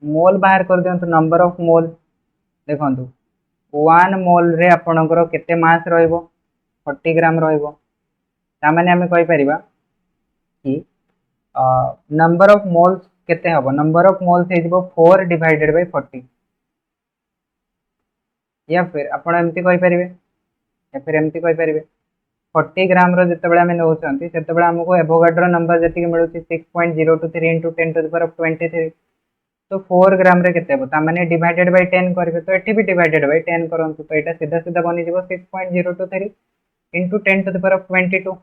मोल बाहर कर दियंतु नंबर ऑफ मोल देखंतु 1 मोल रे आपनकर केते मास रहइबो 40 ग्राम रहइबो ता माने हमें कहि परिबा कि नंबर ऑफ मोल्स केते हबो नंबर ऑफ मोल्स हे जिवो 4 डिवाइडेड बाय 40 या फिर आपण एमती कहि परिबे या फिर एमती कहि परिबे 40 ग्राम रो जते बेले हमें नउछंती सेते बेले हमको एवोगाड्रो नंबर जति के मिलुची 6.023 into 10 to the power of 23 तो 4 ग्राम रे केते बता माने डिवाइडेड बाय 10 करबे तो एठी भी डिवाइडेड बाय 10 करंतु तो एटा सीधा सीधा बनि जिवो 6.023 into 10 to the power of 22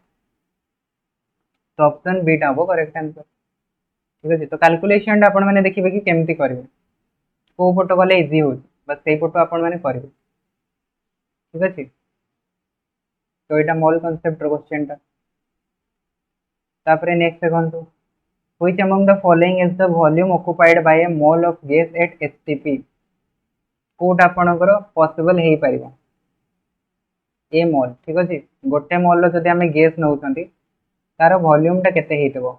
तो ऑप्शन बी टा हो करेक्ट आंसर ठीक अछि तो कैलकुलेशन आपण माने देखिबे कि केमती करबे को फोटो गले इजी हो बस सेही फोटो आपण माने करबे ठीक अछि तो एटा मोल कांसेप्ट रो क्वेश्चन टा तापरे नेक्स्ट देखंतु which among the following is the volume occupied by a mole of gas at HTP कोट आपनकर पॉसिबल हे परिबा ए मोल ठीक अछि गोटे मोल रो जदि हमें गैस नउछंती तार वॉल्यूम टा केते हेतबो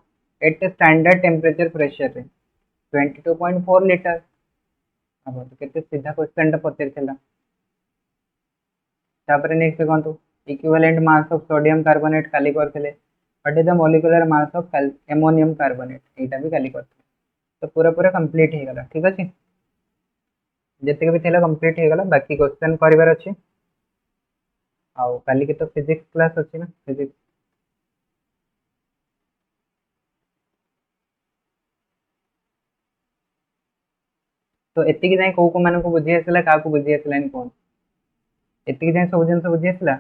एट स्टैंडर्ड टेंपरेचर प्रेशर रे 22.4 लीटर अब तो केते सीधा क्वेश्चन टा पचर छला तापरे नेक्स्ट देखंतु equivalent mass of sodium carbonate खाली करथिले what is the molecular mass of ammonium carbonate एटा भी खाली करथिले तो पूरा पूरा कंप्लीट हे गला ठीक अछि जते भी थिला कंप्लीट हे गला बाकी क्वेश्चन करिवार अछि आउ काली के तो फिजिक्स क्लास अछि ना फिजिक्स तो एतिकी जाय को माने को बुझी आसला का को बुझी आसला कोन एतिकी जाय सब जन सब बुझी आसला